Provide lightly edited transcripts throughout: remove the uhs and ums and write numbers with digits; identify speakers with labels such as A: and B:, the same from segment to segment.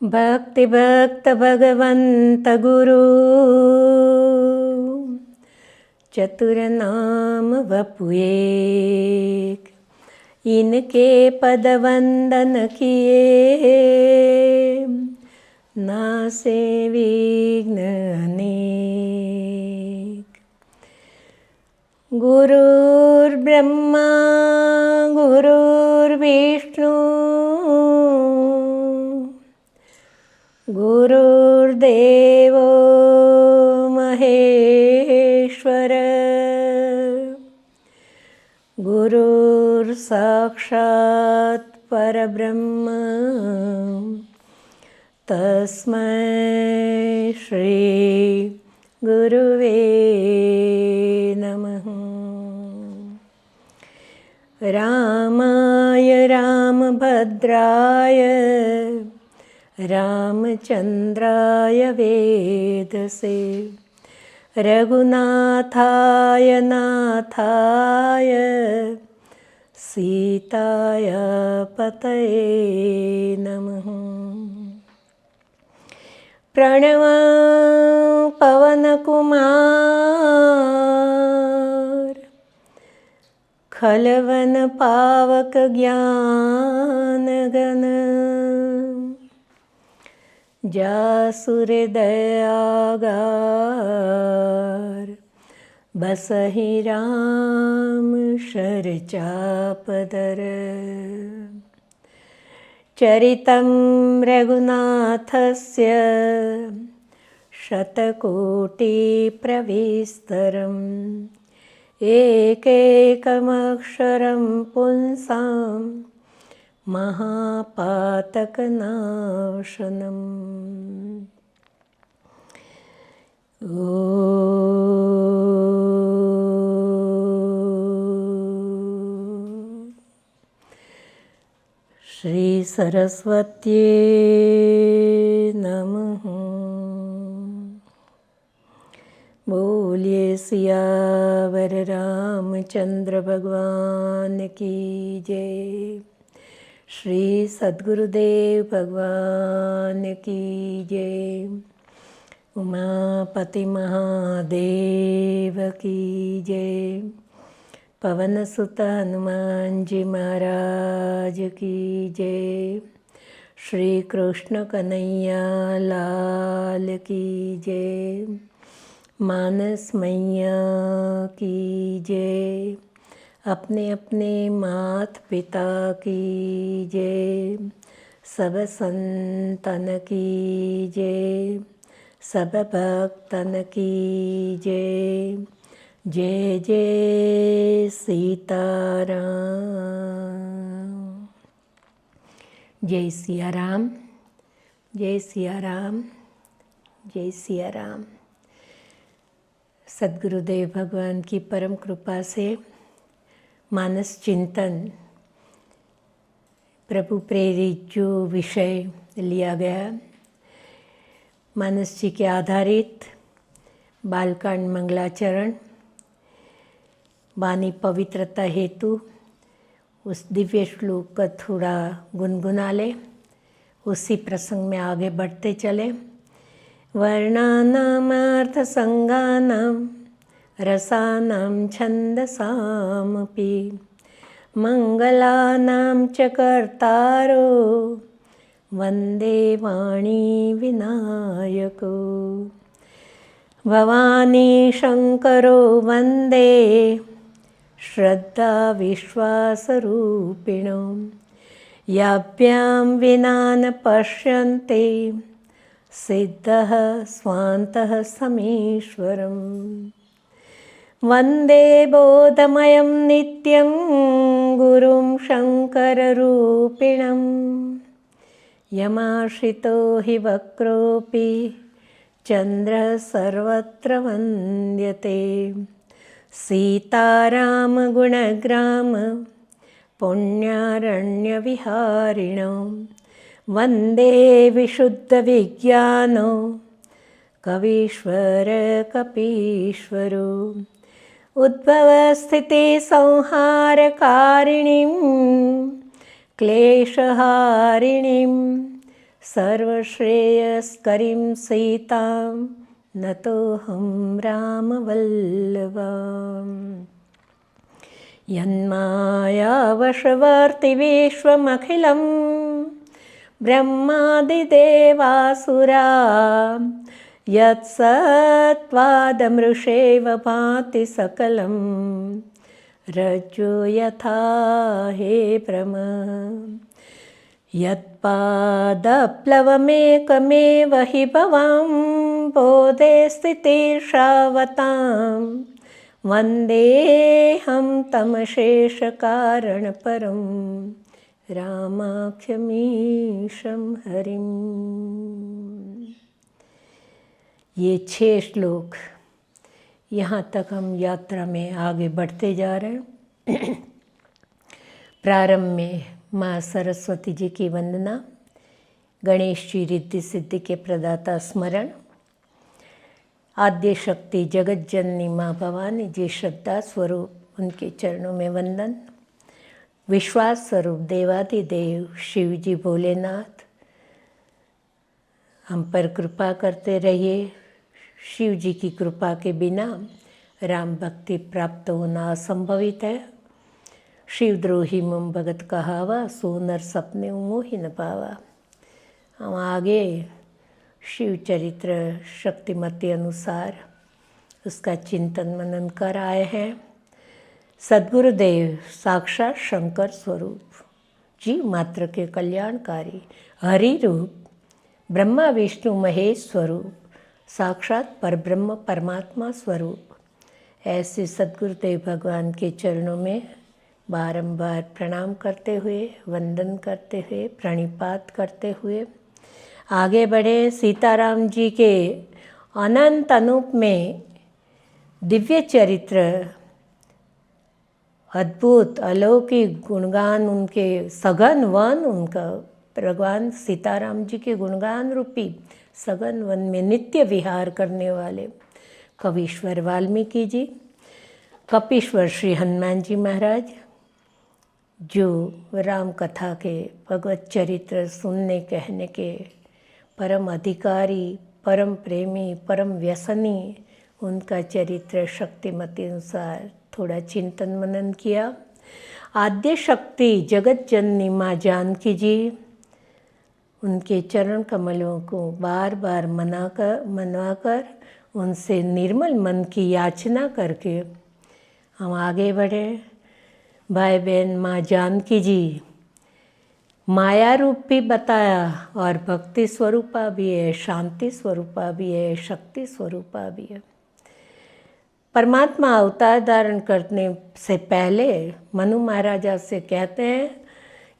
A: भक्ति भक्त भगवंत गुरु चतुर नाम वपु एक, इनके पद वंदन किए नासे विघ्न अनेक। गुरुर्ब्रह्मा गुरुर्विष्णु गुरुर्देवो महेश्वर गुरुर्साक्षात् परब्रह्म तस्मै श्री गुरुवे नमः। रामाय रामभद्राय रामचंद्राय वेदसे रघुनाथाय नाथाय सीताय पतये नमः। प्रणवां पवनकुमार खलवन पावक ज्ञानगण जासुर दयागार बसहि राम शर चापदर। चरितं रघुनाथस्य शतकोटिप्रविस्तरम् एकैकमक्षरं पुंसां महापातकनाशनम्। श्री सरस्वत्यै नमः। बोलिए सियावर रामचंद्र भगवान की जय। श्री सद्गुरुदेव भगवान की जय। उमापति महादेव की जय। पवन सुत हनुमान जी महाराज की जय। श्री कृष्ण कन्हैया लाल की जय। मानस मैया की जय। अपने अपने मात पिता की जय। सब संतन की जय। सब भक्तन की जय। जय जय सीताराम। जय सिया राम। जय सिया राम। जय सिया राम। सद्गुरुदेव भगवान की परम कृपा से मानस चिंतन प्रभु प्रेरित जो विषय लिया गया, मानस जी के आधारित बालकांड मंगलाचरण, वाणी पवित्रता हेतु उस दिव्य श्लोक का थोड़ा गुनगुना ले, उसी प्रसंग में आगे बढ़ते चले। वर्णानामर्थ संगानां रसानां छन्दसामपि मंगलानां च कर्तारो वन्दे वाणी विनायको। भवानी शंकरो वन्दे श्रद्धा विश्वासरूपिणो। याभ्यां विना न पश्यन्ते सिद्धः स्वान्तः समीश्वरम्। वन्दे बोधमयं नित्यं गुरुं शङ्कररूपिणम्। यमाश्रितो हि वक्रोऽपि चन्द्रः सर्वत्र वन्द्यते। सीतारामगुणग्राम पुण्यारण्यविहारिणो। वन्दे विशुद्धविज्ञानो कवीश्वर कपीश्वरो। उद्भवस्थितिसंहारकारिणीं क्लेशहारिणीं सर्वश्रेयस्करीं सीतां नतोऽहं रामवल्लभाम्। यन्मायावशवर्ति विश्वमखिलं ब्रह्मादिदेवासुरा यत्सत्त्वादमृषेव भाति सकलं रज्जो यथा हे भ्रम। यत्पादप्लवमेकमेव हि भवां बोधे स्थितिर्षावतां वन्देऽहं तमशेषकारणपरं रामाख्यमीशं हरिम्। ये 6 श्लोक, यहाँ तक हम यात्रा में आगे बढ़ते जा रहे हैं। प्रारंभ में माँ सरस्वती जी की वंदना, गणेश जी रिद्धि सिद्धि के प्रदाता स्मरण, आद्य शक्ति जगत जननी माँ भवानी जी श्रद्धा स्वरूप उनके चरणों में वंदन, विश्वास स्वरूप देवादिदेव शिव जी भोलेनाथ हम पर कृपा करते रहिए। शिव जी की कृपा के बिना राम भक्ति प्राप्त होना असंभवित है। शिवद्रोही मुम भगत कहावा, सो नर सपने मोहि न पावा। हम आगे शिव चरित्र शक्तिमती अनुसार उसका चिंतन मनन कर आए हैं। सद्गुरुदेव साक्षात शंकर स्वरूप, जीव मात्र के कल्याणकारी हरि रूप, ब्रह्मा विष्णु महेश स्वरूप, साक्षात परब्रह्म परमात्मा स्वरूप, ऐसे सद्गुरुदेव भगवान के चरणों में बारंबार प्रणाम करते हुए, वंदन करते हुए, प्रणिपात करते हुए आगे बढ़े। सीताराम जी के अनंत अनूप में दिव्य चरित्र, अद्भुत अलौकिक गुणगान, उनके सघन वन, उनका भगवान सीताराम जी के गुणगान रूपी सघन वन में नित्य विहार करने वाले कवीश्वर वाल्मीकि जी, कपीश्वर श्री हनुमान जी महाराज, जो राम कथा के भगवत चरित्र सुनने कहने के परम अधिकारी, परम प्रेमी, परम व्यसनी, उनका चरित्र शक्तिमती अनुसार थोड़ा चिंतन मनन किया। आद्य शक्ति जगत जननी माँ जानकी जी, उनके चरण कमलों को बार बार मनवाकर उनसे निर्मल मन की याचना करके हम आगे बढ़े। भाई बहन, माँ जानकी जी माया रूप भी बताया और भक्ति स्वरूपा भी है, शांति स्वरूपा भी है, शक्ति स्वरूपा भी है। परमात्मा अवतार धारण करने से पहले मनु महाराजा से कहते हैं,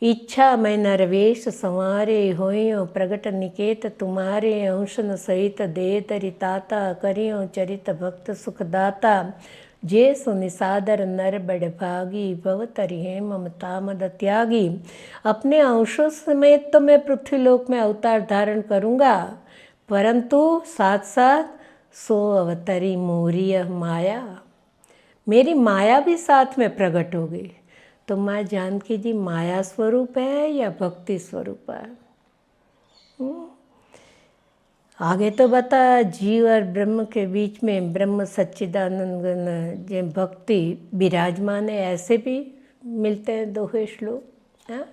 A: इच्छा मैं नरवेश संवारे होयो प्रगट निकेत तुम्हारे अंशन सहित दे तरिताता करियो चरित भक्त सुखदाता जे सुनिसादर नर बड़ भागी भव तरिहे ममता मद त्यागी। अपने अंशों समेत तो मैं पृथ्वीलोक में अवतार धारण करूँगा, परंतु साथ साथ सो अवतरी मोरिय माया, मेरी माया भी साथ में प्रकट हो गई। तो माँ जानकी जी माया स्वरूप है या भक्ति स्वरूप है? आगे तो बता, जीव और ब्रह्म के बीच में ब्रह्म सच्चिदानंद जो भक्ति विराजमान है, ऐसे भी मिलते हैं दोहे श्लोक। हाँ,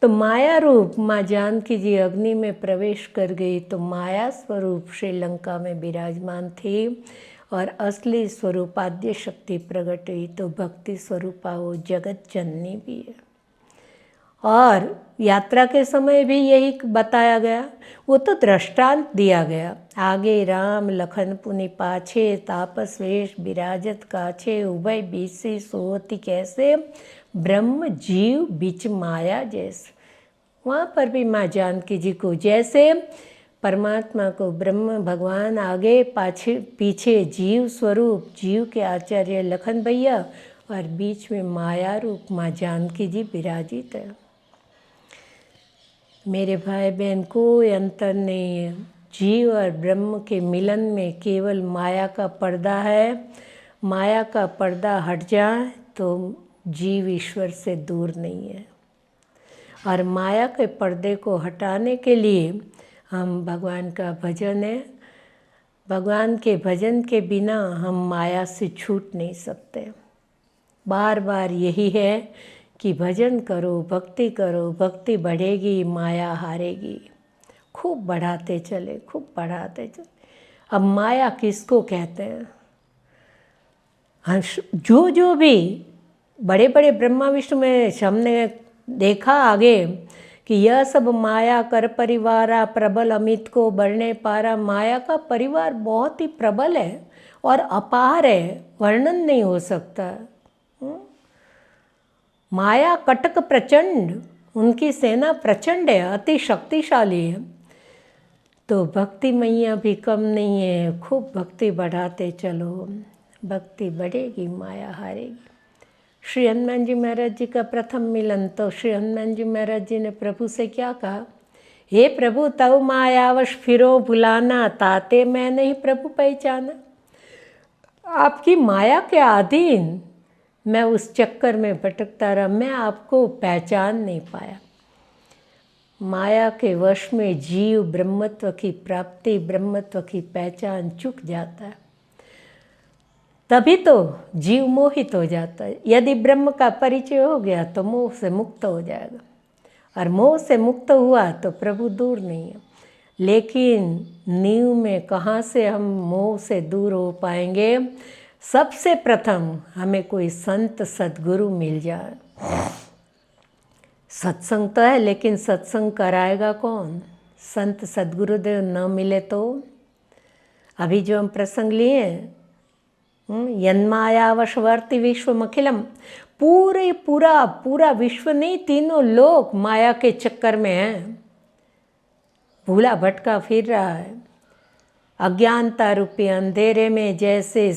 A: तो माया रूप माँ जानकी जी अग्नि में प्रवेश कर गई तो माया स्वरूप श्रीलंका में विराजमान थी और असली स्वरूप आद्य शक्ति प्रकट हुई तो भक्ति स्वरूपा वो जगत जननी भी है। और यात्रा के समय भी यही बताया गया, वो तो दृष्टांत दिया गया। आगे राम लखन पुनि पाछे तापस वेश विराजत काछे उभय बीसी सोहती कैसे ब्रह्म जीव बीच माया जैसे। वहाँ पर भी माँ जानकी जी को जैसे परमात्मा को ब्रह्म भगवान आगे पाछे पीछे जीव स्वरूप जीव के आचार्य लखन भैया और बीच में माया रूप माँ जानकी जी विराजित है। मेरे भाई बहन, कोई अंतर नहीं है। जीव और ब्रह्म के मिलन में केवल माया का पर्दा है। माया का पर्दा हट जाए तो जीव ईश्वर से दूर नहीं है। और माया के पर्दे को हटाने के लिए हम भगवान का भजन है। भगवान के भजन के बिना हम माया से छूट नहीं सकते। बार बार यही है कि भजन करो, भक्ति बढ़ेगी, माया हारेगी। खूब बढ़ाते चले, खूब बढ़ाते चले। अब माया किसको कहते हैं? जो भी बड़े बड़े ब्रह्मा विष्णु में हमने देखा आगे कि यह सब माया कर परिवारा प्रबल अमित को बढ़ने पारा। माया का परिवार बहुत ही प्रबल है और अपार है, वर्णन नहीं हो सकता। माया कटक प्रचंड, उनकी सेना प्रचंड है, अति शक्तिशाली है। तो भक्ति मैया भी कम नहीं है। खूब भक्ति बढ़ाते चलो, भक्ति बढ़ेगी, माया हारेगी। श्री हनुमान जी महाराज जी का प्रथम मिलन, तो श्री हनुमान जी महाराज जी ने प्रभु से क्या कहा? हे प्रभु तव मायावश फिरो भुलाना, ताते मैं नहीं प्रभु पहचाना। आपकी माया के अधीन मैं उस चक्कर में भटकता रहा, मैं आपको पहचान नहीं पाया। माया के वश में जीव ब्रह्मत्व की प्राप्ति, ब्रह्मत्व की पहचान चूक जाता है। तभी तो जीव मोहित हो जाता है। यदि ब्रह्म का परिचय हो गया तो मोह से मुक्त हो जाएगा, और मोह से मुक्त हुआ तो प्रभु दूर नहीं है। लेकिन नींव में कहाँ से हम मोह से दूर हो पाएंगे? सबसे प्रथम हमें कोई संत सद्गुरु मिल जाए। सत्संग तो है, लेकिन सत्संग कराएगा कौन? संत सद्गुरुदेव न मिले तो? अभी जो हम प्रसंग लिए, यन्मायावशवर्ती विश्वमखिलम, पूरा विश्व नहीं, तीनों लोक माया के चक्कर में है, भूला भटका फिर रहा है। अज्ञानता रूपी अंधेरे में जैसे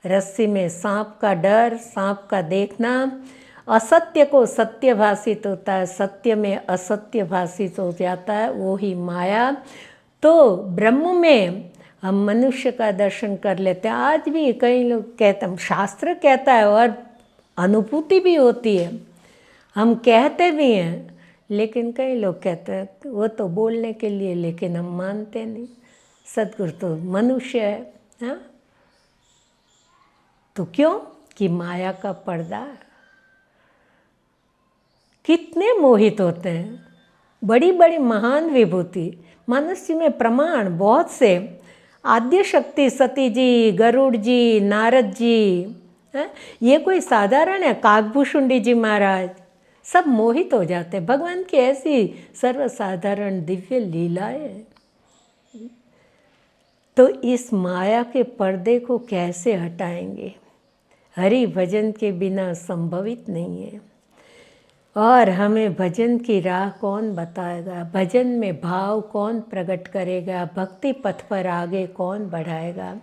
A: रस्सी में सांप का डर, सांप का देखना, असत्य को सत्य भाषित होता है, सत्य में असत्य भाषित हो जाता है, वो ही माया। तो ब्रह्म में हम मनुष्य का दर्शन कर लेते हैं। आज भी कई लोग कहते हैं, शास्त्र कहता है और अनुभूति भी होती है, हम कहते भी हैं, लेकिन कई लोग कहते हैं वो तो बोलने के लिए, लेकिन हम मानते नहीं। सद्गुरु तो मनुष्य है, हाँ? तो क्यों? कि माया का पर्दा। कितने मोहित होते हैं। बड़ी बड़ी महान विभूति मनुष्य में प्रमाण बहुत से, आद्य शक्ति सती जी, गरुड़ जी, नारद जी, है? ये कोई साधारण है? काकभूषुंडी जी महाराज, सब मोहित हो जाते हैं। भगवान की ऐसी सर्वसाधारण दिव्य लीलाएं हैं। तो इस माया के पर्दे को कैसे हटाएंगे? हरि भजन के बिना संभवित नहीं है। और हमें भजन की राह कौन बताएगा? भजन में भाव कौन प्रकट करेगा? भक्ति पथ पर आगे कौन बढ़ाएगा?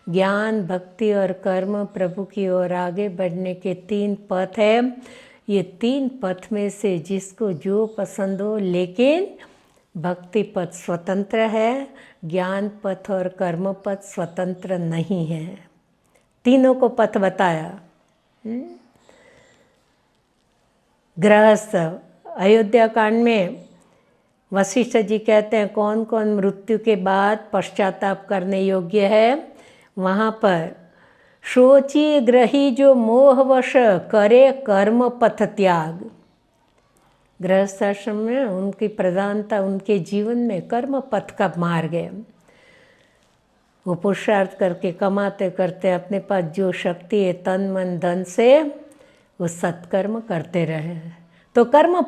A: ज्ञान, भक्ति और कर्म प्रभु की ओर आगे बढ़ने के 3 पथ हैं। ये 3 पथ में से जिसको जो पसंद हो, लेकिन भक्ति पथ स्वतंत्र है, ज्ञान पथ और कर्म पथ स्वतंत्र नहीं है। तीनों को पथ बताया। गृहस्थ, अयोध्या कांड में वशिष्ठ जी कहते हैं कौन कौन मृत्यु के बाद पश्चाताप करने योग्य है। वहाँ पर सोचिए ग्रही जो मोहवश करे कर्म पथ त्याग। गृहस्थाश्रम में उनकी प्रधानता, उनके जीवन में कर्म पथ का मार्ग है। वो पुरुषार्थ करके कमाते करते अपने पास जो शक्ति है तन मन धन से वो सत्कर्म करते रहे। तो कर्म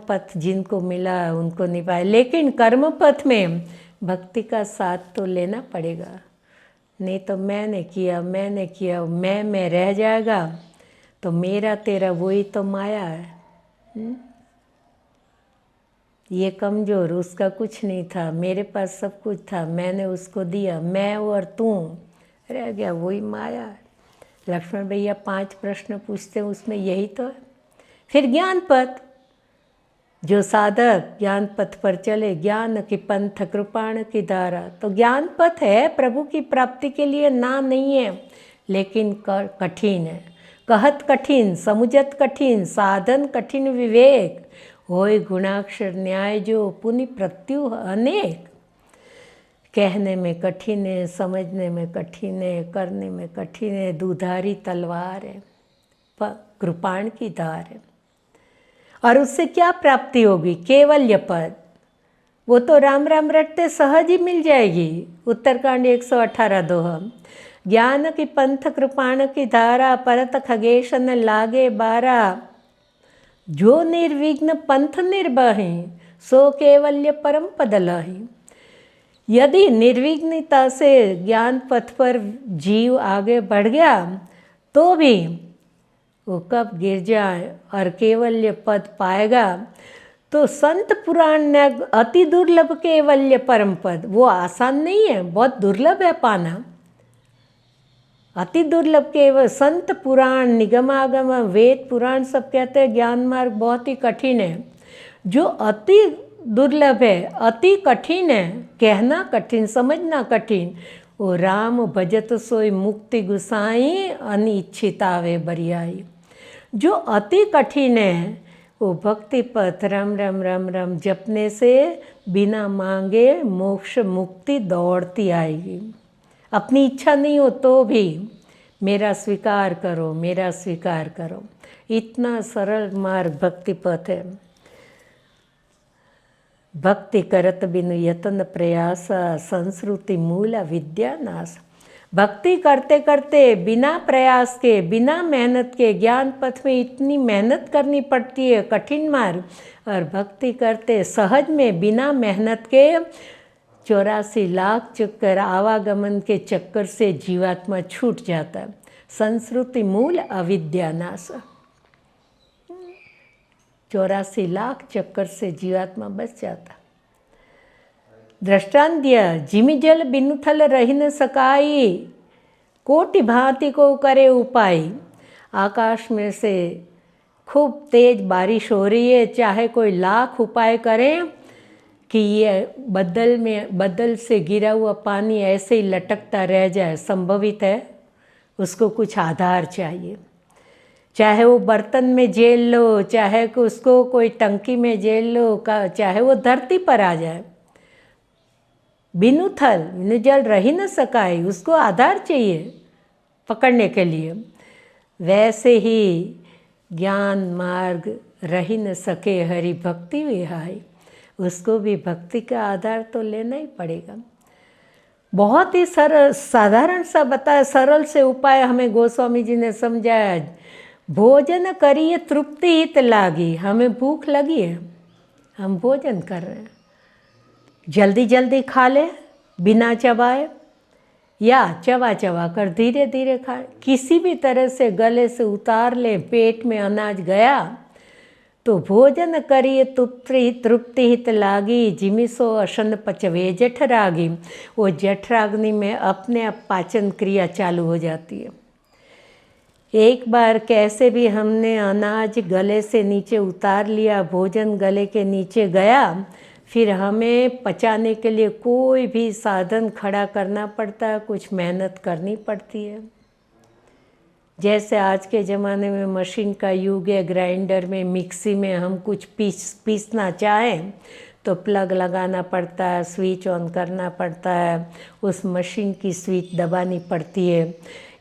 A: पथ जिनको मिला उनको निभाए। लेकिन कर्म पथ में भक्ति का साथ तो लेना पड़ेगा, नहीं तो मैंने किया मैं रह जाएगा। तो मेरा तेरा वही तो माया है। ये कमज़ोर, उसका कुछ नहीं था, मेरे पास सब कुछ था, मैंने उसको दिया, मैं और तू रह गया, वही माया है। लक्ष्मण भैया 5 प्रश्न पूछते हैं, उसमें यही तो है। फिर ज्ञान पथ, जो साधक ज्ञान पथ पर चले, ज्ञान की पंथ कृपाण की धारा। तो ज्ञान पथ है प्रभु की प्राप्ति के लिए, ना नहीं है, लेकिन कठिन है। कहत कठिन समुझत कठिन साधन कठिन विवेक, होय गुणाक्षर न्याय जो पुनि प्रत्युह अनेक। कहने में कठिन है, समझने में कठिन है, करने में कठिन है, दुधारी तलवार है, कृपाण की धार है। और उससे क्या प्राप्ति होगी? केवल्य पद। वो तो राम राम रटते सहज ही मिल जाएगी। उत्तरकांड 118 दोहा। ज्ञान की पंथ कृपाण की धारा, परत खगेश न लागे बारा। जो निर्विघ्न पंथ निर्बहि, सो केवल्य परम पद लहि। यदि निर्विघ्नता से ज्ञान पथ पर जीव आगे बढ़ गया तो भी वो कब गिर जाए और केवल्य पद पाएगा। तो संत पुराण ने अति दुर्लभ केवल्य परम पद, वो आसान नहीं है, बहुत दुर्लभ है पाना। अति दुर्लभ केवल संत पुराण निगमागम वेद पुराण सब कहते हैं ज्ञान मार्ग बहुत ही कठिन है। जो अति दुर्लभ है, अति कठिन है, कहना कठिन, समझना कठिन, वो राम भजत सोई मुक्ति गुसाई, अनिच्छित आवे बरियाई। जो अति कठिन है वो भक्ति पथ राम राम राम राम जपने से बिना मांगे मोक्ष मुक्ति दौड़ती आएगी। अपनी इच्छा नहीं हो तो भी मेरा स्वीकार करो, मेरा स्वीकार करो। इतना सरल मार्ग भक्ति पथ है। भक्ति करत बिनु यतन प्रयास, संस्कृति मूल विद्या नाश। भक्ति करते करते बिना प्रयास के, बिना मेहनत के, ज्ञान पथ में इतनी मेहनत करनी पड़ती है, कठिन मार्ग। और भक्ति करते सहज में बिना मेहनत के 84 लाख चक्कर आवागमन के चक्कर से जीवात्मा छूट जाता है। संस्कृति मूल अविद्या नाश। 84 लाख चक्कर से जीवात्मा बच जाता। दृष्टांत दिया, जिमि जल बिनु थल रही न सकाई, कोटि भांति को करे उपाय। आकाश में से खूब तेज बारिश हो रही है, चाहे कोई लाख उपाय करें कि ये बदल से गिरा हुआ पानी ऐसे ही लटकता रह जाए, संभवित है? उसको कुछ आधार चाहिए। चाहे वो बर्तन में जेल लो, चाहे कि उसको कोई टंकी में जेल लो, चाहे वो धरती पर आ जाए, बिनु थल बिनु जल रही न सकाई, उसको आधार चाहिए पकड़ने के लिए। वैसे ही ज्ञान मार्ग रही न सके हरि भक्ति विहाई, उसको भी भक्ति का आधार तो लेना ही पड़ेगा। बहुत ही सरल साधारण सा बताया, सरल से उपाय हमें गोस्वामी जी ने समझाया। भोजन करिए तृप्ति हित लागी। हमें भूख लगी है, हम भोजन कर रहे हैं, जल्दी जल्दी खा ले बिना चबाए, या चबा चबा कर धीरे धीरे खाए। किसी भी तरह से गले से उतार ले, पेट में अनाज गया तो भोजन करिए तृप्ति हित लागी, जिमिसो अशन पचवे जठरागी। वो जठराग्नि में अपने आप पाचन क्रिया चालू हो जाती है। एक बार कैसे भी हमने अनाज गले से नीचे उतार लिया, भोजन गले के नीचे गया, फिर हमें पचाने के लिए कोई भी साधन खड़ा करना पड़ता है, कुछ मेहनत करनी पड़ती है। जैसे आज के ज़माने में मशीन का युग है, ग्राइंडर में, मिक्सी में हम कुछ पीसना चाहें तो प्लग लगाना पड़ता है, स्विच ऑन करना पड़ता है, उस मशीन की स्विच दबानी पड़ती है।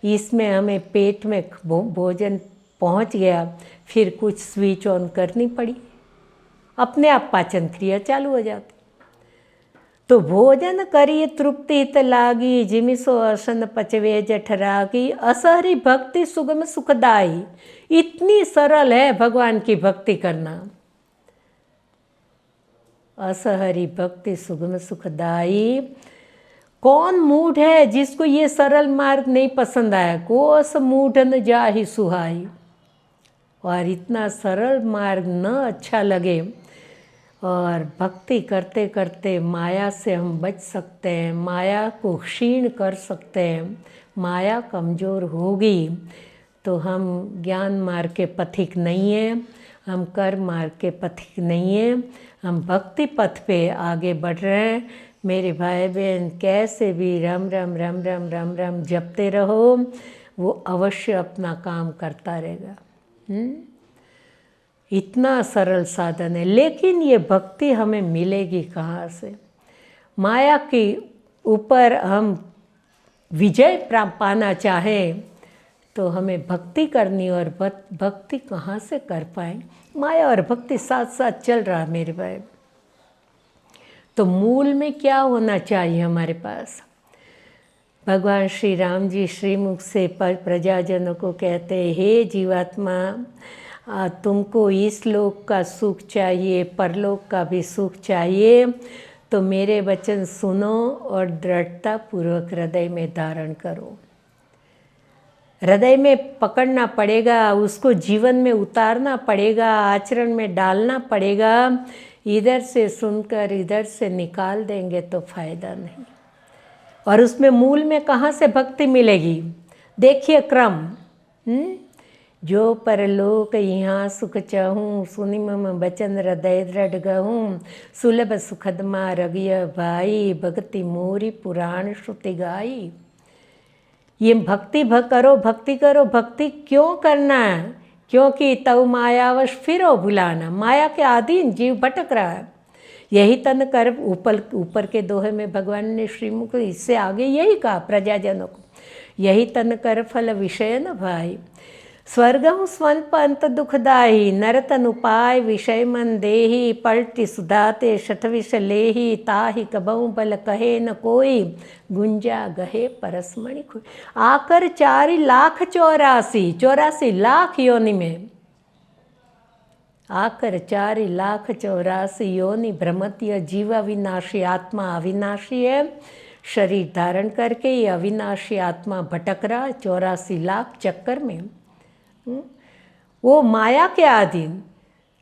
A: इसमें हमें पेट में भोजन पहुंच गया, फिर कुछ स्विच ऑन करनी पड़ी, अपने आप पाचन क्रिया चालू हो जाती। तो भोजन करिए तृप्ति हित लागी, जिमिसो असन पचवे जठरागी। असहरी भक्ति सुगम सुखदाई। इतनी सरल है भगवान की भक्ति करना। असहरी भक्ति सुगम सुखदाई। कौन मूढ़ है जिसको ये सरल मार्ग नहीं पसंद आया? कोस मूढ़ न जाहि सुहाई। और इतना सरल मार्ग न अच्छा लगे, और भक्ति करते करते माया से हम बच सकते हैं, माया को क्षीण कर सकते हैं। माया कमज़ोर होगी तो हम ज्ञान मार्ग के पथिक नहीं हैं, हम कर्म मार्ग के पथिक नहीं हैं, हम भक्ति पथ पे आगे बढ़ रहे हैं। मेरे भाई बहन, कैसे भी राम राम राम राम राम राम जपते रहो, वो अवश्य अपना काम करता रहेगा। इतना सरल साधन है, लेकिन ये भक्ति हमें मिलेगी कहाँ से? माया के ऊपर हम विजय पाना चाहें तो हमें भक्ति करनी, और भक्ति कहाँ से कर पाए? माया और भक्ति साथ साथ चल रहा है मेरे भाई। तो मूल में क्या होना चाहिए हमारे पास? भगवान श्री राम जी श्रीमुख से प्रजाजनों को कहते हैं, हे जीवात्मा, तुमको इस लोक का सुख चाहिए, परलोक का भी सुख चाहिए, तो मेरे वचन सुनो और दृढ़ता पूर्वक हृदय में धारण करो। हृदय में पकड़ना पड़ेगा, उसको जीवन में उतारना पड़ेगा, आचरण में डालना पड़ेगा। इधर से सुनकर इधर से निकाल देंगे तो फायदा नहीं। और उसमें मूल में कहाँ से भक्ति मिलेगी? देखिए क्रम, जो परलोक यहाँ सुख चाहूँ, सुनि मम बचन हृदय दृढ़ गहूँ, सुलभ सुखदमा रगिय भाई, भक्ति मोरी पुराण श्रुति गाई। ये भक्ति करो, भक्ति करो। भक्ति क्यों करना है? क्योंकि तव मायावश फिरो भुलाना। माया के अधीन जीव भटक रहा है। यही तन कर, ऊपर के दोहे में भगवान ने श्रीमुख इससे आगे यही कहा प्रजाजनों को, यही तन कर फल विषय न भाई, स्वर्गहु स्वल्प अंत दुखदाही, नरतन उपाय विषय मन देही, पलटि सुधाते शठ विष लेही, ताहि कबहु बल कहे न कोई, गुंजा गहे परसमणि खोई। आकर 4,84,84 लाख योनि में, आकर 4,84,84 योनि भ्रमतीय जीव अविनाशी, आत्मा अविनाशी है। शरीर धारण करके ये अविनाशी आत्मा भटक रहा 84 लाख चक्कर में। वो माया के अधीन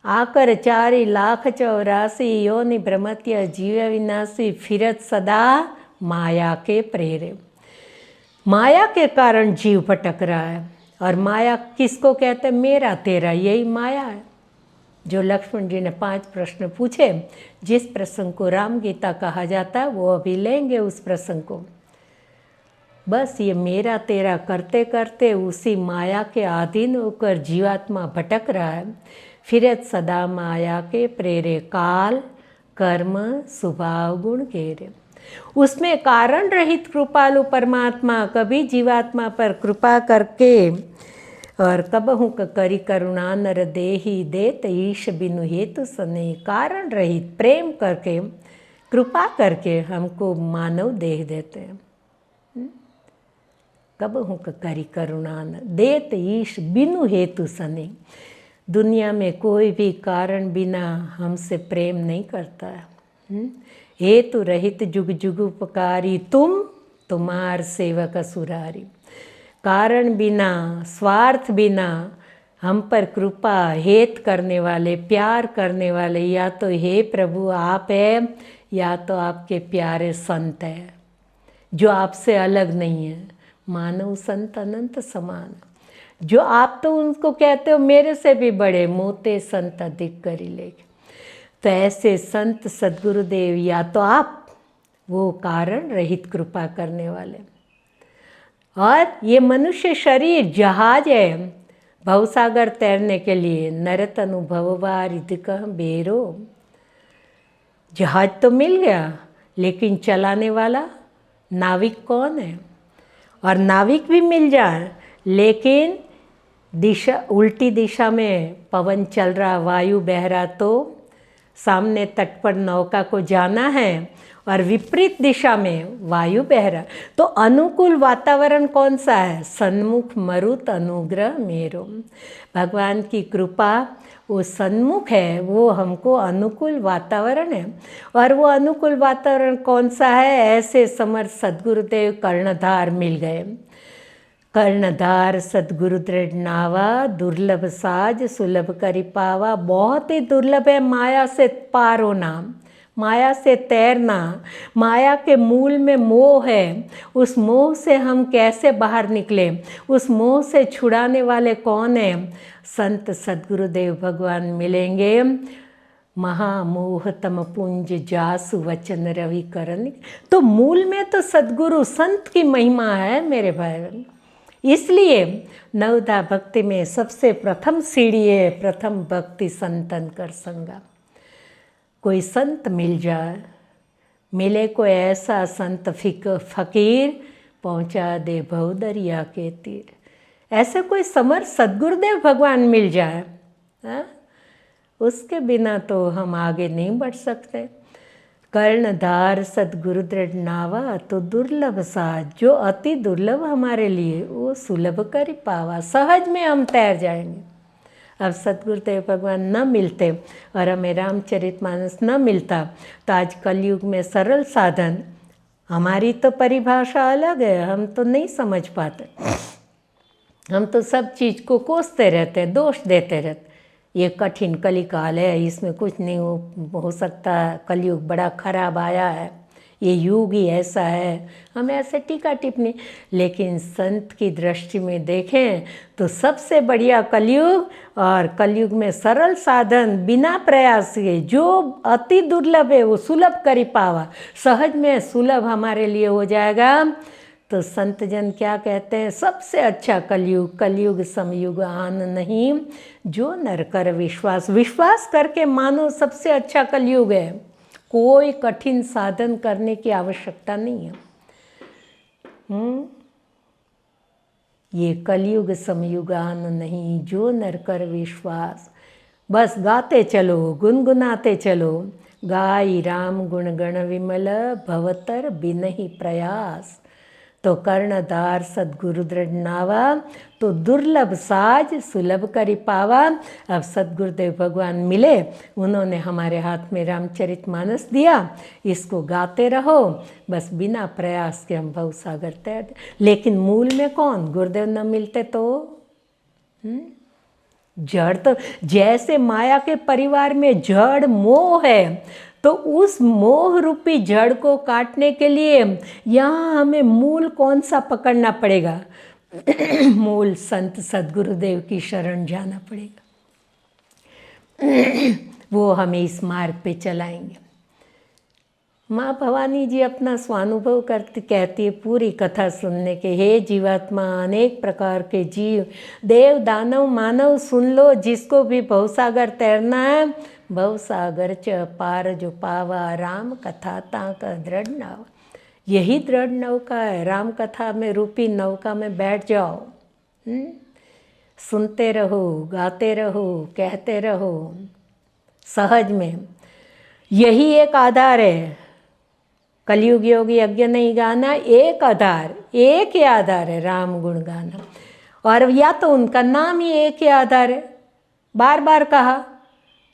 A: आकर 4,84,84 योनि भ्रमतीय जीव अविनाशी, फिरत सदा माया के प्रेरे। माया के कारण जीव भटक रहा है। और माया किसको कहते हैं? मेरा तेरा, यही माया है। जो लक्ष्मण जी ने 5 प्रश्न पूछे, जिस प्रसंग को राम गीता कहा जाता है, वो अभी लेंगे उस प्रसंग को। बस ये मेरा तेरा करते करते उसी माया के अधीन होकर जीवात्मा भटक रहा है। फिरत सदा माया के प्रेरे, काल कर्म स्वभाव गुण घेरे। उसमें कारण रहित कृपालु परमात्मा कभी जीवात्मा पर कृपा करके, और कबहु करी करुणा नर देही, देत ईश बिनु हेतु सने। कारण रहित प्रेम करके, कृपा करके हमको मानव देह देते हैं। कबहु करी करुणा न देत ईश बिनु हेतु सने। दुनिया में कोई भी कारण बिना हमसे प्रेम नहीं करता है। हेतु रहित जुग जुग उपकारी, तुम तुम्हार सेवक असुरारी। कारण बिना, स्वार्थ बिना हम पर कृपा हेत करने वाले, प्यार करने वाले, या तो हे प्रभु आप है, या तो आपके प्यारे संत है जो आपसे अलग नहीं है। मानव संत अनंत समान, जो आप तो उनको कहते हो मेरे से भी बड़े, मोते संत अधिक करी लेके। तो ऐसे संत सद्गुरुदेव, या तो आप वो कारण रहित कृपा करने वाले। और ये मनुष्य शरीर जहाज है भवसागर तैरने के लिए। नरत अनुभववार इदकह बेरो। जहाज तो मिल गया, लेकिन चलाने वाला नाविक कौन है? और नाविक भी मिल जाए, लेकिन दिशा, उल्टी दिशा में पवन चल रहा, वायु बह रहा, तो सामने तट पर नौका को जाना है, और विपरीत दिशा में वायु बह रहा, तो अनुकूल वातावरण कौन सा है? सन्मुख मरुत अनुग्रह मेरो। भगवान की कृपा वो सन्मुख है, वो हमको अनुकूल वातावरण है। और वो अनुकूल वातावरण कौन सा है? ऐसे समर्थ सद्गुरुदेव कर्णधार मिल गए। कर्णधार सद्गुरु दृढ़ नावा, दुर्लभ साज सुलभ करि पावा। बहुत ही दुर्लभ है माया से पार होना, माया से तैरना। माया के मूल में मोह है। उस मोह से हम कैसे बाहर निकले? उस मोह से छुड़ाने वाले कौन है? संत सद्गुरुदेव भगवान मिलेंगे। महामोह तम पुंज जासु वचन रवि करण। तो मूल में तो सद्गुरु संत की महिमा है मेरे भाई। इसलिए नवदा भक्ति में सबसे प्रथम सीढ़ी है प्रथम भक्ति संतन कर संगा। कोई संत मिल जाए, मिले कोई ऐसा संत फकीर, पहुंचा दे भवदरिया के तीर। ऐसे कोई समर्थ सद्गुरुदेव भगवान मिल जाए, उसके बिना तो हम आगे नहीं बढ़ सकते। कर्णधार सद्गुरु दृढ़ नावा तो दुर्लभ साज, जो अति दुर्लभ हमारे लिए वो सुलभ कर पावा। सहज में हम तैर जाएंगे। अब सद्गुरुदेव भगवान न मिलते और हमें रामचरितमानस न मिलता तो आज कलयुग में सरल साधन, हमारी तो परिभाषा अलग है, हम तो नहीं समझ पाते। हम तो सब चीज़ को कोसते रहते हैं, दोष देते रहते। ये कठिन कलिकाल है, इसमें कुछ नहीं हो सकता, कलयुग बड़ा खराब आया है, ये युग ही ऐसा है, हम ऐसे टीका टिप्पणी। लेकिन संत की दृष्टि में देखें तो सबसे बढ़िया कलयुग, और कलयुग में सरल साधन बिना प्रयास के जो अति दुर्लभ है वो सुलभ करी पावा। सहज में सुलभ हमारे लिए हो जाएगा। तो संत जन क्या कहते हैं, सबसे अच्छा कलयुग, कलयुग समयुग आन नहीं, जो नर कर विश्वास। विश्वास करके मानो सबसे अच्छा कलयुग है, कोई कठिन साधन करने की आवश्यकता नहीं है। ये कलयुग समयुग आन नहीं, जो नर कर विश्वास। बस गाते चलो, गुनगुनाते चलो, गाई राम गुण गण विमल, भवतर बिनहि प्रयास। तो कर्णधार सद्गुरु दृढ़ नावा, तो दुर्लभ साज सुलभ करी पावा। अब सद्गुरुदेव भगवान मिले, उन्होंने हमारे हाथ में रामचरितमानस दिया, इसको गाते रहो, बस बिना प्रयास के हम भवसागर तैर। लेकिन मूल में कौन, गुरुदेव न मिलते तो जड़, तो जैसे माया के परिवार में जड़ मोह है, तो उस मोह रूपी जड़ को काटने के लिए यहाँ हमें मूल कौन सा पकड़ना पड़ेगा? मूल संत सद्गुरुदेव की शरण जाना पड़ेगा। वो हमें इस मार्ग पे चलाएंगे। माँ भवानी जी अपना स्वानुभव करती कहती है पूरी कथा सुनने के, हे जीवात्मा, अनेक प्रकार के जीव, देव दानव मानव, सुन लो, जिसको भी भवसागर तैरना है, भवसागर च पार जो पावा, राम कथा ताका दृढ़ नाव। यही दृढ़ नौका है, राम कथा में रूपी नौका में बैठ जाओ। सुनते रहो, गाते रहो, कहते रहो, सहज में। यही एक आधार है। कलयुग योगी यज्ञ नहीं गाना, एक आधार, एक ही आधार है, राम गुण गाना। और या तो उनका नाम ही एक ही आधार है। बार बार कहा,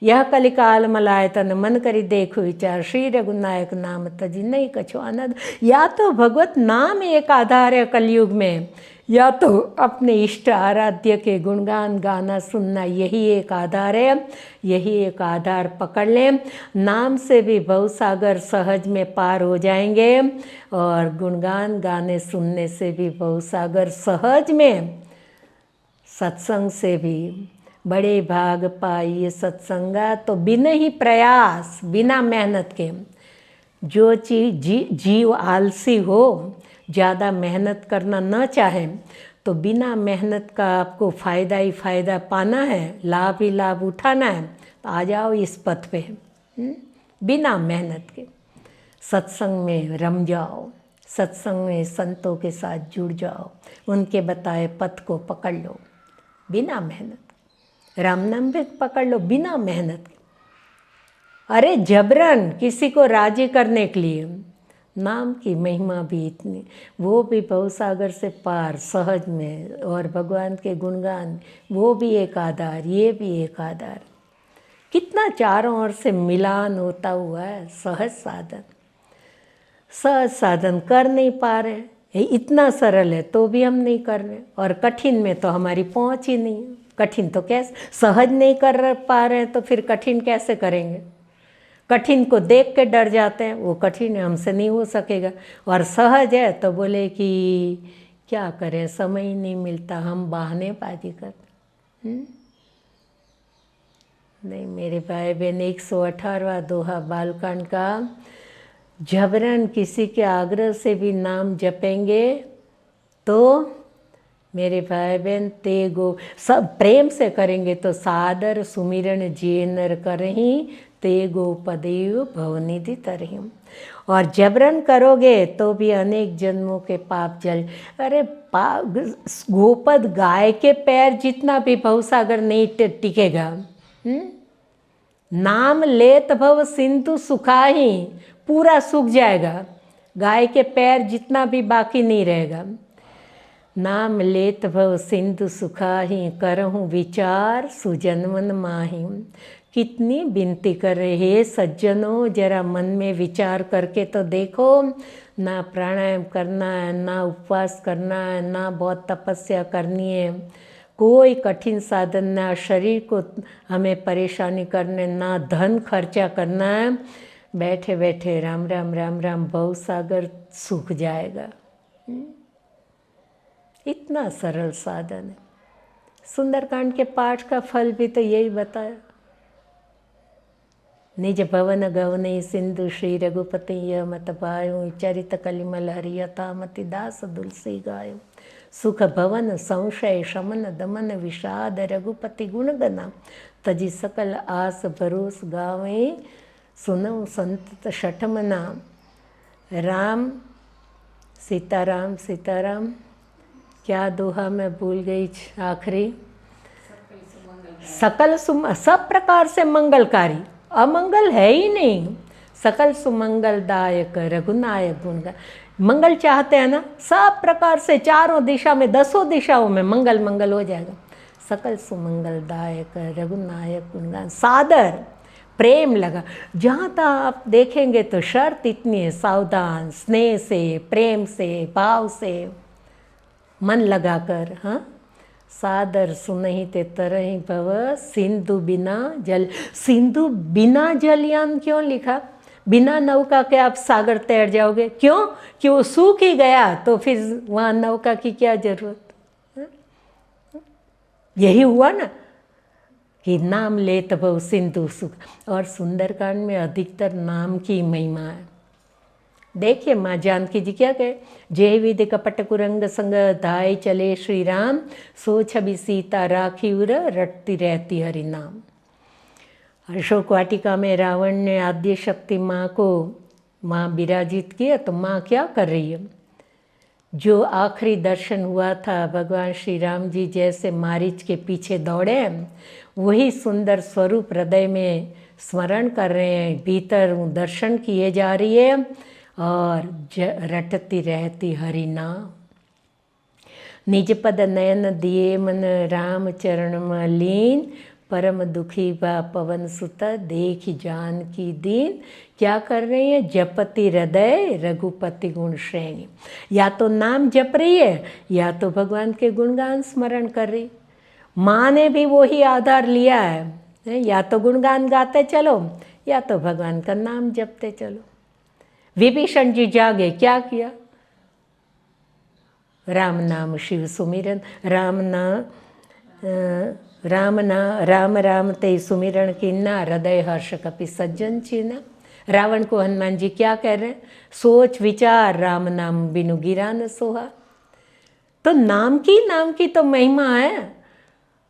A: यह कलिकाल मलाय तन मन करी देखो विचार, श्री रघुनायक नाम तजी नहीं कछो आनंद। या तो भगवत नाम एक आधार है कलयुग में, या तो अपने इष्ट आराध्य के गुणगान गाना सुनना, यही एक आधार है। यही एक आधार पकड़ लें, नाम से भी भवसागर सहज में पार हो जाएंगे, और गुणगान गाने सुनने से भी भवसागर सहज में, सत्संग से भी बड़े भाग पाइए सत्संगा। तो बिना ही प्रयास, बिना मेहनत के, जो चीज जीव आलसी हो, ज़्यादा मेहनत करना न चाहे, तो बिना मेहनत का आपको फ़ायदा ही फ़ायदा पाना है, लाभ ही लाभ उठाना है, तो आ जाओ इस पथ पे, बिना मेहनत के। सत्संग में रम जाओ, सत्संग में संतों के साथ जुड़ जाओ, उनके बताए पथ को पकड़ लो बिना मेहनत। राम नाम भी पकड़ लो बिना मेहनत के। अरे जबरन किसी को राजी करने के लिए, नाम की महिमा भी इतनी, वो भी भवसागर से पार सहज में, और भगवान के गुणगान, वो भी एक आधार, ये भी एक आधार। कितना चारों ओर से मिलान होता हुआ है। सहज साधन, सहज साधन कर नहीं पा रहे, इतना सरल है तो भी हम नहीं कर रहे, और कठिन में तो हमारी पहुंच ही नहीं है। कठिन तो कैसे, सहज नहीं कर पा रहे तो फिर कठिन कैसे करेंगे? कठिन को देख के डर जाते हैं, वो कठिन हमसे नहीं हो सकेगा। और सहज है तो बोले कि क्या करें, समय ही नहीं मिलता, हम बहानेबाजी करते। नहीं मेरे भाई बहन, 118वां दोहा बालकांड का, जबरन किसी के आग्रह से भी नाम जपेंगे तो मेरे भाई बहन ते गो सब प्रेम से करेंगे तो सादर सुमिरन जे नर करही ते गोपदेव भवनिधि तरही। और जबरन करोगे तो भी अनेक जन्मों के पाप जल। अरे गोपद गाय के पैर जितना भी भवसागर नहीं टिकेगा। नाम लेत भव सिंधु सुखाही, पूरा सूख जाएगा। गाय के पैर जितना भी बाकी नहीं रहेगा। नाम लेत भव सिंधु सुखाही, करहूँ विचार सुजन्मन माही। कितनी विनती कर रहे हैं सज्जनों, जरा मन में विचार करके तो देखो। ना प्राणायाम करना है, ना उपवास करना है, ना बहुत तपस्या करनी है, कोई कठिन साधन, ना शरीर को हमें परेशानी करने, ना धन खर्चा करना है। बैठे बैठे राम राम राम राम भव सागर सूख जाएगा। इतना सरल साधन है। सुंदरकांड के पाठ का फल भी तो यही बताया। निज भवन गवने सिंधु श्री रघुपति यह मत पायो, चरित कलिमल हरियथा मति दास तुलसी गायो। सुख भवन संशय शमन दमन विषाद, रघुपति गुण गना तजी सकल आस भरोस गावे। सुनो संत शठमना। राम सीताराम सीताराम, क्या दोहा मैं भूल गई आखिरी। सकल सब प्रकार से मंगलकारी, अमंगल है ही नहीं। सकल सुमंगलदायक रघुनायक गुणगान। मंगल चाहते हैं ना, सब प्रकार से चारों दिशा में, 10 दिशाओं में मंगल मंगल हो जाएगा। सकल सुमंगलदायक रघुनायक गुणगान। सादर प्रेम लगा। जहाँ तक आप देखेंगे तो शर्त इतनी है, सावधान, स्नेह से, प्रेम से, भाव से, मन लगाकर। हाँ, सादर सुनहि ते तरहि भव सिंधु बिना जल। सिंधु बिना जलयान क्यों लिखा? बिना नौका के आप सागर तैर जाओगे, क्यों? कि वो सूख ही गया तो फिर वहाँ नौका की क्या जरूरत। यही हुआ ना कि नाम लेत भव सिंधु सुख। और सुंदरकांड में अधिकतर नाम की महिमा है। देखिए माँ जानकी जी क्या कहे, जय विधि कपट कुरंग संग धाय चले श्री राम, सो छवि सीता राखी उर रटती रहती हरि नाम। अशोक वाटिका में रावण ने आद्य शक्ति माँ को माँ विराजित किया, तो माँ क्या कर रही है? जो आखिरी दर्शन हुआ था, भगवान श्री राम जी जैसे मारीच के पीछे दौड़े, वही सुंदर स्वरूप हृदय में स्मरण कर रहे हैं, भीतर दर्शन किए जा रही है और रटती रहती हरि नाम। निज पद नयन दिए मन राम चरण में लीन, परम दुखी बा पवन सुत देख जान की दीन। क्या कर रही है? जपति हृदय रघुपति गुण श्रेणी। या तो नाम जप रही है या तो भगवान के गुणगान स्मरण कर रही। माँ ने भी वही आधार लिया है, या तो गुणगान गाते चलो या तो भगवान का नाम जपते चलो। विभीषण जी जागे, क्या किया? राम नाम शिव सुमिरन। राम राम ते सुमिरन कीना, हृदय हर्ष कपि सज्जन चीना। रावण को हनुमान जी क्या कह रहे हैं? सोच विचार राम नाम बिनु गिरा न सोहा। तो नाम की तो महिमा है।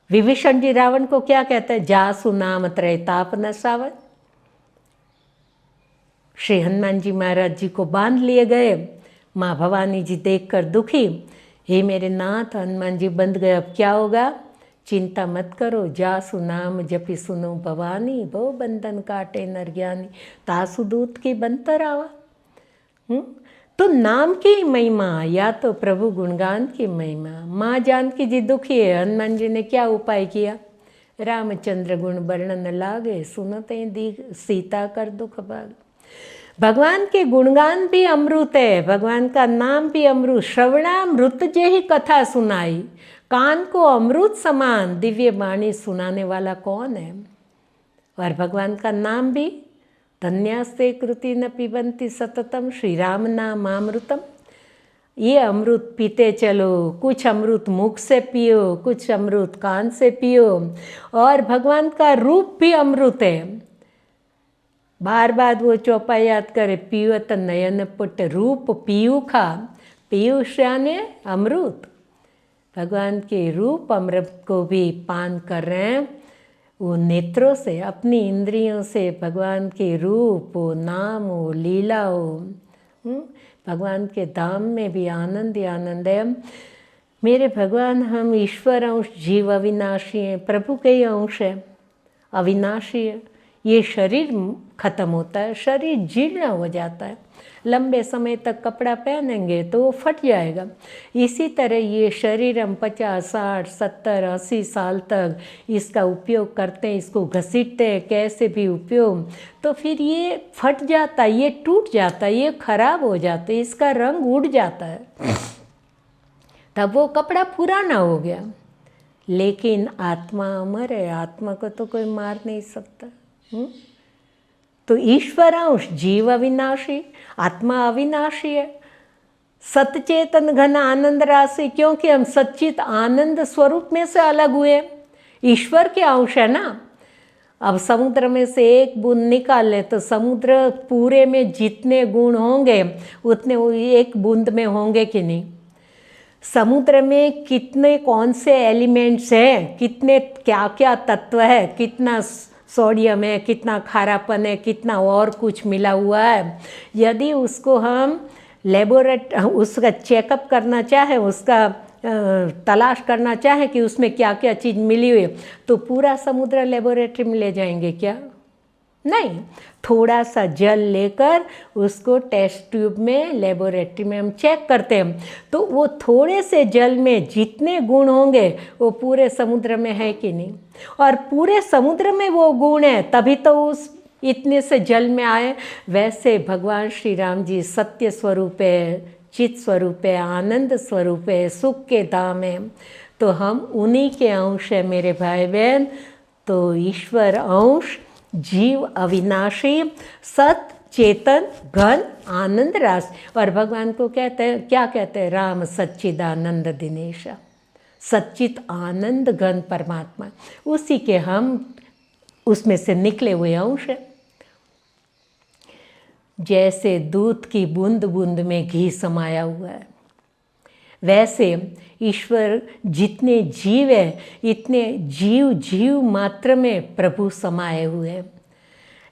A: विभीषण जी रावण को क्या कहते हैं? जासु नाम त्रय ताप न सावत। श्री हनुमान जी महाराज जी को बांध लिए गए। माँ भवानी जी देखकर दुखी, हे मेरे नाथ हनुमान जी बंध गए, अब क्या होगा? चिंता मत करो, जासु नाम जपि सुनो भवानी, भव बंधन काटे नर ज्ञानी, तासु दूत की बंतर आवा। तो नाम की महिमा या तो प्रभु गुणगान की महिमा। माँ जानकी जी दुखी है, हनुमान जी ने क्या उपाय किया? रामचंद्र गुण वर्णन लागे, सुनते दी सीता कर दुख भाग। भगवान के गुणगान भी अमृत है, भगवान का नाम भी अमृत। श्रवणामृत जही कथा सुनाई, कान को अमृत समान दिव्य वाणी सुनाने वाला कौन है? और भगवान का नाम भी धन्यास्ते कृति न पिबंती सततम, श्री राम नाम अमृतम। ये अमृत पीते चलो, कुछ अमृत मुख से पियो, कुछ अमृत कान से पियो। और भगवान का रूप भी अमृत है। बार बार वो चौपा याद करे, पीवत नयन पुट रूप पीयूखा। पीयूष यानी अमृत। भगवान के रूप अमृत को भी पान कर रहे हैं, वो नेत्रों से, अपनी इंद्रियों से भगवान के रूप हो, नाम हो, लीला हो। भगवान के धाम में भी आनंद ही आनंद है। मेरे भगवान, हम ईश्वर अंश, जीव अविनाशी हैं, प्रभु के ही अंश है, अविनाशी है। ये शरीर खत्म होता है, शरीर जीर्ण हो जाता है, लंबे समय तक कपड़ा पहनेंगे तो वो फट जाएगा। इसी तरह ये शरीर हम 50, 60, 70, 80 साल तक इसका उपयोग करते हैं, इसको घसीटते हैं, कैसे भी उपयोग, तो फिर ये फट जाता है, ये टूट जाता है, ये खराब हो जाता है, इसका रंग उड़ जाता है, तब वो कपड़ा पुराना हो गया। लेकिन आत्मा अमर है, आत्मा को तो कोई मार नहीं सकता। तो ईश्वर अंश, जीव अविनाशी, आत्मा अविनाशी है, सतचेतन घन आनंद राशि, क्योंकि हम सच्चित आनंद स्वरूप में से अलग हुए, ईश्वर के अंश है ना। अब समुद्र में से एक बूंद निकाल ले तो समुद्र पूरे में जितने गुण होंगे उतने एक बूंद में होंगे कि नहीं। समुद्र में कितने कौन से एलिमेंट्स हैं, कितने क्या क्या तत्व है, कितना सोडियम है, कितना खारापन है, कितना और कुछ मिला हुआ है। यदि उसको हम उसका चेकअप करना चाहे, उसका तलाश करना चाहे कि उसमें क्या क्या चीज़ मिली हुई है, तो पूरा समुद्र लेबोरेटरी में ले जाएंगे क्या? नहीं। थोड़ा सा जल लेकर उसको टेस्ट ट्यूब में लेबोरेटरी में हम चेक करते हैं, तो वो थोड़े से जल में जितने गुण होंगे वो पूरे समुद्र में है कि नहीं। और पूरे समुद्र में वो गुण है तभी तो उस इतने से जल में आए। वैसे भगवान श्री राम जी सत्य स्वरूप है, चित स्वरूप है, आनंद स्वरूप है, सुख के धाम है, तो हम उन्हीं के अंश है मेरे भाई बहन। तो ईश्वर अंश, जीव अविनाशी, सत चेतन घन आनंद रास। और भगवान को कहते हैं, क्या कहते हैं? राम सच्चिदानंद दिनेशा, सच्चित आनंद घन परमात्मा, उसी के हम उसमें से निकले हुए अंश हैं। जैसे दूध की बूंद बूंद में घी समाया हुआ है, वैसे ईश्वर जितने जीव है इतने जीव जीव मात्र में प्रभु समाये हुए हैं।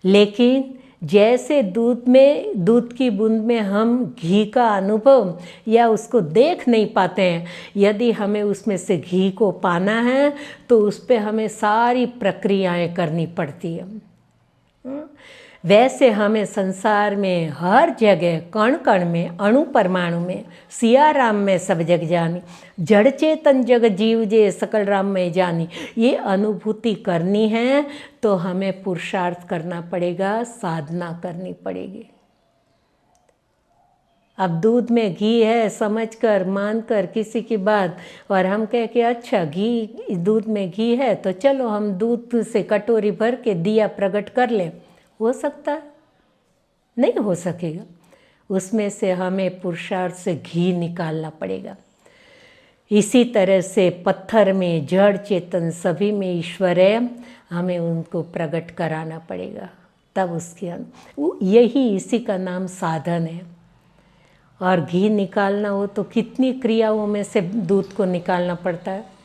A: लेकिन जैसे दूध की बूंद में हम घी का अनुभव या उसको देख नहीं पाते हैं, यदि हमें उसमें से घी को पाना है तो उस पर हमें सारी प्रक्रियाएं करनी पड़ती है। वैसे हमें संसार में हर जगह, कण कण में, अणु परमाणु में, सिया राम में सब जग जानी, जड़ चेतन जग जीव जे सकल राम में जानी, ये अनुभूति करनी है तो हमें पुरुषार्थ करना पड़ेगा, साधना करनी पड़ेगी। अब दूध में घी है समझकर, मानकर किसी की बात, और हम कह के अच्छा घी, दूध में घी है तो चलो हम दूध से कटोरी भर के दिया प्रकट कर लें, हो सकता है? नहीं हो सकेगा। उसमें से हमें पुरुषार्थ से घी निकालना पड़ेगा। इसी तरह से पत्थर में जड़ चेतन सभी में ईश्वर है, हमें उनको प्रकट कराना पड़ेगा, तब उसके यही इसी का नाम साधन है। और घी निकालना हो तो कितनी क्रियाओं में से दूध को निकालना पड़ता है।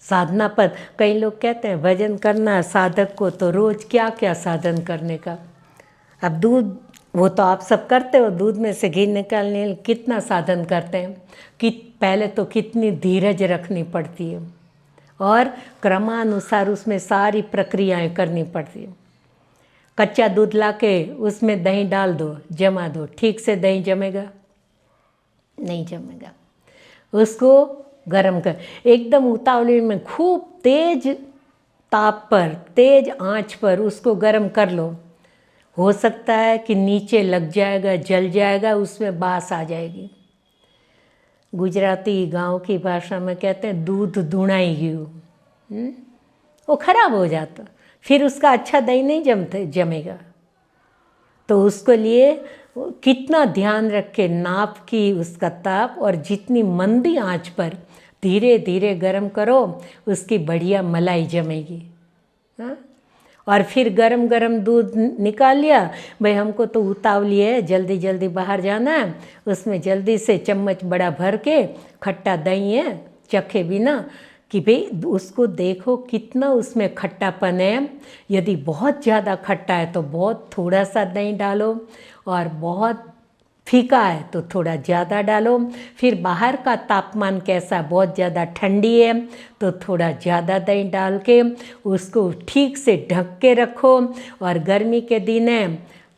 A: साधना पर कई लोग कहते हैं भजन करना है साधक को, तो रोज़ क्या क्या साधन करने का। अब दूध वो तो आप सब करते हो, दूध में से घी निकालने कितना साधन करते हैं कि पहले तो कितनी धीरज रखनी पड़ती है और क्रमानुसार उसमें सारी प्रक्रियाएं करनी पड़ती है। कच्चा दूध लाके उसमें दही डाल दो, जमा दो, ठीक से दही जमेगा? नहीं जमेगा। उसको गरम कर, एकदम उतावली में खूब तेज ताप पर, तेज आंच पर उसको गरम कर लो। हो सकता है कि नीचे लग जाएगा, जल जाएगा, उसमें बास आ जाएगी। गुजराती गांव की भाषा में कहते हैं दूध धुणाई गયું, वो खराब हो जाता, फिर उसका अच्छा दही नहीं जमेगा। तो उसके लिए कितना ध्यान रखे, नाप की उसका ताप, और जितनी मंदी आंच पर धीरे धीरे गरम करो, उसकी बढ़िया मलाई जमेगी। हाँ, और फिर गरम गरम दूध निकाल लिया। भाई हमको तो उतावली है, जल्दी जल्दी बाहर जाना है, उसमें जल्दी से चम्मच बड़ा भर के खट्टा दही है, चखे बिना कि भाई उसको देखो कितना उसमें खट्टापन है। यदि बहुत ज़्यादा खट्टा है तो बहुत थोड़ा सा दही डालो, और बहुत फीका है तो थोड़ा ज़्यादा डालो। फिर बाहर का तापमान कैसा, बहुत ज़्यादा ठंडी है तो थोड़ा ज़्यादा दही डाल के उसको ठीक से ढक के रखो। और गर्मी के दिन है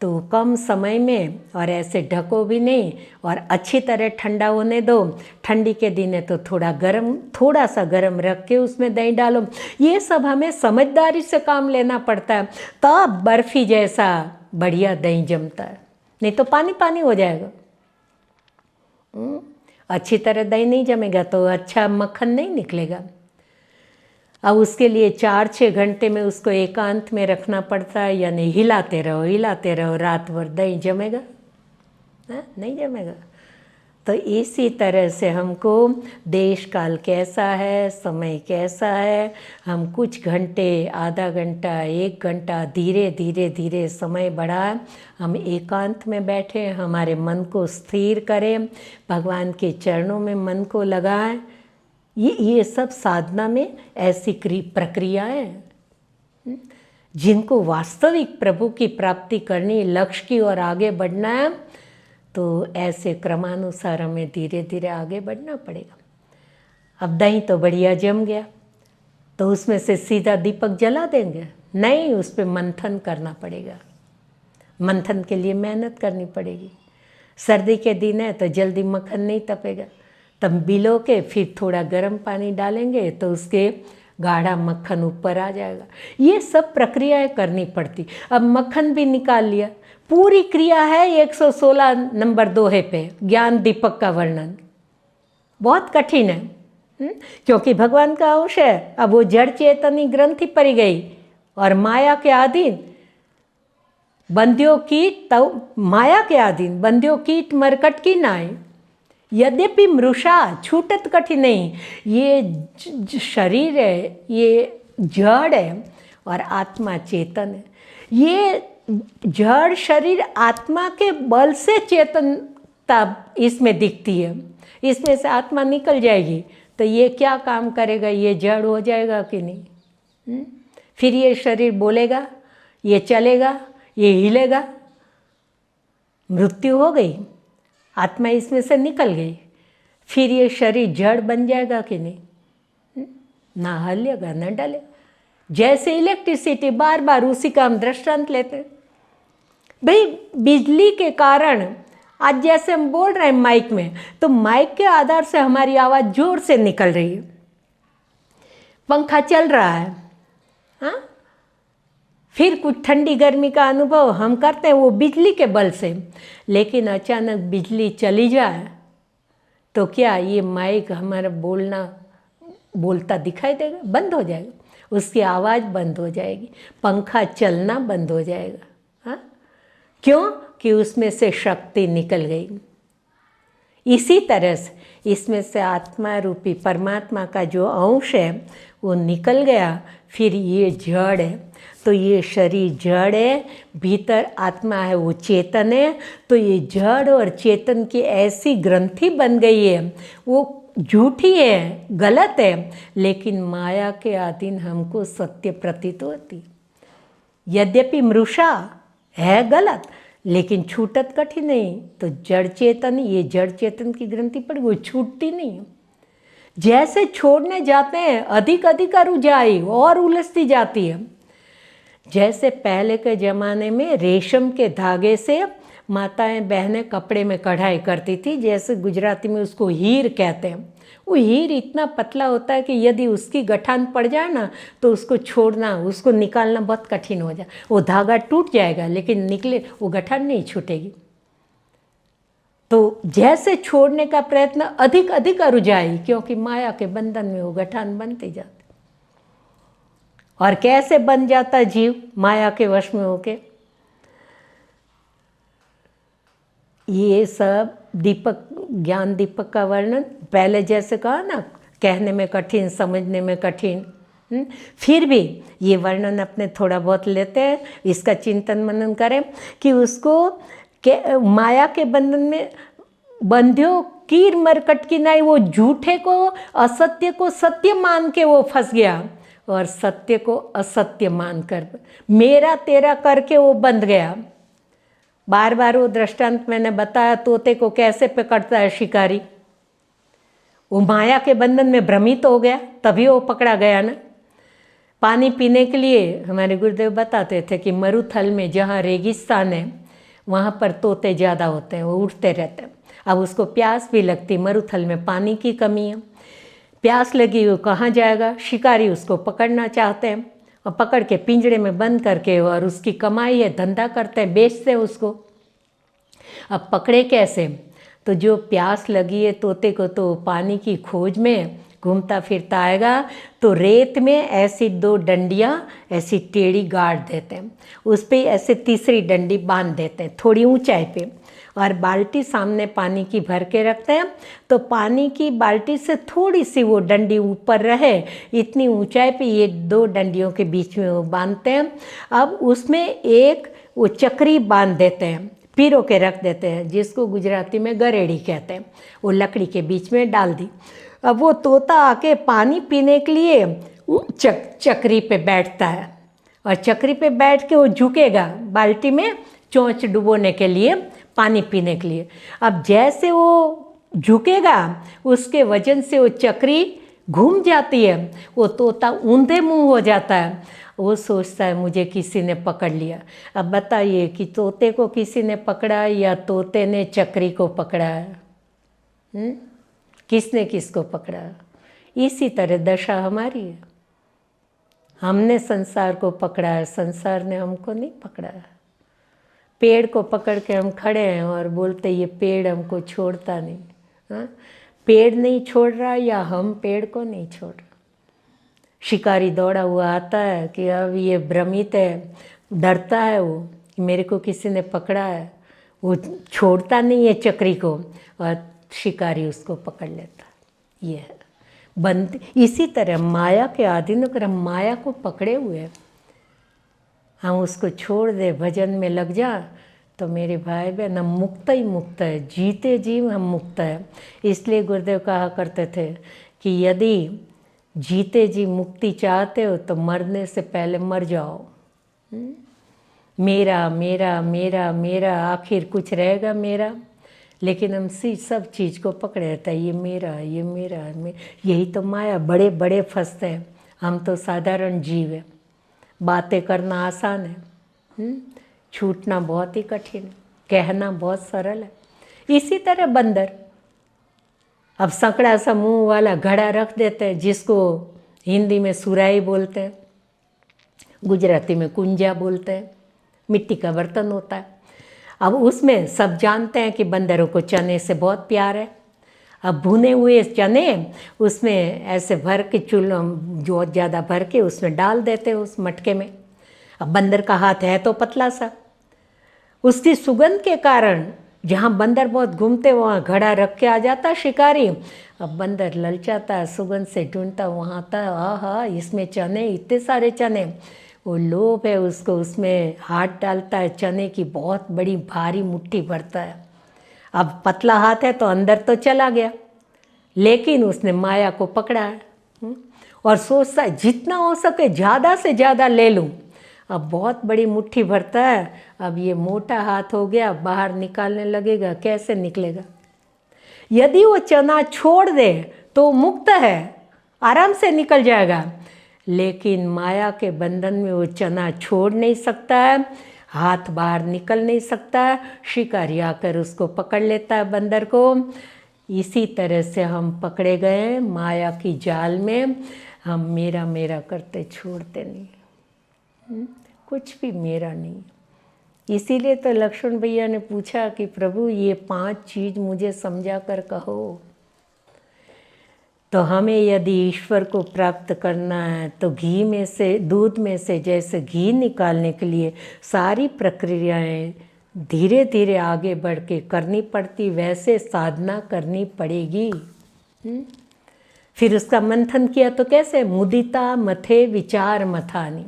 A: तो कम समय में, और ऐसे ढको भी नहीं, और अच्छी तरह ठंडा होने दो। ठंडी के दिन है तो थोड़ा सा गरम रख के उसमें दही डालो। ये सब हमें समझदारी से काम लेना पड़ता है, तब बर्फ़ी जैसा बढ़िया दही जमता है, नहीं तो पानी पानी हो जाएगा। अच्छी तरह दही नहीं जमेगा तो अच्छा मक्खन नहीं निकलेगा। अब उसके लिए 4-6 घंटे में उसको एकांत में रखना पड़ता है, यानी हिलाते रहो रात भर, दही जमेगा? नहीं जमेगा। तो इसी तरह से हमको देश काल कैसा है, समय कैसा है, हम कुछ घंटे, आधा घंटा, 1 घंटा धीरे धीरे समय बढ़ाएं, हम एकांत में बैठें, हमारे मन को स्थिर करें, भगवान के चरणों में मन को लगाएं। ये सब साधना में ऐसी प्रक्रियाएं हैं जिनको वास्तविक प्रभु की प्राप्ति करनी, लक्ष्य की ओर आगे बढ़ना है, तो ऐसे क्रमानुसार हमें धीरे धीरे आगे बढ़ना पड़ेगा। अब दही तो बढ़िया जम गया, तो उसमें से सीधा दीपक जला देंगे? नहीं, उस पर मंथन करना पड़ेगा। मंथन के लिए मेहनत करनी पड़ेगी। सर्दी के दिन है तो जल्दी मक्खन नहीं तपेगा, तब बिलो के फिर थोड़ा गर्म पानी डालेंगे तो उसके गाढ़ा मक्खन ऊपर आ जाएगा। ये सब प्रक्रियाएं करनी पड़ती। अब मक्खन भी निकाल लिया, पूरी क्रिया है 116 नंबर दोहे पे ज्ञान दीपक का वर्णन। बहुत कठिन है, क्योंकि भगवान का अंश है। अब वो जड़ चेतनी ग्रंथि पड़ गई और माया के अधीन, बंध्यो कीट तब माया के अधीन, बंध्यो कीट मरकट की नाई, यद्यपि मृषा छूटत कठिन नहीं। ये शरीर है, ये जड़ है, और आत्मा चेतन है। ये जड़ शरीर आत्मा के बल से चेतनता इसमें दिखती है, इसमें से आत्मा निकल जाएगी तो ये क्या काम करेगा? ये जड़ हो जाएगा कि नहीं? फिर ये शरीर बोलेगा, ये चलेगा, ये हिलेगा, मृत्यु हो गई, आत्मा इसमें से निकल गई, फिर ये शरीर जड़ बन जाएगा कि नहीं? ना हलेगा ना डलेगा। जैसे इलेक्ट्रिसिटी, बार बार उसी का हम दृष्टांत लेते हैं। भाई बिजली के कारण आज जैसे हम बोल रहे हैं माइक में, तो माइक के आधार से हमारी आवाज़ जोर से निकल रही है, पंखा चल रहा है, हाँ, फिर कुछ ठंडी गर्मी का अनुभव हम करते हैं वो बिजली के बल से। लेकिन अचानक बिजली चली जाए तो क्या ये माइक हमारा बोलता दिखाई देगा? बंद हो जाएगा, उसकी आवाज़ बंद हो जाएगी, पंखा चलना बंद हो जाएगा। हाँ, क्यों? कि उसमें से शक्ति निकल गई। इसी तरह से इसमें से आत्मा रूपी परमात्मा का जो अंश है वो निकल गया, फिर ये जड़ है, तो ये शरीर जड़ है, भीतर आत्मा है वो चेतन है। तो ये जड़ और चेतन की ऐसी ग्रंथि बन गई है, वो झूठी है, गलत है, लेकिन माया के अधीन हमको सत्य प्रतीत होती। यद्यपि मृषा है गलत, लेकिन छूटत कठिन नहीं। तो जड़ चेतन, ये जड़ चेतन की ग्रंथि पर वो छूटती नहीं है। जैसे छोड़ने जाते हैं अधिक अधिक रुझाई और उलझती जाती है। जैसे पहले के ज़माने में रेशम के धागे से माताएं बहनें कपड़े में कढ़ाई करती थी, जैसे गुजराती में उसको हीर कहते हैं। वो हीर इतना पतला होता है कि यदि उसकी गठान पड़ जाए ना तो उसको छोड़ना, उसको निकालना बहुत कठिन हो जाए। वो धागा टूट जाएगा लेकिन निकले, वो गठान नहीं छूटेगी। तो जैसे छोड़ने का प्रयत्न अधिक अधिक रुझाई, क्योंकि माया के बंधन में वो गठान बनती जाती। और कैसे बन जाता जीव माया के वश में होके? ये सब दीपक, ज्ञान दीपक का वर्णन पहले जैसे कहा ना, कहने में कठिन, समझने में कठिन, फिर भी ये वर्णन अपने थोड़ा बहुत लेते हैं, इसका चिंतन मनन करें कि उसको के माया के बंधन में बंध्यो कीर मरकट की नाई, वो झूठे को असत्य को सत्य मान के वो फंस गया और सत्य को असत्य मानकर मेरा तेरा करके वो बंध गया। बार बार वो दृष्टांत मैंने बताया, तोते को कैसे पकड़ता है शिकारी, वो माया के बंधन में भ्रमित हो गया तभी वो पकड़ा गया ना। पानी पीने के लिए हमारे गुरुदेव बताते थे कि मरुथल में जहाँ रेगिस्तान है वहाँ पर तोते ज़्यादा होते हैं, वो उठते रहते हैं। अब उसको प्यास भी लगती, मरुथल में पानी की कमी है, प्यास लगी, वो कहाँ जाएगा, शिकारी उसको पकड़ना चाहते हैं और पकड़ के पिंजड़े में बंद करके, और उसकी कमाई है, धंधा करते हैं, बेचते हैं उसको। अब पकड़े कैसे, तो जो प्यास लगी है तोते को तो पानी की खोज में घूमता फिरता आएगा, तो रेत में ऐसी 2 डंडियाँ ऐसी टेढ़ी गाड़ देते हैं, उस पर ऐसे तीसरी डंडी बांध देते हैं थोड़ी ऊंचाई पे, और बाल्टी सामने पानी की भर के रखते हैं, तो पानी की बाल्टी से थोड़ी सी वो डंडी ऊपर रहे, इतनी ऊंचाई पे ये 2 डंडियों के बीच में वो बांधते हैं। अब उसमें एक वो चक्री बांध देते हैं, पीरो के रख देते हैं, जिसको गुजराती में गरेड़ी कहते हैं, वो लकड़ी के बीच में डाल दी। अब वो तोता आके पानी पीने के लिए चक्री पे बैठता है, और चक्री पे बैठ के वो झुकेगा बाल्टी में चोंच डुबोने के लिए, पानी पीने के लिए। अब जैसे वो झुकेगा उसके वजन से वो चक्री घूम जाती है, वो तोता ऊंधे मुंह हो जाता है, वो सोचता है मुझे किसी ने पकड़ लिया। अब बताइए कि तोते को किसी ने पकड़ा या तोते ने चक्री को पकड़ा है? किसने किसको पकड़ा? इसी तरह दशा हमारी है, हमने संसार को पकड़ा है, संसार ने हमको नहीं पकड़ा है। पेड़ को पकड़ के हम खड़े हैं और बोलते ये पेड़ हमको छोड़ता नहीं। हाँ, पेड़ नहीं छोड़ रहा या हम पेड़ को नहीं छोड़ रहा। शिकारी दौड़ा हुआ आता है कि अब ये भ्रमित है, डरता है वो कि मेरे को किसी ने पकड़ा है, वो छोड़ता नहीं है चक्री को, और शिकारी उसको पकड़ लेता है। ये है बंद। इसी तरह माया के अधीन अगर हम माया को पकड़े हुए हैं, हम उसको छोड़ दे, भजन में लग जा, तो मेरे भाई बहन हम मुक्त ही मुक्त है, जीते जी हम मुक्त है। इसलिए गुरुदेव कहा करते थे कि यदि जीते जी मुक्ति चाहते हो तो मरने से पहले मर जाओ। मेरा मेरा मेरा मेरा, आखिर कुछ रहेगा मेरा? लेकिन हम सब चीज़ को पकड़े रहता है, ये मेरा ये मेरा यही तो माया। बड़े बड़े फंसते हैं, हम तो साधारण जीव है। बातें करना आसान है, छूटना बहुत ही कठिन है, कहना बहुत सरल है। इसी तरह बंदर अब संकड़ा सा मुंह वाला घड़ा रख देते हैं, जिसको हिंदी में सुराही बोलते हैं, गुजराती में कुंजा बोलते हैं, मिट्टी का बर्तन होता है। अब उसमें सब जानते हैं कि बंदरों को चने से बहुत प्यार है। अब भुने हुए चने उसमें ऐसे भर के चूल्हा जो ज़्यादा भर के उसमें डाल देते हैं उस मटके में। अब बंदर का हाथ है तो पतला सा, उसकी सुगंध के कारण जहाँ बंदर बहुत घूमते वहाँ घड़ा रख के आ जाता शिकारी। अब बंदर ललचाता है, सुगंध से ढूंढता, वहाँ आता है, आहा इसमें चने, इतने सारे चने। वो लोभ है उसको, उसमें हाथ डालता है, चने की बहुत बड़ी भारी मुट्ठी भरता है। अब पतला हाथ है तो अंदर तो चला गया, लेकिन उसने माया को पकड़ा है और सोचता है जितना हो सके ज़्यादा से ज़्यादा ले लूँ। अब बहुत बड़ी मुट्ठी भरता है, अब ये मोटा हाथ हो गया, बाहर निकालने लगेगा, कैसे निकलेगा? यदि वो चना छोड़ दे तो मुक्त है, आराम से निकल जाएगा, लेकिन माया के बंधन में वो चना छोड़ नहीं सकता है, हाथ बाहर निकल नहीं सकता है, शिकारी आकर उसको पकड़ लेता है बंदर को। इसी तरह से हम पकड़े गए माया की जाल में, हम मेरा मेरा करते छोड़ते नहीं, कुछ भी मेरा नहीं। इसीलिए तो लक्ष्मण भैया ने पूछा कि प्रभु ये 5 चीज़ मुझे समझा कर कहो। तो हमें यदि ईश्वर को प्राप्त करना है तो घी में से, दूध में से जैसे घी निकालने के लिए सारी प्रक्रियाएं धीरे धीरे आगे बढ़ के करनी पड़ती, वैसे साधना करनी पड़ेगी। फिर उसका मंथन किया तो कैसे, मुदिता मथे विचार मथानी,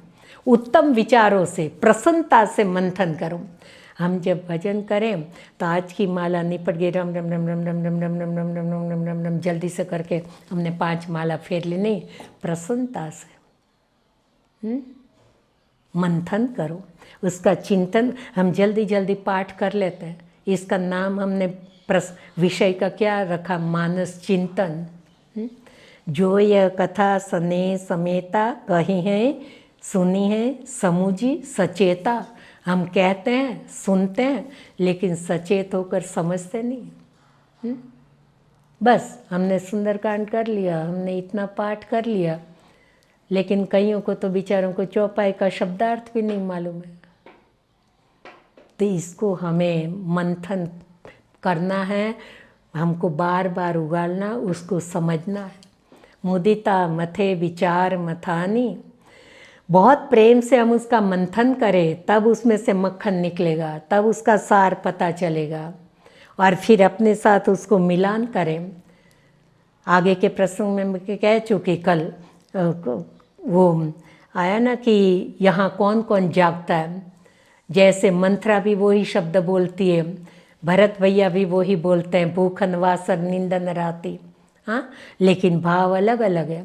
A: उत्तम विचारों से प्रसन्नता से मंथन करो। हम जब भजन करें तो आज की माला निपट गई, रम रम रम रम रम रम रम रम रम रम रम रम रम रम जल्दी से करके हमने 5 माला फेर ली, नहीं, प्रसन्नता से मंथन करो, उसका चिंतन। हम जल्दी जल्दी पाठ कर लेते हैं, इसका नाम हमने विषय का क्या रखा, मानस चिंतन। जो यह कथा सने समेता कही है, सुनी है, समूझी सचेता। हम कहते हैं, सुनते हैं, लेकिन सचेत होकर समझते नहीं। बस हमने सुंदरकांड कर लिया, हमने इतना पाठ कर लिया, लेकिन कईयों को तो बेचारों को चौपाई का शब्दार्थ भी नहीं मालूम है। तो इसको हमें मंथन करना है, हमको बार बार उगालना, उसको समझना है। मुदिता मथे विचार मथानी, बहुत प्रेम से हम उसका मंथन करें, तब उसमें से मक्खन निकलेगा, तब उसका सार पता चलेगा, और फिर अपने साथ उसको मिलान करें। आगे के प्रसंग में मैं कह चुकी कल, वो आया ना कि यहाँ कौन कौन जागता है। जैसे मंत्रा भी वही शब्द बोलती है, भरत भैया भी वही बोलते हैं, भूखन वासर निंदन राती, हाँ, लेकिन भाव अलग अलग है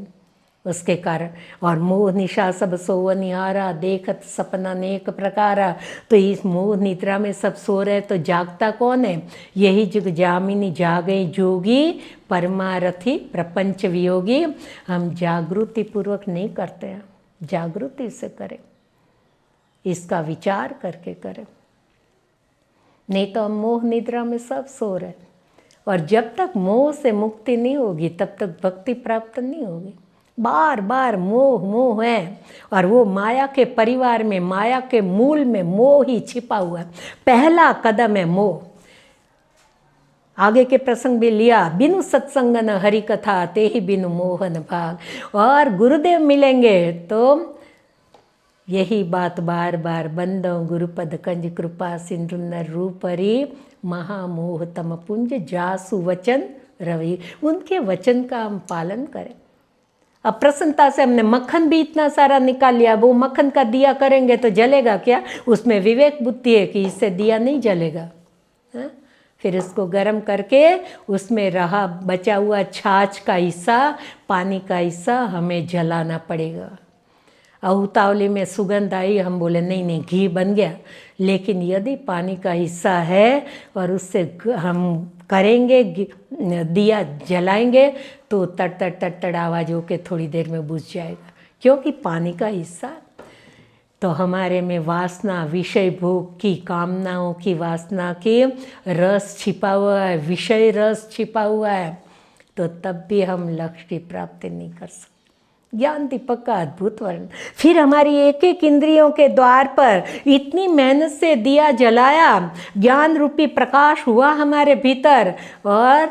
A: उसके कारण। और मोह निशा सब सोवनिहारा, देखत सपना नेक प्रकारा। तो इस मोह निद्रा में सब सो रहे, तो जागता कौन है, यही जुग जामिनी जागे जोगी, परमारथी प्रपंच वियोगी। हम जागृति पूर्वक नहीं करते हैं, जागृति से करें, इसका विचार करके करें, नहीं तो हम मोह निद्रा में सब सो रहे। और जब तक मोह से मुक्ति नहीं होगी तब तक भक्ति प्राप्त नहीं होगी। बार बार मोह मोह है, और वो माया के परिवार में, माया के मूल में मोह ही छिपा हुआ है। पहला कदम है मोह। आगे के प्रसंग भी लिया, बिनु सत्संग न हरि कथा, ते ही बिनु मोहन भाग। और गुरुदेव मिलेंगे तो यही बात बार बार, बंदो गुरुपद कंज कृपा सिंधु नर रूपरी, महामोह तम पुंज जासु वचन रवि। उनके वचन का हम पालन करें। अब प्रसन्नता से हमने मक्खन भी इतना सारा निकाल लिया, वो मक्खन का दिया करेंगे तो जलेगा क्या, उसमें विवेक बुद्धि है कि इससे दिया नहीं जलेगा। हाँ? फिर इसको गर्म करके उसमें रहा बचा हुआ छाछ का हिस्सा, पानी का हिस्सा हमें जलाना पड़ेगा। उतावली में सुगंध आई, हम बोले नहीं नहीं घी बन गया। लेकिन यदि पानी का हिस्सा है और उससे हम करेंगे, दिया जलाएंगे, तो तड़ तड़ तड़ तड़ आवाज़ होके थोड़ी देर में बुझ जाएगा, क्योंकि पानी का हिस्सा। तो हमारे में वासना, विषय भोग की, कामनाओं की वासना के रस छिपा हुआ है, विषय रस छिपा हुआ है, तो तब भी हम लक्ष्य की प्राप्ति नहीं कर सकते। ज्ञान दीपक का अद्भुत वर्णन। फिर हमारी एक एक इंद्रियों के द्वार पर इतनी मेहनत से दिया जलाया, ज्ञान रूपी प्रकाश हुआ हमारे भीतर। और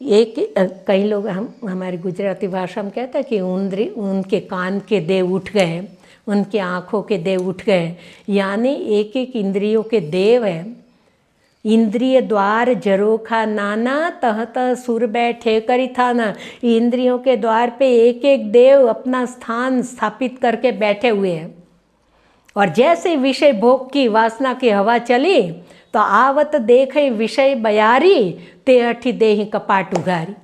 A: कई लोग हमारी गुजराती भाषा में कहते हैं कि उनके कान के देव उठ गए, उनके आँखों के देव उठ गए, यानी एक एक इंद्रियों के देव हैं। इंद्रिय द्वार जरोखा नाना, तह तह सुर बैठे करी थाना। इंद्रियों के द्वार पे एक एक देव अपना स्थान स्थापित करके बैठे हुए हैं। और जैसे विषय भोग की वासना की हवा चली, तो आवत देखे विषय बयारी, ते अठी देहि कपाट उघारी।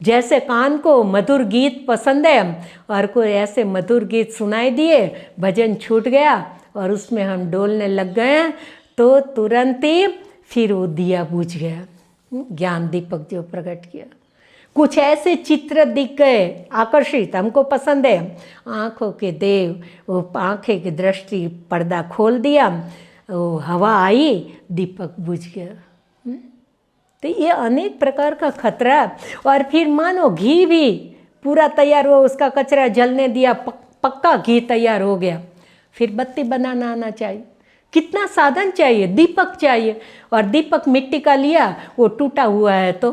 A: जैसे कान को मधुर गीत पसंद है और कोई ऐसे मधुर गीत सुनाई दिए, भजन छूट गया और उसमें हम डोलने लग गए, तो तुरंत ही फिर वो दिया बुझ गया। ज्ञान दीपक जो प्रकट किया, कुछ ऐसे चित्र दिख गए आकर्षित, हमको पसंद है, आँखों के देव, वो आँखें की दृष्टि पर्दा खोल दिया, वो हवा आई, दीपक बुझ गया। तो ये अनेक प्रकार का खतरा। और फिर मानो घी भी पूरा तैयार हुआ, उसका कचरा जलने दिया, पक्का घी तैयार हो गया, फिर बत्ती बनाना आना चाहिए। कितना साधन चाहिए, दीपक चाहिए। और दीपक मिट्टी का लिया, वो टूटा हुआ है तो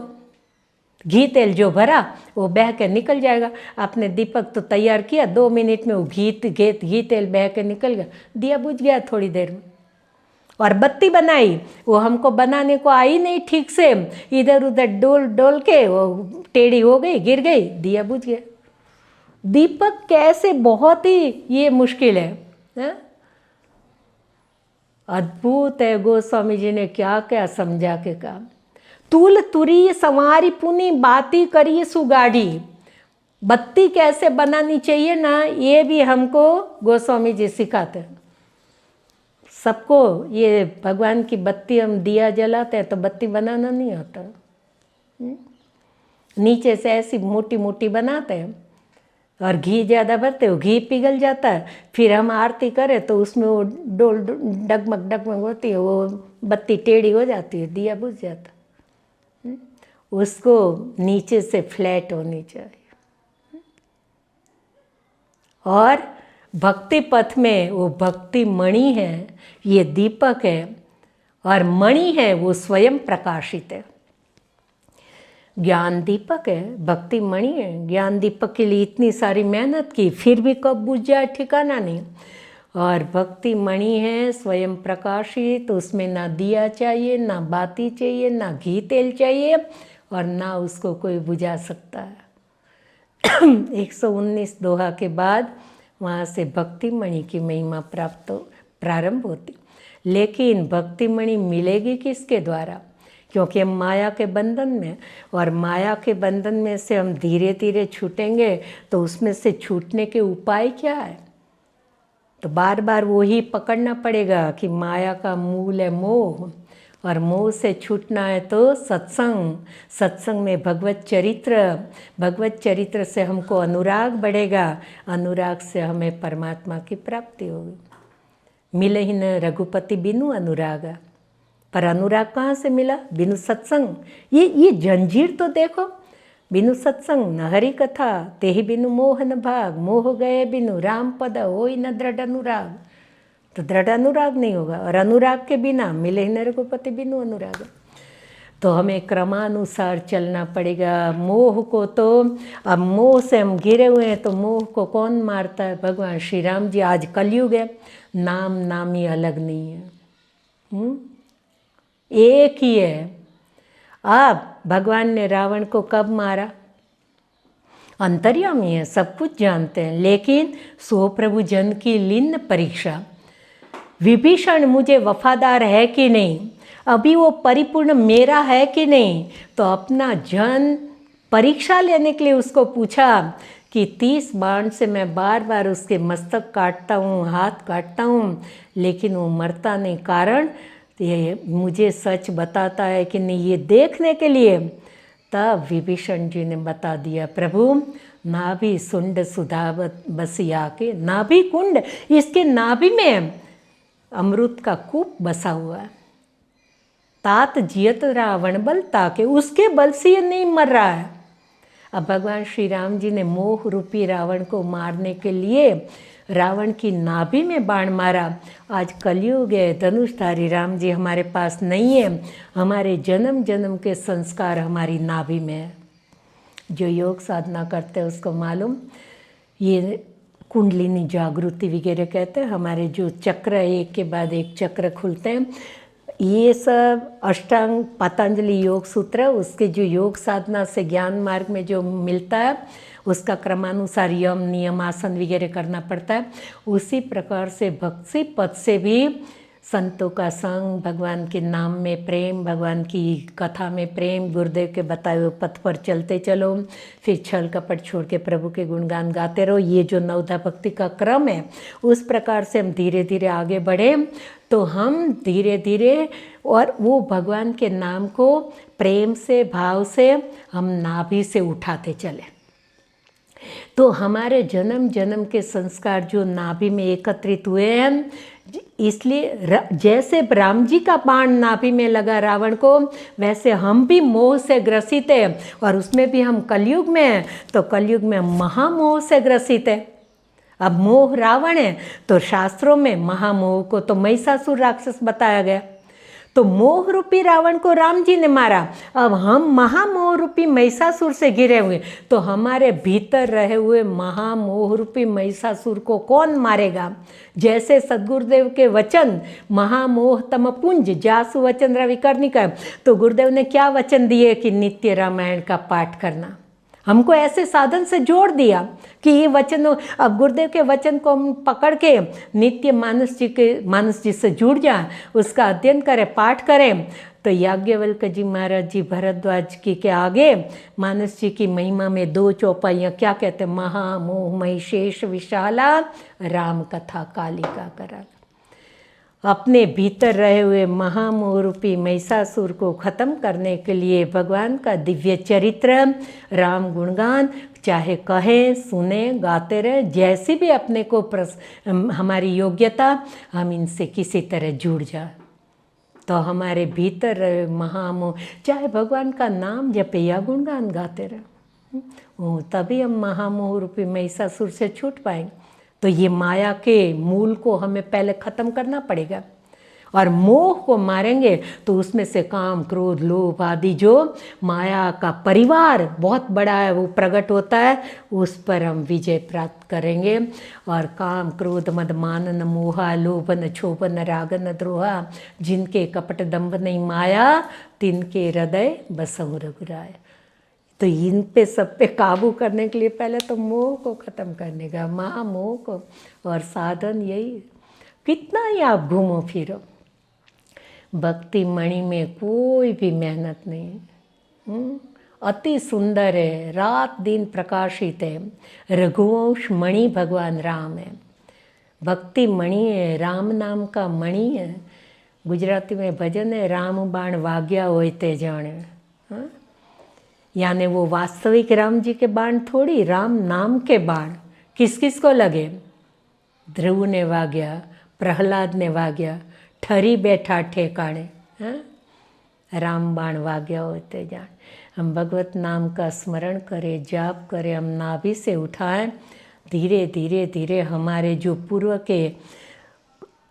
A: घी तेल जो भरा वो बह के निकल जाएगा। आपने दीपक तो तैयार किया, 2 मिनट में वो घी तेल बह के निकल गया, दिया बुझ गया थोड़ी देर में। और बत्ती बनाई, वो हमको बनाने को आई नहीं ठीक से, इधर उधर डोल डोल के वो टेढ़ी हो गई, गिर गई, दिया बुझ गया। दीपक कैसे, बहुत ही ये मुश्किल है? अद्भुत है गोस्वामी जी ने क्या क्या समझा के कहा। तूल तुरी संवारी पुनी बाती करिए सुगाड़ी। बत्ती कैसे बनानी चाहिए ना, ये भी हमको गोस्वामी जी सिखाते हैं सबको। ये भगवान की बत्ती, हम दिया जलाते हैं तो बत्ती बनाना नहीं आता, नीचे से ऐसी मोटी मोटी बनाते हैं और घी ज़्यादा भरते हो, घी पिघल जाता है, फिर हम आरती करें तो उसमें वो डोल डगमग डगमग होती है, वो बत्ती टेढ़ी हो जाती है, दिया बुझ जाता। उसको नीचे से फ्लैट होनी चाहिए। और भक्ति पथ में वो भक्ति मणि है, ये दीपक है, और मणि है वो स्वयं प्रकाशित है। ज्ञान दीपक है, भक्ति मणि है। ज्ञान दीपक के लिए इतनी सारी मेहनत की, फिर भी कब बुझ जाए ठिकाना नहीं। और भक्ति मणि है स्वयं प्रकाशित, उसमें ना दिया चाहिए, ना बाती चाहिए, ना घी तेल चाहिए, और ना उसको कोई बुझा सकता है। 119 दोहा के बाद वहाँ से भक्ति मणि की महिमा प्रारंभ होती। लेकिन भक्ति मणि मिलेगी किसके द्वारा? क्योंकि हम माया के बंधन में, और माया के बंधन में से हम धीरे धीरे छूटेंगे, तो उसमें से छूटने के उपाय क्या है? तो बार बार वो ही पकड़ना पड़ेगा कि माया का मूल है मोह, और मोह से छूटना है तो सत्संग। सत्संग में भगवत चरित्र से हमको अनुराग बढ़ेगा, अनुराग से हमें परमात्मा की प्राप्ति होगी। मिले ही न रघुपति बिनु अनुराग, पर अनुराग कहाँ से मिला? बिनु सत्संग। ये जंजीर तो देखो, बिनु सत्संग न हरि कथा, तेहि बिनु मोह न भाग, मोह गए बिनु राम पद, होई न दृढ़ अनुराग। तो दृढ़ अनुराग नहीं होगा, और अनुराग के बिना मिले ही न रघुपति बिनु अनुराग। तो हमें क्रमानुसार चलना पड़ेगा। मोह को तो, अब मोह से हम गिरे हुए हैं, तो मोह को कौन मारता है? भगवान श्री राम जी। आज कलयुग है, नाम नामी अलग नहीं है, एक ही है। अब भगवान ने रावण को कब मारा? अंतर्यामी है, सब कुछ जानते हैं, लेकिन सो प्रभु जन की लीन परीक्षा। विभीषण मुझे वफादार है कि नहीं, अभी वो परिपूर्ण मेरा है कि नहीं, तो अपना जन परीक्षा लेने के लिए उसको पूछा कि 30 बाण से मैं बार बार उसके मस्तक काटता हूँ, हाथ काटता हूँ, लेकिन वो मरता नहीं। कारण ये मुझे सच बताता है कि नहीं, ये देखने के लिए। तब विभीषण जी ने बता दिया, प्रभु नाभि सुंड सुधा बसिया के, नाभि कुंड, इसके नाभि में अमृत का कूप बसा हुआ है। तात जियत रावण बल ताके, उसके बल से ये नहीं मर रहा है। अब भगवान श्री राम जी ने मोह रूपी रावण को मारने के लिए रावण की नाभि में बाण मारा। आज कलयुग है, धनुषधारी राम जी हमारे पास नहीं है, हमारे जन्म जन्म के संस्कार हमारी नाभि में है। जो योग साधना करते हैं उसको मालूम, ये कुंडलिनी जागृति वगैरह कहते हैं। हमारे जो चक्र एक के बाद एक चक्र खुलते हैं, ये सब अष्टांग पतंजलि योग सूत्र, उसके जो योग साधना से ज्ञान मार्ग में जो मिलता है, उसका क्रमानुसार यम नियम आसन वगैरह करना पड़ता है। उसी प्रकार से भक्ति पथ से भी संतों का संग, भगवान के नाम में प्रेम, भगवान की कथा में प्रेम, गुरुदेव के बताए हुए पथ पर चलते चलो, फिर छल कपट छोड़ के प्रभु के गुणगान गाते रहो। ये जो नवधा भक्ति का क्रम है, उस प्रकार से हम धीरे धीरे आगे बढ़े, तो हम धीरे धीरे, और वो भगवान के नाम को प्रेम से, भाव से हम नाभि से उठाते चले, तो हमारे जन्म जन्म के संस्कार जो नाभि में एकत्रित हुए हैं, इसलिए जैसे राम जी का बाण नाभि में लगा रावण को, वैसे हम भी मोह से ग्रसित हैं, और उसमें भी हम कलयुग में हैं, तो कलयुग में महामोह से ग्रसित है। अब मोह रावण है, तो शास्त्रों में महामोह को तो महिषासुर राक्षस बताया गया। तो मोह रूपी रावण को राम जी ने मारा, अब हम महामोह रूपी महिषासुर से घिरे हुए, तो हमारे भीतर रहे हुए महामोह रूपी महिषासुर को कौन मारेगा। जैसे सदगुरुदेव के वचन महामोह तम पुंज जासु वचन रवि कर्णिका, तो गुरुदेव ने क्या वचन दिए कि नित्य रामायण का पाठ करना, हमको ऐसे साधन से जोड़ दिया कि ये वचन, अब गुरुदेव के वचन को हम पकड़ के नित्य मानस जी से जुड़ जाए, उसका अध्ययन करें, पाठ करें। तो याज्ञवल्क्य जी महाराज जी भरद्वाज जी के आगे मानस जी की महिमा में 2 चौपाइयाँ क्या कहते हैं, महामोह महिषेश विशाला राम कथा कालिका करा। अपने भीतर रहे हुए महामोह रूपी महिषासुर को खत्म करने के लिए भगवान का दिव्य चरित्र राम गुणगान चाहे कहें, सुने, गाते रहे, जैसी भी अपने को हमारी योग्यता, हम इनसे किसी तरह जुड़ जाए तो हमारे भीतर रहे महामोह, चाहे भगवान का नाम जपे या गुणगान गाते रहे, तभी हम महामोह रूपी महिषासुर से छूट पाएंगे। तो ये माया के मूल को हमें पहले ख़त्म करना पड़ेगा, और मोह को मारेंगे तो उसमें से काम, क्रोध, लोभ आदि जो माया का परिवार बहुत बड़ा है वो प्रकट होता है, उस पर हम विजय प्राप्त करेंगे। और काम, क्रोध, मद, मानन, मोहा, लोभन, क्षोभन, रागन, द्रोहा, जिनके कपट दंभ नहीं माया, तिनके हृदय बसहु रघुराय। तो इन पे सब पे काबू करने के लिए पहले तो मोह को ख़त्म करने का, महामोह को, और साधन यही। कितना ही आप घूमो फिरो, भक्ति मणि में कोई भी मेहनत नहीं, अति सुंदर है, रात दिन प्रकाशित है। रघुवंश मणि भगवान राम है, भक्ति मणि है, राम नाम का मणि है। गुजराती में भजन है, राम बाण वाग्या होय ते जाने, यानी वो वास्तविक राम जी के बाण थोड़ी, राम नाम के बाण किस किस को लगे। ध्रुव ने वाग्या, प्रहलाद ने वाग्या, ठरी बैठा ठेकाणे, राम बाण वाग्या होते जान। हम भगवत नाम का स्मरण करें, जाप करें, हम नाभि से उठाएं, धीरे धीरे धीरे हमारे जो पूर्व के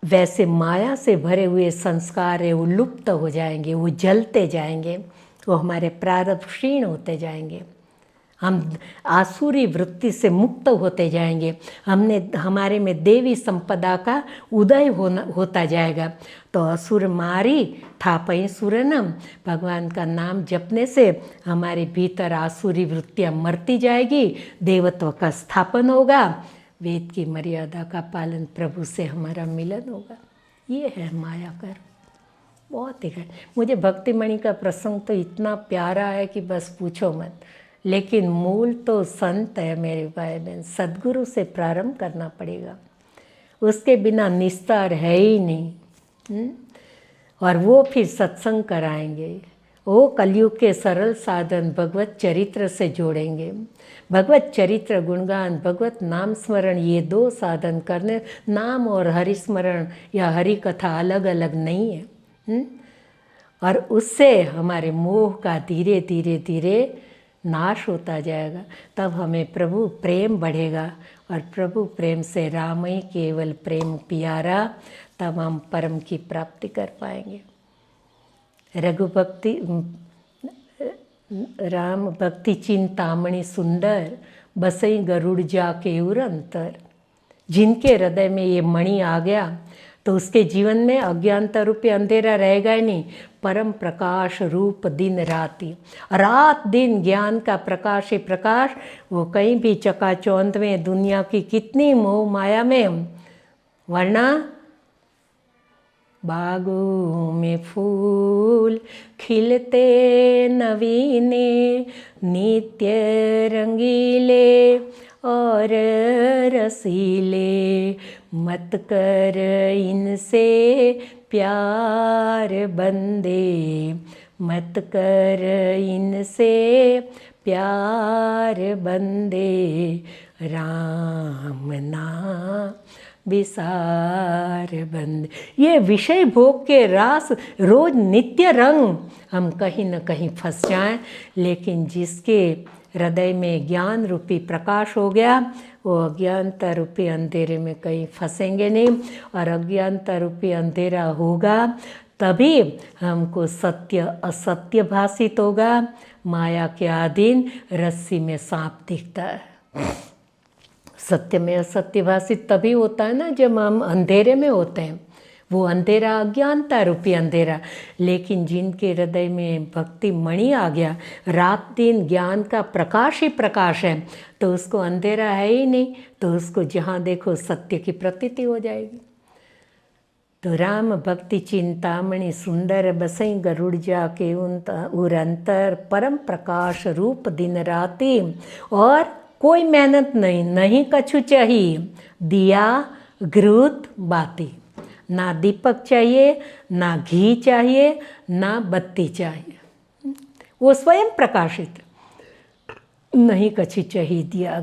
A: वैसे माया से भरे हुए संस्कार है वो लुप्त हो जाएंगे, वो जलते जाएंगे, वो हमारे प्रारब्ध क्षीण होते जाएंगे, हम आसुरी वृत्ति से मुक्त होते जाएंगे, हमारे में देवी संपदा का उदय होता जाएगा। तो असुर मारी थापई सुरनम, भगवान का नाम जपने से हमारे भीतर आसुरी वृत्तियाँ मरती जाएगी, देवत्व का स्थापन होगा, वेद की मर्यादा का पालन, प्रभु से हमारा मिलन होगा। ये है माया कर, बहुत ही है। मुझे भक्ति मणि का प्रसंग तो इतना प्यारा है कि बस पूछो मत, लेकिन मूल तो संत है मेरे भाई बहन, सद्गुरु से प्रारंभ करना पड़ेगा, उसके बिना निस्तार है ही नहीं। और वो फिर सत्संग कराएंगे, वो कलयुग के सरल साधन भगवत चरित्र से जोड़ेंगे। भगवत चरित्र, गुणगान, भगवत नाम स्मरण, ये 2 साधन करने, नाम और हरि स्मरण या हरि कथा अलग अलग नहीं है। और उससे हमारे मोह का धीरे धीरे धीरे नाश होता जाएगा, तब हमें प्रभु प्रेम बढ़ेगा, और प्रभु प्रेम से राम ही केवल प्रेम प्यारा, तब हम परम की प्राप्ति कर पाएंगे। रघुभक्ति राम भक्ति चिंतामणि सुंदर, बसई गरुड़ जा के उर अंतर। जिनके हृदय में ये मणि आ गया तो उसके जीवन में अज्ञानता रूपी अंधेरा रहेगा ही नहीं, परम प्रकाश रूप दिन राति, रात दिन ज्ञान का प्रकाश ही प्रकाश। वो कहीं भी चकाचौंध में दुनिया की कितनी मोह माया में, वरना बागों में फूल खिलते नवीने, नित्य रंगीले और रसीले, मत कर इनसे प्यार बंदे, मत कर इनसे प्यार बंदे, राम नाम विसार बंद। ये विषय भोग के रास रोज नित्य रंग, हम कहीं न कहीं फंस जाएं, लेकिन जिसके हृदय में ज्ञान रूपी प्रकाश हो गया, वो अज्ञानता रूपी अंधेरे में कहीं फंसेंगे नहीं। और अज्ञानता रूपी अंधेरा होगा तभी हमको सत्य असत्य भासित होगा। माया के अधीन रस्सी में सांप दिखता है। सत्य में असत्य भासित तभी होता है ना जब हम अंधेरे में होते हैं। वो अंधेरा अज्ञानता रूपी अंधेरा। लेकिन जिनके हृदय में भक्ति मणि आ गया, रात दिन ज्ञान का प्रकाश ही प्रकाश है, तो उसको अंधेरा है ही नहीं। तो उसको जहाँ देखो सत्य की प्रतीति हो जाएगी। तो राम भक्ति चिंतामणि सुंदर बसई गरुड़ जाके उर अंतर परम प्रकाश रूप दिन राति। और कोई मेहनत नहीं, नहीं कछु चाहिए, दिया घृत बाती। ना दीपक चाहिए, ना घी चाहिए, ना बत्ती चाहिए, वो स्वयं प्रकाशित। नहीं कछु चाहिए दिया।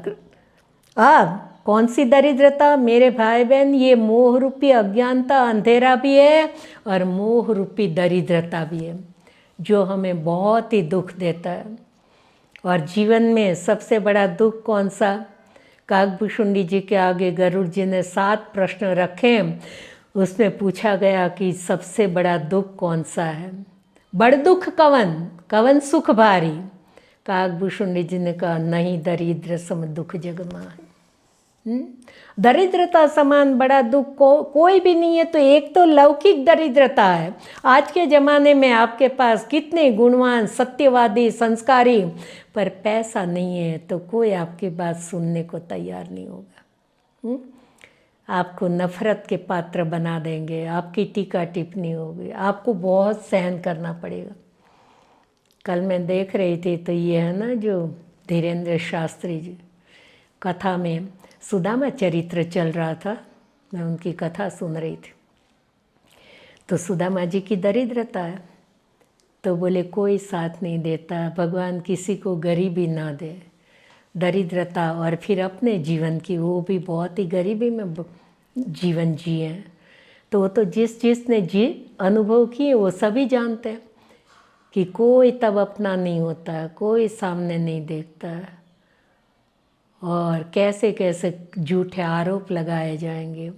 A: अब कौन सी दरिद्रता मेरे भाई बहन? ये मोह रूपी अज्ञानता अंधेरा भी है और मोह रूपी दरिद्रता भी है, जो हमें बहुत ही दुख देता है। और जीवन में सबसे बड़ा दुख कौन सा? काकभूषुंडी जी के आगे गरुड़ जी ने 7 प्रश्न रखे। उसमें पूछा गया कि सबसे बड़ा दुख कौन सा है? बड़ दुख कवन, कवन सुख भारी? काकभूषुंडी जी ने कहा, नहीं दरिद्र सम दुख जग माही। दरिद्रता समान बड़ा दुख कोई भी नहीं है। तो एक तो लौकिक दरिद्रता है। आज के ज़माने में आपके पास कितने गुणवान, सत्यवादी, संस्कारी, पर पैसा नहीं है तो कोई आपकी बात सुनने को तैयार नहीं होगा। आपको नफरत के पात्र बना देंगे, आपकी टीका टिप्पणी होगी, आपको बहुत सहन करना पड़ेगा। कल मैं देख रही थी तो ये है ना जो धीरेन्द्र शास्त्री जी, कथा में सुदामा चरित्र चल रहा था, मैं उनकी कथा सुन रही थी। तो सुदामा जी की दरिद्रता है, तो बोले कोई साथ नहीं देता, भगवान किसी को गरीबी ना दे। दरिद्रता और फिर अपने जीवन की, वो भी बहुत ही गरीबी में जीवन जिए। तो वो तो जिसने अनुभव किए वो सभी जानते हैं कि कोई तब अपना नहीं होता है, कोई सामने नहीं देखता है, और कैसे कैसे झूठे आरोप लगाए जाएंगे,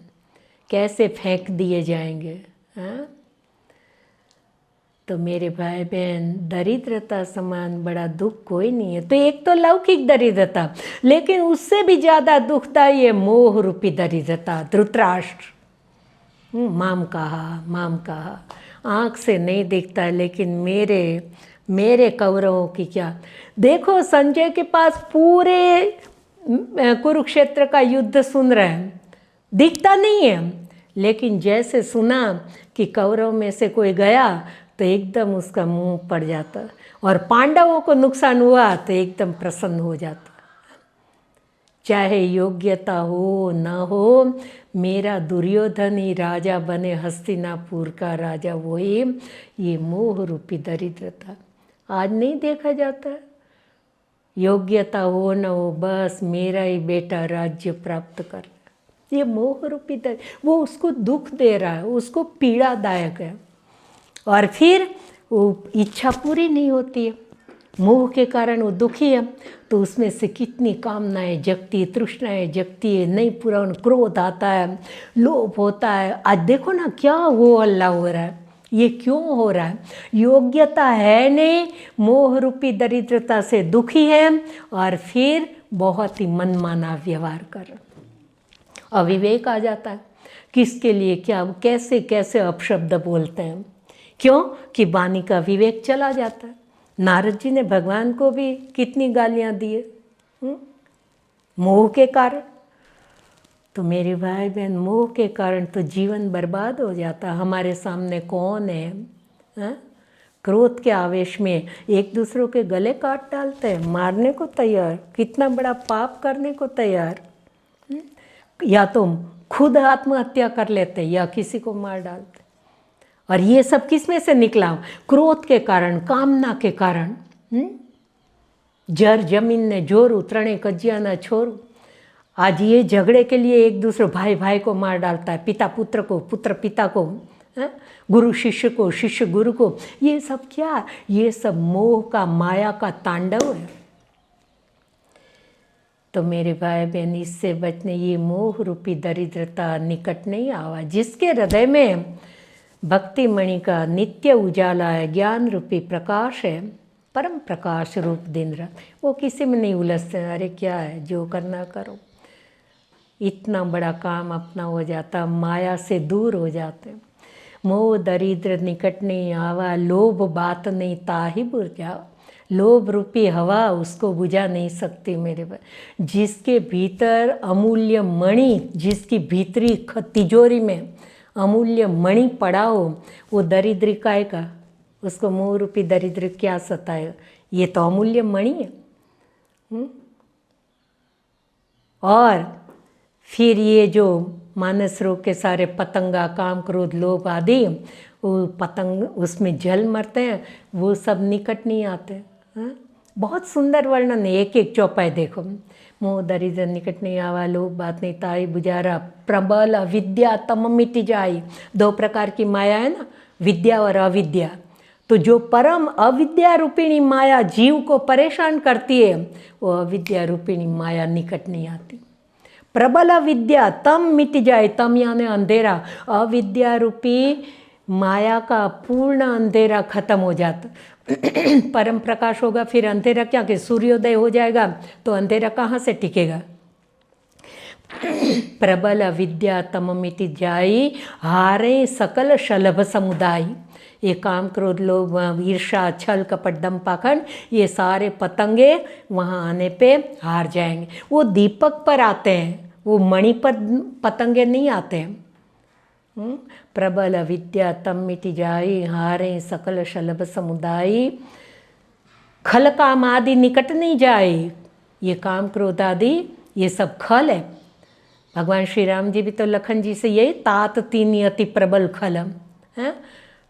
A: कैसे फेंक दिए जाएंगे। हाँ, तो मेरे भाई बहन, दरिद्रता समान बड़ा दुख कोई नहीं है। तो एक तो लौकिक दरिद्रता, लेकिन उससे भी ज़्यादा दुखदायी है मोह रूपी दरिद्रता। धृतराष्ट्र माम कहा, आँख से नहीं दिखता है, लेकिन मेरे कौरवों की क्या। देखो संजय के पास पूरे कुरुक्षेत्र का युद्ध सुन रहे हैं, दिखता नहीं है, लेकिन जैसे सुना कि कौरव में से कोई गया तो एकदम उसका मुंह पड़ जाता, और पांडवों को नुकसान हुआ तो एकदम प्रसन्न हो जाता। चाहे योग्यता हो न हो, मेरा दुर्योधन ही राजा बने, हस्तिनापुर का राजा वही। ये मोह रूपी दरिद्रता आज नहीं देखा जाता है। योग्यता हो न हो, बस मेरा ही बेटा राज्य प्राप्त कर, ये मोह रूपी वो उसको दुख दे रहा है, उसको पीड़ादायक है। और फिर वो इच्छा पूरी नहीं होती है, मोह के कारण वो दुखी है। तो उसमें से कितनी कामनाएं जगती, तृष्णाएं जगती है, नहीं पूरा क्रोध आता है, लोभ होता है। आज देखो ना क्या वो अल्लाह हो रहा है, ये क्यों हो रहा है? योग्यता है नहीं, मोह रूपी दरिद्रता से दुखी है, और फिर बहुत ही मनमाना व्यवहार कर, अविवेक आ जाता है। किसके लिए क्या, कैसे कैसे अपशब्द बोलते हैं, क्यों कि वाणी का विवेक चला जाता है। नारद जी ने भगवान को भी कितनी गालियाँ दिए मोह के कारण। तो मेरे भाई बहन, मोह के कारण तो जीवन बर्बाद हो जाता। हमारे सामने कौन है, क्रोध के आवेश में एक दूसरों के गले काट डालते हैं, मारने को तैयार, कितना बड़ा पाप करने को तैयार। या तो खुद आत्महत्या कर लेते या किसी को मार डालते। और ये सब किस में से निकला? क्रोध के कारण, कामना के कारण। जर जमीन ने जोर उतरणे कजिया न छोरू। आज ये झगड़े के लिए एक दूसरे भाई भाई को मार डालता है, पिता पुत्र को, पुत्र पिता को, गुरु शिष्य को, शिष्य गुरु को। ये सब क्या? ये सब मोह का, माया का तांडव है। तो मेरे भाई बहन, इससे बचने, ये मोह रूपी दरिद्रता निकट नहीं आवा। जिसके हृदय में भक्ति मणि का नित्य उजाला है, ज्ञान रूपी प्रकाश है, परम प्रकाश रूप दिन रात। वो किसी में नहीं उलझते, अरे क्या है जो करना करो, इतना बड़ा काम अपना हो जाता, माया से दूर हो जाते। मोह दरिद्र निकट नहीं आवा, लोभ बात नहीं ताहि बुझावा। लोभ रूपी हवा उसको बुझा नहीं सकती मेरे भाई। जिसके भीतर अमूल्य मणि, जिसकी भीतरी तिजोरी में अमूल्य मणि पड़ा हो, वो दरिद्र काय का, उसको मोह रूपी दरिद्र क्या सताएगा? ये तो अमूल्य मणि है। और फिर ये जो मानस रोग के सारे पतंगा, काम क्रोध लोभ आदि, वो पतंग उसमें जल मरते हैं, वो सब निकट नहीं आते हैं। बहुत सुंदर वर्णन है, एक एक चौपाई देखो। मोह दरिद्र निकट नहीं आवा, लोभ बात नहीं ताई बुझारा, प्रबल अविद्या तम मिट जाई। दो प्रकार की माया है ना, विद्या और अविद्या। तो जो परम अविद्या रूपिणी माया जीव को परेशान करती है, वो अविद्या रूपिणी माया निकट नहीं आती। प्रबल अविद्या तम मिट जाए, तम यानी अंधेरा, अविद्या रूपी माया का पूर्ण अंधेरा खत्म हो जाता, परम प्रकाश होगा। फिर अंधेरा क्या, कि सूर्योदय हो जाएगा, तो अंधेरा कहाँ से टिकेगा? प्रबल अविद्या तम मिट जाई, हारे सकल शलभ समुदाय। ये काम क्रोध लोभ ईर्षा छल कपट दम पाखंड, ये सारे पतंगे वहाँ आने पे हार जाएंगे। वो दीपक पर आते हैं, वो मणि पर पतंगे नहीं आते हैं। प्रबल अविद्या तम मिट जाई, हारे सकल शलभ समुदाय। खल काम आदि निकट नहीं जाए। ये काम क्रोध आदि ये सब खल है। भगवान श्री राम जी भी तो लखन जी से यही तात तीन अति प्रबल खलम है।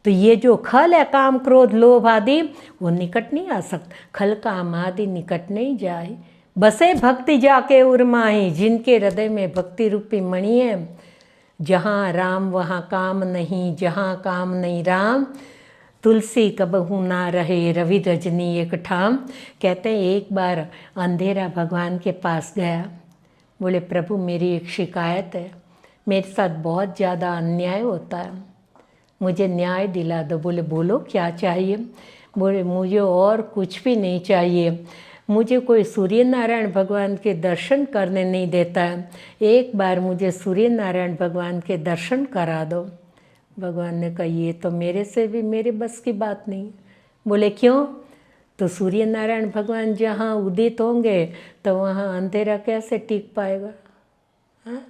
A: तो ये जो खल है, काम क्रोध लोभ आदि, वो निकट नहीं आ सकता। खल काम आदि निकट नहीं जाए, बसे भक्ति जाके उर्माही। जिनके हृदय में भक्ति रूपी मणि है, जहाँ राम वहाँ काम नहीं, जहाँ काम नहीं राम, तुलसी कबहू ना रहे, रवि रजनी एक ठाम। कहते हैं एक बार अंधेरा भगवान के पास गया, बोले प्रभु मेरी एक शिकायत है, मेरे साथ बहुत ज़्यादा अन्याय होता है, मुझे न्याय दिला दो। बोले बोलो क्या चाहिए? बोले मुझे और कुछ भी नहीं चाहिए, मुझे कोई सूर्य नारायण भगवान के दर्शन करने नहीं देता है, एक बार मुझे सूर्य नारायण भगवान के दर्शन करा दो। भगवान ने कहा ये तो मेरे से भी मेरे बस की बात नहीं। बोले क्यों? तो सूर्य नारायण भगवान जहाँ उदित होंगे तो वहाँ अंधेरा कैसे टिक पाएगा? हाँ?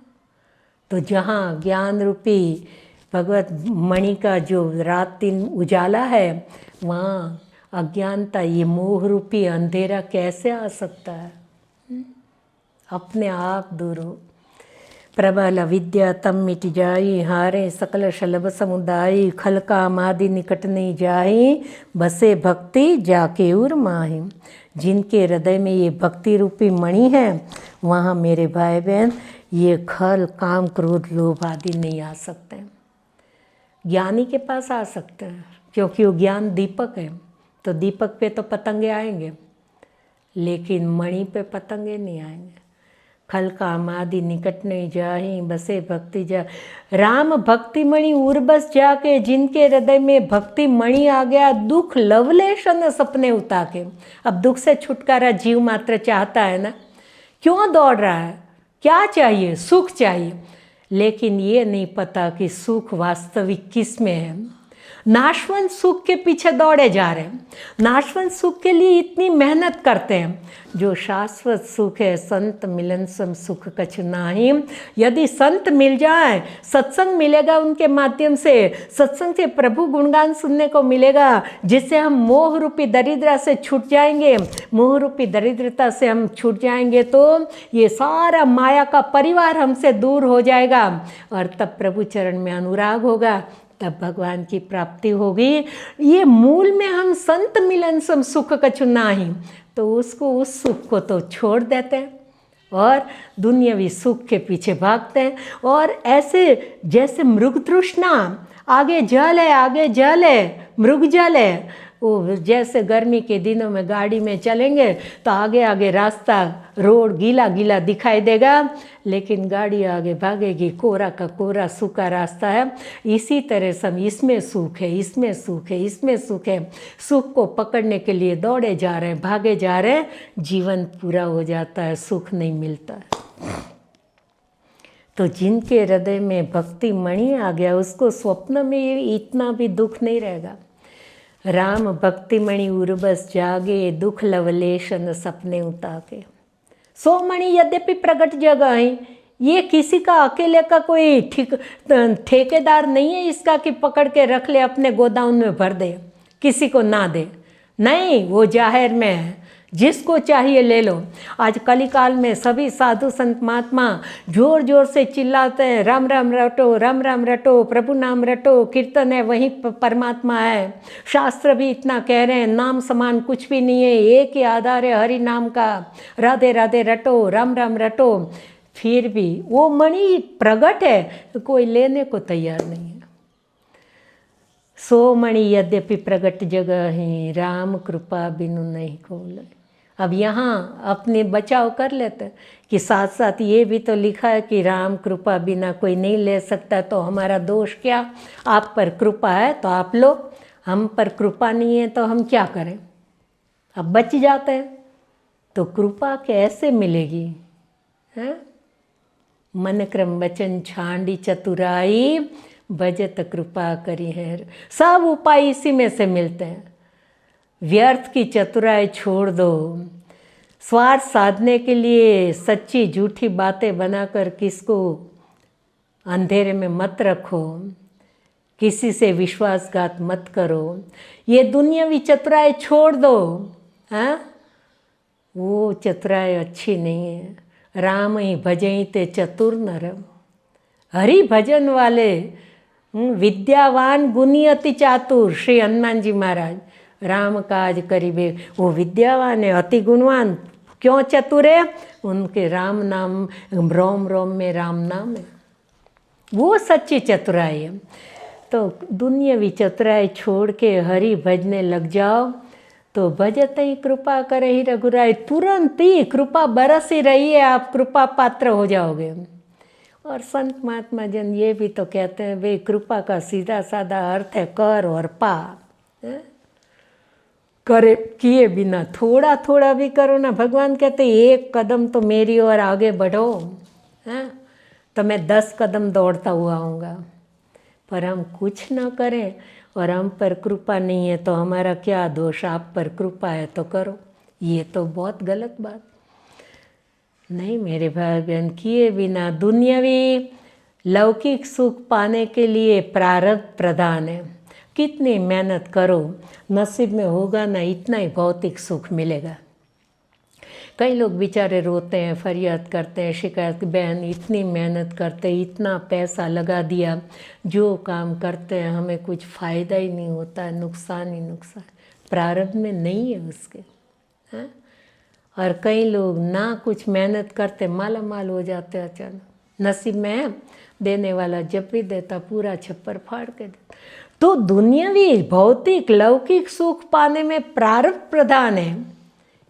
A: तो जहाँ ज्ञान रूपी भगवत मणि का जो रात दिन उजाला है, वहाँ अज्ञानता, ये मोह रूपी अंधेरा कैसे आ सकता है? अपने आप दूर हो। प्रबल अविद्या तम मिट जाई, हारे सकल शलभ समुदाय। खल काम आदि निकट नहीं जाई, बसे भक्ति जाके उर माही। जिनके हृदय में ये भक्ति रूपी मणि है, वहाँ मेरे भाई बहन ये खल काम क्रोध लोभ आदि नहीं आ सकते। ज्ञानी के पास आ सकते हैं, क्योंकि वो ज्ञान दीपक है। तो दीपक पे तो पतंगे आएंगे, लेकिन मणि पे पतंगे नहीं आएंगे। खल काम आदि निकट नहीं जाही, बसे भक्ति जा। राम भक्ति मणि उर्बस जाके, जिनके हृदय में भक्ति मणि आ गया, दुख लवलेशन सपने उता के। अब दुख से छुटकारा जीव मात्र चाहता है ना, क्यों दौड़ रहा है? क्या चाहिए? सुख चाहिए। लेकिन ये नहीं पता कि सुख वास्तविक किस में है। नाशवंत सुख के पीछे दौड़े जा रहे हैं, नाशवंत सुख के लिए इतनी मेहनत करते हैं। जो शाश्वत सुख है, संत मिलन सम सुख कछु नाही। यदि संत मिल जाए, सत्संग मिलेगा उनके माध्यम से, सत्संग से प्रभु गुणगान सुनने को मिलेगा, जिससे हम मोह रूपी दरिद्रता से छूट जाएंगे। मोह रूपी दरिद्रता से हम छूट जाएंगे तो ये सारा माया का परिवार हमसे दूर हो जाएगा, और तब प्रभु चरण में अनुराग होगा, तब भगवान की प्राप्ति होगी। ये मूल में हम संत मिलन सम सुख कछु नाही, तो उसको, उस सुख को तो छोड़ देते हैं और दुनियावी सुख के पीछे भागते हैं। और ऐसे जैसे मृग तृष्णा, आगे जल है, आगे जल है, मृग जल है, वो जैसे गर्मी के दिनों में गाड़ी में चलेंगे तो आगे आगे रास्ता रोड गीला गीला दिखाई देगा, लेकिन गाड़ी आगे भागेगी, कोरा का कोरा सूखा रास्ता है। इसी तरह सब इसमें सुख है, इसमें सुख है, इसमें सुख है, सुख को पकड़ने के लिए दौड़े जा रहे हैं, भागे जा रहे हैं, जीवन पूरा हो जाता है, सुख नहीं मिलता है। तो जिनके हृदय में भक्ति मणि आ गया उसको स्वप्न में इतना भी दुख नहीं रहेगा। राम भक्ति मणि उर्बस जागे, दुख लवलेशन सपने उताके। 100 मणि यद्यपि प्रकट जगह है, ये किसी का अकेले का कोई ठेकेदार नहीं है इसका कि पकड़ के रख ले अपने गोदाम में भर दे, किसी को ना दे, नहीं, वो जाहिर में है, जिसको चाहिए ले लो। आज कलिकाल में सभी साधु संत महात्मा जोर जोर से चिल्लाते हैं, राम राम रटो, राम राम रटो, प्रभु नाम रटो, कीर्तन है वहीं परमात्मा है। शास्त्र भी इतना कह रहे हैं, नाम समान कुछ भी नहीं है, एक ही आधार है हरि नाम का, राधे राधे रटो, राम राम रटो। फिर भी वो मणि प्रगट है, कोई लेने को तैयार नहीं है। 100 मणि यद्यपि प्रगट जगह ही, राम कृपा बिनु नहीं खोले। अब यहाँ अपने बचाव कर लेते कि साथ साथ ये भी तो लिखा है कि राम कृपा बिना कोई नहीं ले सकता, तो हमारा दोष क्या? आप पर कृपा है तो आप लो, हम पर कृपा नहीं है तो हम क्या करें? अब बच जाते हैं। तो कृपा कैसे मिलेगी? है मन क्रम वचन छांडी चतुराई, भजत कृपा करी है। सब उपाय इसी में से मिलते हैं। व्यर्थ की चतुराई छोड़ दो, स्वार्थ साधने के लिए सच्ची झूठी बातें बनाकर किसको अंधेरे में मत रखो, किसी से विश्वासघात मत करो, ये दुनियावी चतुराई छोड़ दो। हाँ, वो चतुराई अच्छी नहीं है। राम ही भजई ते चतुर नर, हरि भजन वाले विद्यावान गुणी अति चातुर। श्री हनुमान जी महाराज राम काज करिबे, वो विद्यावान है, अति गुणवान, क्यों चतुर है? उनके राम नाम, रोम रोम में राम नाम है, वो सच्ची चतुराई है। तो दुनियावी चतुराई छोड़ के हरि भजने लग जाओ तो भजत ही कृपा करे ही रघुराई, तुरंत ही कृपा बरस ही रही है, आप कृपा पात्र हो जाओगे। और संत महात्मा जन ये भी तो कहते हैं, वे कृपा का सीधा साधा अर्थ है कर और पा। करे किए बिना थोड़ा थोड़ा भी करो ना। भगवान कहते एक कदम तो मेरी ओर आगे बढ़ो, हैं तो मैं 10 कदम दौड़ता हुआ आऊँगा। पर हम कुछ ना करें और हम पर कृपा नहीं है तो हमारा क्या दोष? आप पर कृपा है तो करो, ये तो बहुत गलत बात नहीं मेरे भाई बहन। किए बिना दुनियावी लौकिक सुख पाने के लिए प्रारब्ध प्रधान है। कितनी मेहनत करो, नसीब में होगा ना इतना ही भौतिक सुख मिलेगा। कई लोग बेचारे रोते हैं, फरियाद करते हैं, शिकायत, बहन इतनी मेहनत करते, इतना पैसा लगा दिया, जो काम करते हैं हमें कुछ फ़ायदा ही नहीं होता है, नुकसान ही नुकसान, प्रारब्ध में नहीं है उसके। हैं? और कई लोग ना कुछ मेहनत करते माला माल हो जाते अचानक। नसीब में है, देने वाला जब भी देता पूरा छप्पर फाड़ के देता। तो दुनियावी भौतिक लौकिक सुख पाने में प्रारब्ध प्रधान है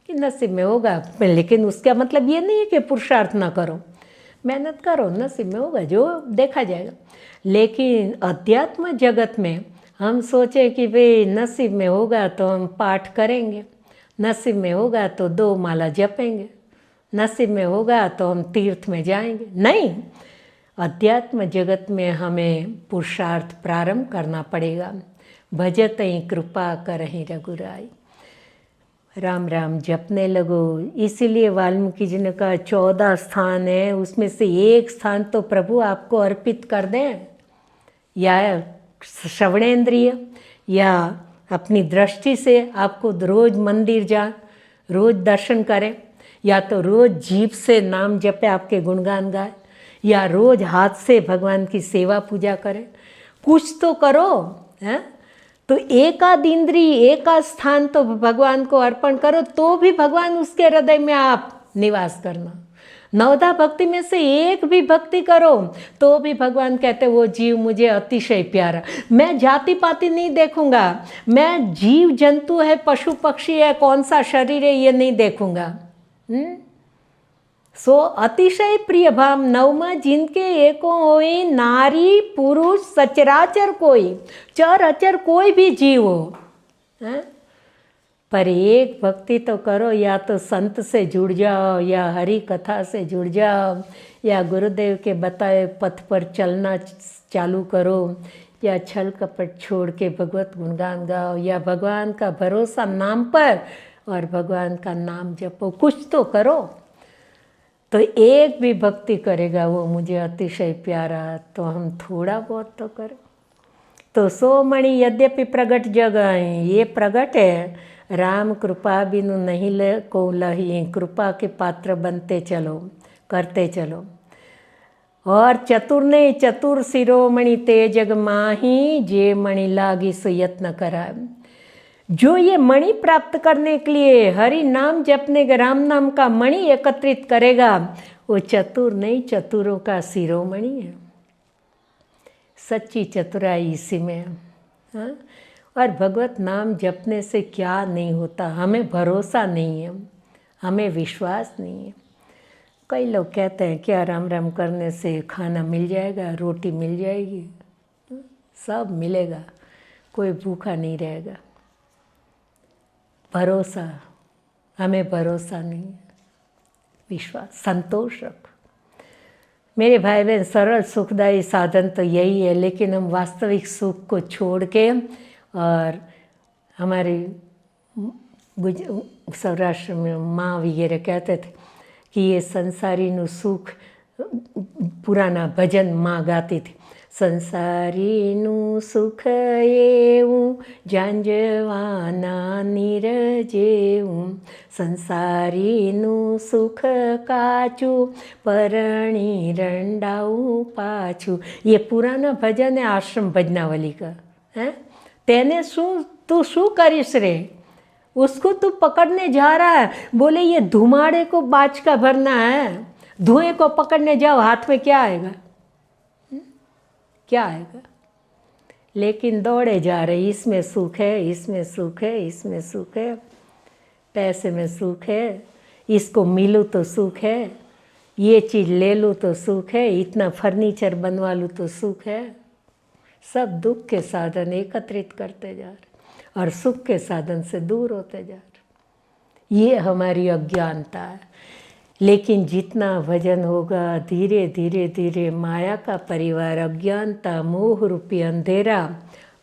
A: कि नसीब में होगा, लेकिन उसका मतलब ये नहीं है कि पुरुषार्थ ना करो, मेहनत करो, नसीब में होगा, जो देखा जाएगा। लेकिन अध्यात्म जगत में हम सोचे कि भाई नसीब में होगा तो हम पाठ करेंगे, नसीब में होगा तो 2 माला जपेंगे, नसीब में होगा तो हम तीर्थ में जाएंगे। नहीं, अध्यात्म जगत में हमें पुरुषार्थ प्रारंभ करना पड़ेगा। भजत ही कृपा करहि रघुराई, राम राम जपने लगो। इसीलिए वाल्मीकि जी ने कहा 14 स्थान है, उसमें से एक स्थान तो प्रभु आपको अर्पित कर दें, या श्रवणेन्द्रिय या अपनी दृष्टि से आपको रोज़ मंदिर जा, रोज़ दर्शन करें, या तो रोज़ जीभ से नाम जपे, आपके गुणगान गाए, या रोज़ हाथ से भगवान की सेवा पूजा करें। कुछ तो करो, हैं? तो एकाध इंद्रिय, एकाध स्थान तो भगवान को अर्पण करो, तो भी भगवान उसके हृदय में आप निवास करना। 9 भक्ति में से एक भी भक्ति करो तो भी भगवान कहते वो जीव मुझे अतिशय प्यारा। मैं जाति पाति नहीं देखूंगा, मैं जीव जंतु है, पशु पक्षी है, कौन सा शरीर है, ये नहीं देखूंगा। सो अतिशय प्रिय भाव नवमा जिनके एको होई, नारी पुरुष सचराचर कोई, चर अचर कोई भी जीव हो, पर एक भक्ति तो करो, या तो संत से जुड़ जाओ, या हरि कथा से जुड़ जाओ, या गुरुदेव के बताए पथ पर चलना चालू करो, या छल कपट छोड़ के भगवत गुणगान गाओ, या भगवान का भरोसा नाम पर और भगवान का नाम जपो, कुछ तो करो। तो एक भी भक्ति करेगा वो मुझे अतिशय प्यारा, तो हम थोड़ा बहुत तो करें। तो 100 मणि यद्यपि प्रगट जग आए, ये प्रगट है, राम कृपा बिनु नहीं ले को लही, कृपा के पात्र बनते चलो, करते चलो। और चतुर ने चतुर शिरोमणि ते जग माही, जे मणि लागी सो यत्न करा। जो ये मणि प्राप्त करने के लिए हरि नाम जपने के राम नाम का मणि एकत्रित करेगा, वो चतुर नहीं, चतुरों का शिरोमणि है। सच्ची चतुराई इसी में है। हाँ? और भगवत नाम जपने से क्या नहीं होता, हमें भरोसा नहीं है, हमें विश्वास नहीं है। कई लोग कहते हैं क्या राम राम करने से खाना मिल जाएगा, रोटी मिल जाएगी, सब मिलेगा, कोई भूखा नहीं रहेगा। भरोसा, हमें भरोसा नहीं है, विश्वास, संतोष रख। मेरे भाई बहन, सरल सुखदायी साधन तो यही है, लेकिन हम वास्तविक सुख को छोड़ के, और हमारे सौराष्ट्र में माँ वगैरह कहते थे कि ये संसारी नु सुख, पुराना भजन माँ गाती थी, संसारी नु सुख एवं जांजवाना नीरजेऊं, संसारी नु सुख काचू परणी रंडाऊ पाछू। ये पुराना भजन है आश्रम भजनावली का है। तेने तू शू करिस रे, उसको तू पकड़ने जा रहा है। बोले ये धुमाड़े को बाज का भरना है, धुएं को पकड़ने जाओ, हाथ में क्या आएगा, क्या आएगा। लेकिन दौड़े जा रहे, इसमें सुख है, इसमें सुख है, इसमें सुख है, पैसे में सुख है, इसको मिलूँ तो सुख है, ये चीज़ ले लूँ तो सुख है, इतना फर्नीचर बनवा लूँ तो सुख है। सब दुख के साधन एकत्रित करते जा रहे और सुख के साधन से दूर होते जा रहे। ये हमारी अज्ञानता है। लेकिन जितना भजन होगा, धीरे धीरे धीरे माया का परिवार, अज्ञानता, मोह रूपी अंधेरा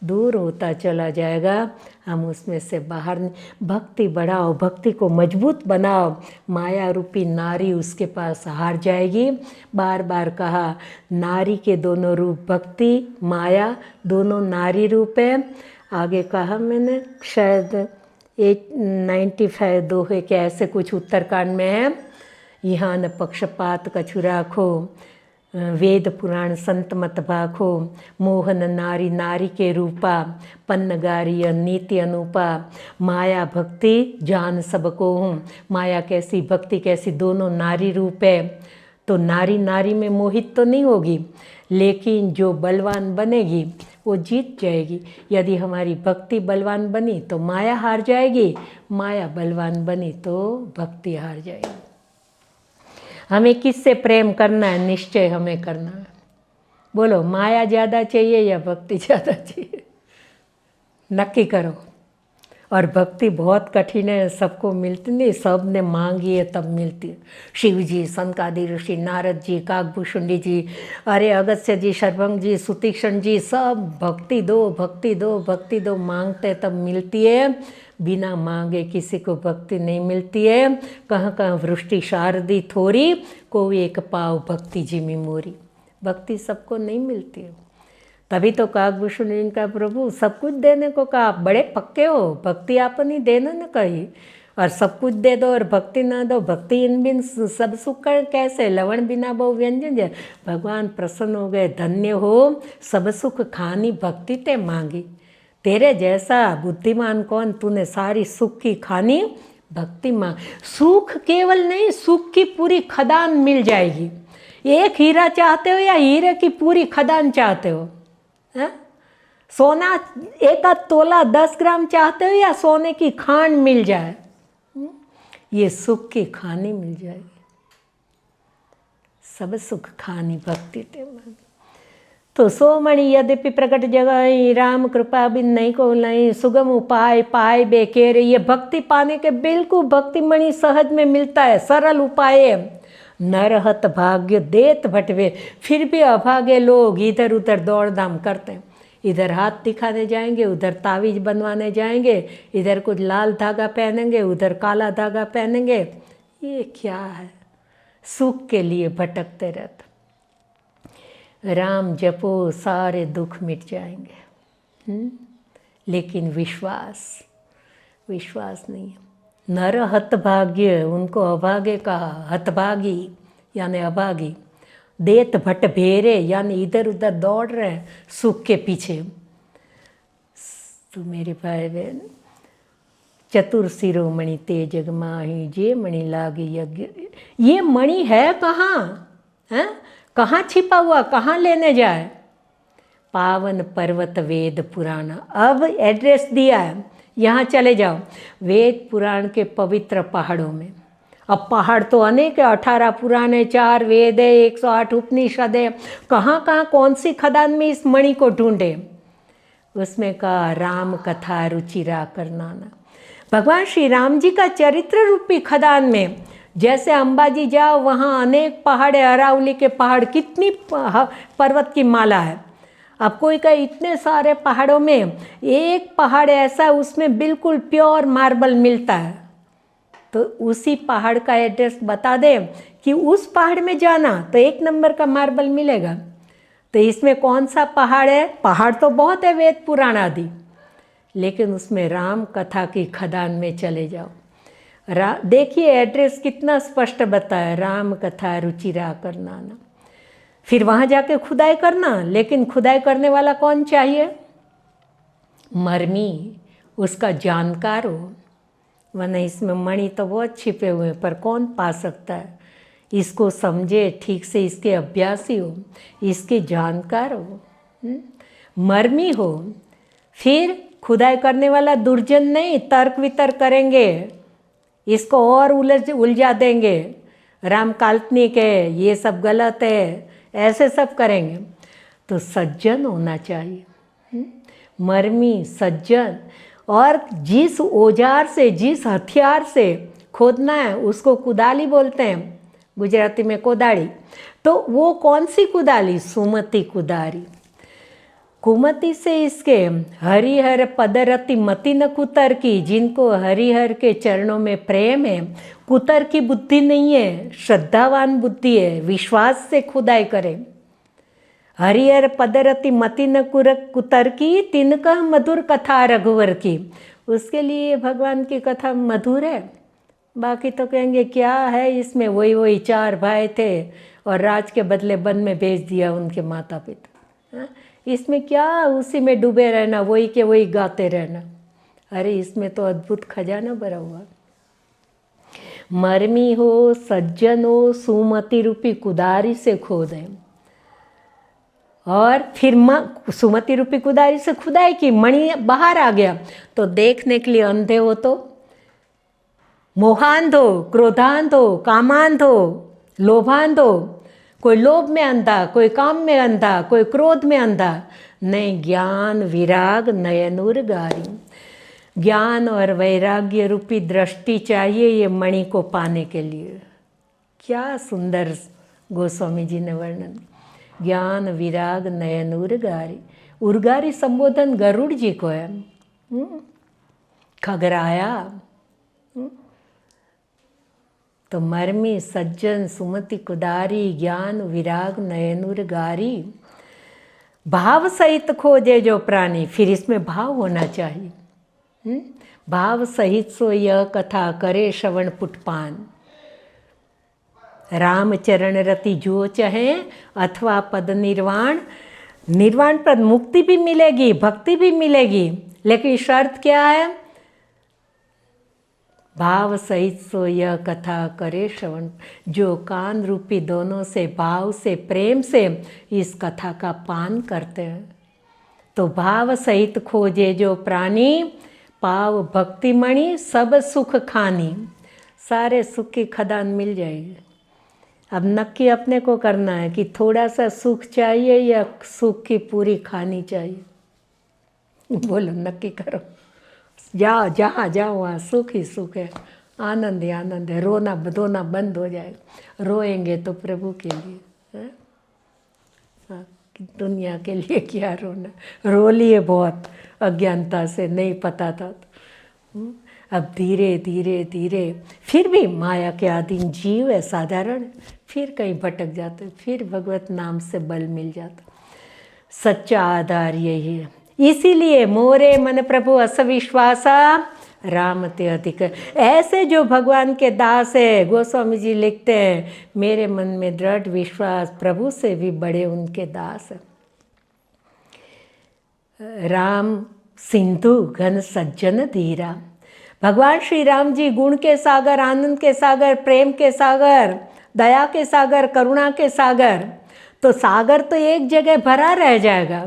A: दूर होता चला जाएगा। हम उसमें से बाहर, भक्ति बढ़ाओ, भक्ति को मजबूत बनाओ। माया रूपी नारी उसके पास हार जाएगी। बार बार कहा, नारी के दोनों रूप, भक्ति माया दोनों नारी रूप है। आगे कहा मैंने, शायद 95 दोहे के ऐसे कुछ उत्तरकांड में है, यहाँ न पक्षपात कछु राखो, वेद पुराण संत मत भाखो, मोहन नारी नारी के रूपा, पन्नगारी नीति अनुपा, माया भक्ति जान सबको हूँ। माया कैसी, भक्ति कैसी, दोनों नारी रूप है। तो नारी नारी में मोहित तो नहीं होगी, लेकिन जो बलवान बनेगी वो जीत जाएगी। यदि हमारी भक्ति बलवान बनी तो माया हार जाएगी, माया बलवान बनी तो भक्ति हार जाएगी। हमें किससे प्रेम करना है, निश्चय हमें करना है। बोलो, माया ज़्यादा चाहिए या भक्ति ज़्यादा चाहिए? नक्की करो। और भक्ति बहुत कठिन है, सबको मिलती नहीं, सब ने मांगी है तब मिलती है। शिव जी, सनकादि ऋषि, नारद जी, काकभूषुंडी जी, अरे अगस्त्य जी, शर्वंग जी, सुतीक्षण जी, सब भक्ति दो भक्ति दो भक्ति दो मांगते तब मिलती है। बिना मांगे किसी को भक्ति नहीं मिलती है। कहाँ कहाँ वृष्टि शारदी थोरी, कोई एक पाव भक्ति जिमी मोरी। भक्ति सबको नहीं मिलती है। तभी तो काकभूषण इनका प्रभु सब कुछ देने को कहा, आप बड़े पक्के हो, भक्ति आपन ही देना न कही, और सब कुछ दे दो और भक्ति ना दो। भक्ति इन बिन सब सुख कर कैसे, लवण बिना बहु व्यंजन जय। भगवान प्रसन्न हो गए, धन्य हो सब सुख खानी भक्ति ते मांगी। तेरे जैसा बुद्धिमान कौन, तूने सारी सुख की खानी भक्ति मांग, सुख केवल नहीं, सुख की पूरी खदान मिल जाएगी। एक हीरा चाहते हो या हीरे की पूरी खदान चाहते हो? है? सोना 1 तोला 10 ग्राम चाहते हो या सोने की खान मिल जाए? ये सुख की खानी मिल जाएगी। सब सुख खानी भक्ति ते मन। तो सो मणि यद्यपि प्रकट जगह राम कृपा बिन नहीं को नहीं, सुगम उपाय पाए बेकेरे। ये भक्ति पाने के बिल्कुल भक्ति मणि सहज में मिलता है, सरल उपाय है। नरहत भाग्य देत भटवे, फिर भी अभागे लोग इधर उधर दौड़ धाम करते हैं। इधर हाथ दिखाने जाएंगे, उधर तावीज बनवाने जाएंगे, इधर कुछ लाल धागा पहनेंगे, उधर काला धागा पहनेंगे। ये क्या है? सुख के लिए भटकते रहते। राम जपो सारे दुख मिट जाएंगे। लेकिन विश्वास नहीं है। नर हतभाग्य, उनको अभागे कहा, हतभागी यानी अभागी। देत भट भेरे यानी इधर उधर दौड़ रहे हैं सुख के पीछे। तो मेरे भाई बहन, चतुर शिरोमणि ते जग माही, जे मणि लागे यज्ञ। ये मणि है कहाँ? है कहाँ छिपा हुआ, कहाँ लेने जाए? पावन पर्वत वेद पुराण। अब एड्रेस दिया है, यहाँ चले जाओ वेद पुराण के पवित्र पहाड़ों में। अब पहाड़ तो अनेक है, 18 पुराण है, 4 वेद है, 108 उपनिषद है। कहाँ कहाँ कौन सी खदान में इस मणि को ढूंढे? उसमें कहा राम कथा रुचिरा करनाना। भगवान श्री राम जी का चरित्र रूपी खदान में। जैसे अंबाजी जाओ वहाँ अनेक पहाड़ है, अरावली के पहाड़, कितनी पर्वत की माला है। अब कोई कहे इतने सारे पहाड़ों में एक पहाड़ ऐसा उसमें बिल्कुल प्योर मार्बल मिलता है, तो उसी पहाड़ का एड्रेस बता दे कि उस पहाड़ में जाना तो 1 नंबर का मार्बल मिलेगा। तो इसमें कौन सा पहाड़ है? पहाड़ तो बहुत है वेद पुराण आदि, लेकिन उसमें राम कथा की खदान में चले जाओ। देखिए एड्रेस कितना स्पष्ट बताया, राम कथा रुचिरा करनाना। फिर वहाँ जाके खुदाई करना, लेकिन खुदाई करने वाला कौन चाहिए? मर्मी, उसका जानकार हो। वरना इसमें मणि तो बहुत छिपे हुए हैं, पर कौन पा सकता है? इसको समझे ठीक से, इसके अभ्यासी हो, इसके जानकार हो, मर्मी हो। फिर खुदाई करने वाला दुर्जन नहीं, तर्क वितर्क करेंगे, इसको और उलझा देंगे। राम काल्पनिक है, ये सब गलत है, ऐसे सब करेंगे। तो सज्जन होना चाहिए, मर्मी सज्जन। और जिस औजार से, जिस हथियार से खोदना है उसको कुदाली बोलते हैं, गुजराती में कोदाड़ी। तो वो कौन सी कुदाली? सुमति कुदारी। कुमति से इसके हरिहर पदरति मति न कुतर की। जिनको हरिहर के चरणों में प्रेम है, कुतर की बुद्धि नहीं है, श्रद्धावान बुद्धि है, विश्वास से खुदाई करे। हरिहर पदरति मति न कुतर की, तिनका मधुर कथा रघुवर की। उसके लिए भगवान की कथा मधुर है। बाकी तो कहेंगे क्या है इसमें, वही 4 भाई थे और राज के बदले वन में भेज दिया उनके माता पिता। इसमें क्या, उसी में डूबे रहना, वही के वही गाते रहना। अरे इसमें तो अद्भुत खजाना भरा हुआ। मर्मी हो, सज्जन हो, सुमति रूपी कुदारी से खोदें। और फिर सुमति रूपी कुदारी से खुदाई की, मणि बाहर आ गया तो देखने के लिए अंधे हो, तो मोहांध हो, क्रोधांध हो, कामांध हो, लोभांध हो। कोई लोभ में अंधा, कोई काम में अंधा, कोई क्रोध में अंधा। नहीं, ज्ञान विराग नयनुर गारी। ज्ञान और वैराग्य रूपी दृष्टि चाहिए ये मणि को पाने के लिए। क्या सुंदर गोस्वामी जी ने वर्णन। ज्ञान विराग नयनुर गारी। उर्गारी संबोधन गरुड़ जी को है। खगराया। तो मर्मी सज्जन सुमति कुदारी, ज्ञान विराग नयनुर गारी। भाव सहित खोजे जो प्राणी। फिर इसमें भाव होना चाहिए। भाव सहित सो यह कथा करे श्रवण पुटपान। राम चरण रति जो चाहे अथवा पद निर्वाण। निर्वाण पर मुक्ति भी मिलेगी, भक्ति भी मिलेगी, लेकिन शर्त क्या है? भाव सहित सो यह कथा करे श्रवण। जो कान रूपी दोनों से भाव से प्रेम से इस कथा का पान करते हैं, तो भाव सहित खोजे जो प्राणी, पाव भक्तिमणि सब सुख खानी। सारे सुख की खदान मिल जाएगी। अब नक्की अपने को करना है कि थोड़ा सा सुख चाहिए या सुख की पूरी खानी चाहिए। बोलो, नक्की करो। जाओ, जहाँ जाओ वहाँ सुख ही सुख है, आनंद ही आनंद है। रोना धोना बंद हो जाएगा। रोएंगे तो प्रभु के लिए है? हाँ, दुनिया के लिए क्या रोना। रो लिए बहुत अज्ञानता से, नहीं पता था तो। अब धीरे धीरे धीरे फिर भी माया के अधीन जीव है साधारण, फिर कहीं भटक जाते, फिर भगवत नाम से बल मिल जाता। सच्चा आधार यही है। इसीलिए मोरे मन प्रभु असविश्वासा राम ते अधिक। ऐसे जो भगवान के दास है, गोस्वामी जी लिखते हैं, मेरे मन में दृढ़ विश्वास, प्रभु से भी बड़े उनके दास है। राम सिंधु घन सज्जन धीरा। भगवान श्री राम जी गुण के सागर, आनंद के सागर, प्रेम के सागर, दया के सागर, करुणा के सागर। तो सागर तो एक जगह भरा रह जाएगा,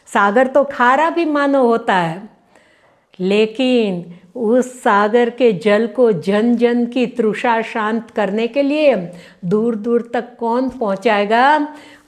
A: सागर तो खारा भी मानो होता है, लेकिन उस सागर के जल को जन जन की तृषा शांत करने के लिए दूर दूर तक कौन पहुंचाएगा।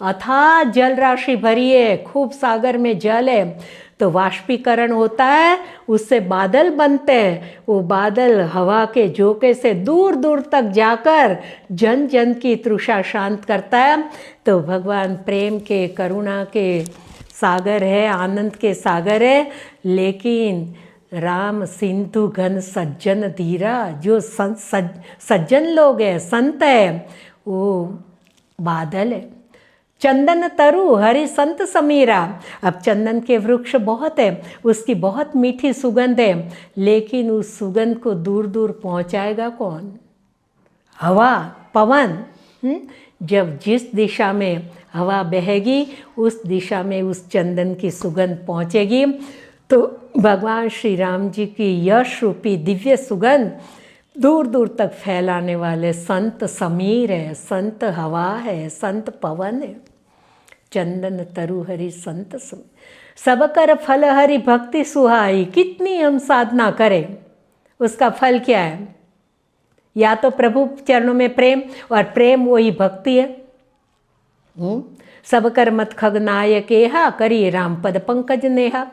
A: अथाह जल राशि भरी है, खूब सागर में जल है, तो वाष्पीकरण होता है, उससे बादल बनते हैं। वो बादल हवा के झोंके से दूर दूर तक जाकर जन जन की तृषा शांत करता है। तो भगवान प्रेम के, करुणा के सागर है, आनंद के सागर है। लेकिन राम सिंधु घन सज्जन धीरा, जो सज्जन लोग हैं, संत है, वो बादल है। चंदन तरु हरि संत समीरा। अब चंदन के वृक्ष बहुत है, उसकी बहुत मीठी सुगंध है, लेकिन उस सुगंध को दूर दूर पहुंचाएगा कौन? हवा, पवन। जब जिस दिशा में हवा बहेगी उस दिशा में उस चंदन की सुगंध पहुंचेगी। तो भगवान श्री राम जी की यश रूपी दिव्य सुगंध दूर दूर तक फैलाने वाले संत समीर है, संत हवा है, संत पवन है। चंदन तरु हरि संत समीर। सब कर फल हरि भक्ति सुहाई। कितनी हम साधना करें, उसका फल क्या है? या तो प्रभु चरणों में प्रेम, और प्रेम वही भक्ति है। सब कर मत खगनायक एहा, करिए राम पद पंकज नेहा।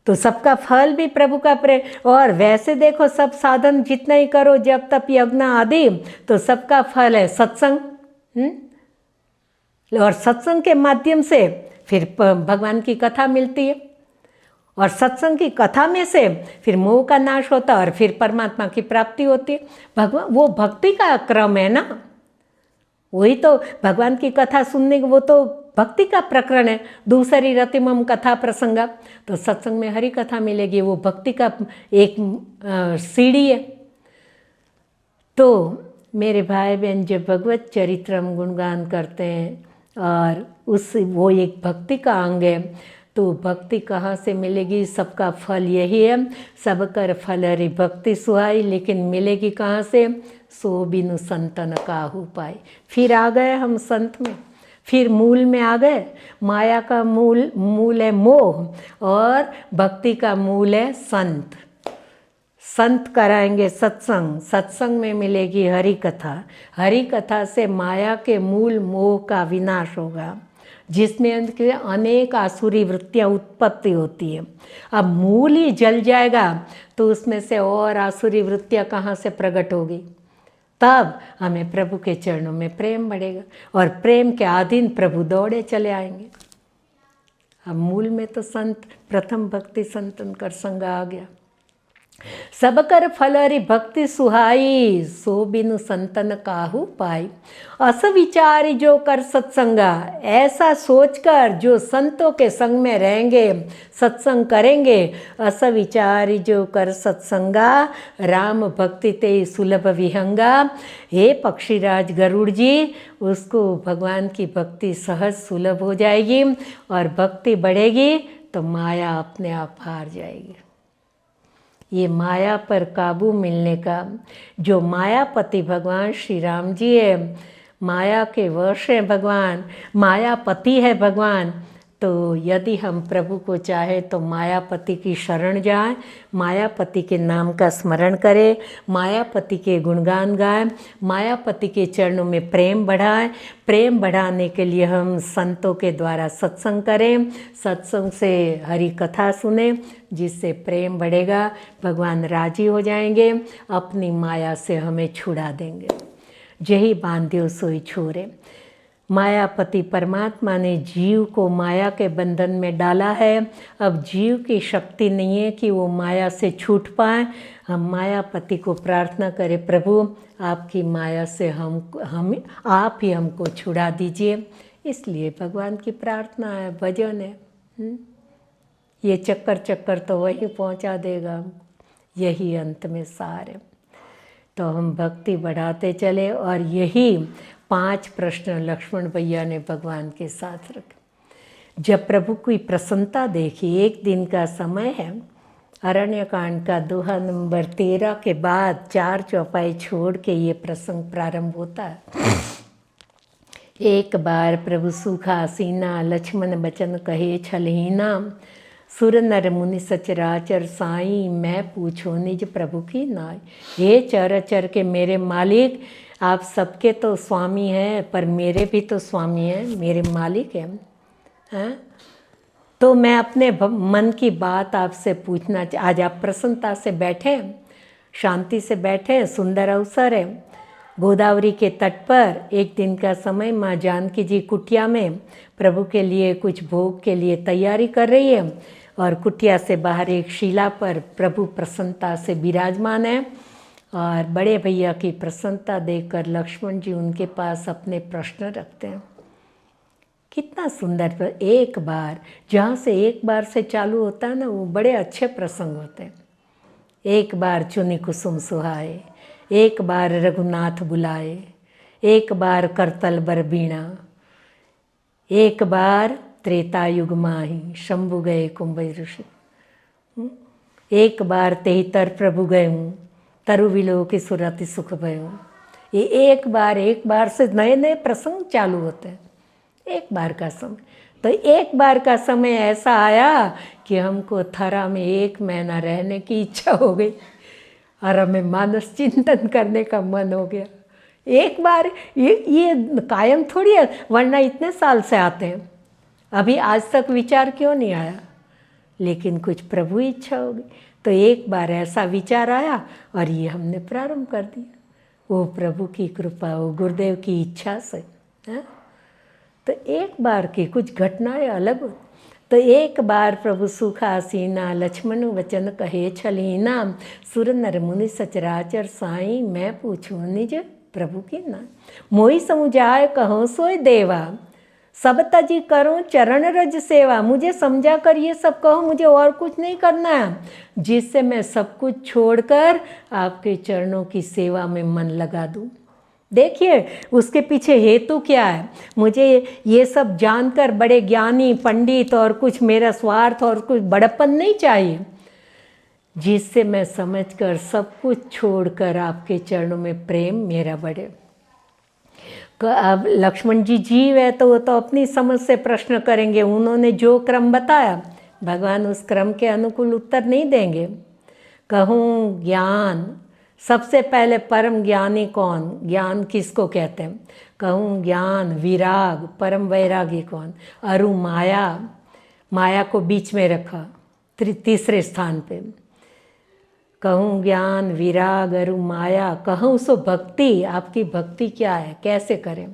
A: तो सबका फल भी प्रभु का प्रेम। और वैसे देखो, सब साधन जितना ही करो, जब तप यज्ञ आदि, तो सबका फल है सत्संग। और सत्संग के माध्यम से फिर भगवान की कथा मिलती है, और सत्संग की कथा में से फिर मोह का नाश होता है, और फिर परमात्मा की प्राप्ति होती है। भगवान, वो भक्ति का क्रम है ना, वही तो भगवान की कथा सुनने, वो तो भक्ति का प्रकरण है। दूसरी रतिमम कथा प्रसंगा, तो सत्संग में हरि कथा मिलेगी, वो भक्ति का एक सीढ़ी है। तो मेरे भाई बहन जब भगवत चरित्रम गुणगान करते हैं, और वो एक भक्ति का अंग है, तो भक्ति कहाँ से मिलेगी? सबका फल यही है, सब कर फल हरि भक्ति सुहाई। लेकिन मिलेगी कहाँ से? सो बिनु संतन काहू पाई। फिर आ गए हम संत में, फिर मूल में आ गए। माया का मूल है मोह, और भक्ति का मूल है संत। संत कराएंगे सत्संग, सत्संग में मिलेगी हरि कथा। हरि कथा से माया के मूल मोह का विनाश होगा, जिसमें अनेक आसुरी वृत्तियाँ उत्पत्ति होती है। अब मूल ही जल जाएगा तो उसमें से और आसुरी वृत्तियाँ कहाँ से प्रकट होगी? तब हमें प्रभु के चरणों में प्रेम बढ़ेगा, और प्रेम के अधीन प्रभु दौड़े चले आएंगे। अब मूल में तो संत, प्रथम भक्ति संतन कर संग आ गया। सब कर फल हरि भक्ति सुहाई, सो बिनु संतन काहू पाई। अस विचारी जो कर सत्संगा, ऐसा सोचकर जो संतों के संग में रहेंगे, सत्संग करेंगे। अस विचारी जो कर सत्संगा, राम भक्ति ते सुलभ विहंगा। हे पक्षीराज गरुड़ जी, उसको भगवान की भक्ति सहज सुलभ हो जाएगी, और भक्ति बढ़ेगी तो माया अपने आप हार जाएगी। ये माया पर काबू मिलने का, जो मायापति भगवान श्री राम जी है, माया के वश हैं भगवान, मायापति है भगवान। तो यदि हम प्रभु को चाहे तो मायापति की शरण जाएं, मायापति के नाम का स्मरण करें, मायापति के गुणगान गाएं, मायापति के चरणों में प्रेम बढ़ाएं। प्रेम बढ़ाने के लिए हम संतों के द्वारा सत्संग करें, सत्संग से हरि कथा सुने, जिससे प्रेम बढ़ेगा, भगवान राजी हो जाएंगे, अपनी माया से हमें छुड़ा देंगे। यही बांध्यो सोई छोरे। मायापति परमात्मा ने जीव को माया के बंधन में डाला है। अब जीव की शक्ति नहीं है कि वो माया से छूट पाए। हम मायापति को प्रार्थना करें, प्रभु आपकी माया से हम आप ही हमको छुड़ा दीजिए। इसलिए भगवान की प्रार्थना है, भजन है। ये चक्कर तो वही पहुंचा देगा, यही अंत में सार है। तो हम भक्ति बढ़ाते चले। और यही 5 प्रश्न लक्ष्मण भैया ने भगवान के साथ रखे। जब प्रभु की प्रसन्नता देखी, एक दिन का समय है, अरण्यकांड का दोहा नंबर 13 के बाद 4 चौपाई छोड़ के ये प्रसंग प्रारंभ होता है। एक बार प्रभु सूखा सीना, लक्ष्मण बचन कहे छलहीना, सुर नर मुनि सचराचर साई, मैं पूछो निज प्रभु की नाई। हे चर के मेरे मालिक, आप सबके तो स्वामी हैं, पर मेरे भी तो स्वामी हैं, मेरे मालिक हैं। तो मैं अपने मन की बात आपसे पूछना आज आप प्रसन्नता से बैठे, शांति से बैठे, सुंदर अवसर है। गोदावरी के तट पर एक दिन का समय माँ जानकी जी कुटिया में प्रभु के लिए कुछ भोग के लिए तैयारी कर रही है, और कुटिया से बाहर एक शिला पर प्रभु प्रसन्नता से विराजमान है। और बड़े भैया की प्रसन्नता देखकर लक्ष्मण जी उनके पास अपने प्रश्न रखते हैं। कितना सुंदर, एक बार जहाँ से एक बार से चालू होता है ना, वो बड़े अच्छे प्रसंग होते हैं। एक बार चुनी कुसुम सुहाए, एक बार रघुनाथ बुलाए, एक बार करतल बर बीणा, एक बार त्रेता युग माही, शंभु गए कुंभ ऋषि, एक बार तेहितर प्रभु गए हूँ, तरु विलो की सुरति सुख भयू। ये एक बार से नए नए प्रसंग चालू होते हैं। एक बार का समय, तो एक बार का समय ऐसा आया कि हमको थरा में 1 महीना रहने की इच्छा हो गई, और हमें मानस चिंतन करने का मन हो गया। एक बार ये कायम थोड़ी है, वरना इतने साल से आते हैं, अभी आज तक विचार क्यों नहीं आया। लेकिन कुछ प्रभु इच्छा होगी, तो एक बार ऐसा विचार आया और ये हमने प्रारंभ कर दिया। वो प्रभु की कृपा, वो गुरुदेव की इच्छा से है। तो एक बार की कुछ घटनाएं अलग हो। तो एक बार प्रभु सूखा सीना, लक्ष्मण वचन कहे छलीना, सुर नर मुनि सचराचर साई, मैं पूछूं निज प्रभु की ना। मोहि समुझाय कहो सोय देवा, सब तजी करो चरण रज सेवा। मुझे समझा कर ये सब कहो, मुझे और कुछ नहीं करना है, जिससे मैं सब कुछ छोड़कर आपके चरणों की सेवा में मन लगा दूं। देखिए उसके पीछे हेतु क्या है। मुझे ये सब जानकर बड़े ज्ञानी पंडित और कुछ मेरा स्वार्थ और कुछ बड़प्पन नहीं चाहिए, जिससे मैं समझकर सब कुछ छोड़कर आपके चरणों में प्रेम मेरा बढ़े। अब लक्ष्मण जी जीव है तो वो तो अपनी समझ से प्रश्न करेंगे। उन्होंने जो क्रम बताया, भगवान उस क्रम के अनुकूल उत्तर नहीं देंगे। कहूँ ज्ञान, सबसे पहले परम ज्ञानी कौन, ज्ञान किसको कहते हैं। कहूँ ज्ञान, विराग, परम वैरागी कौन। अरु माया, माया को बीच में रखा तीसरे स्थान पे। कहूँ ज्ञान, विराग, अरु माया। कहूँ सो भक्ति, आपकी भक्ति क्या है, कैसे करें।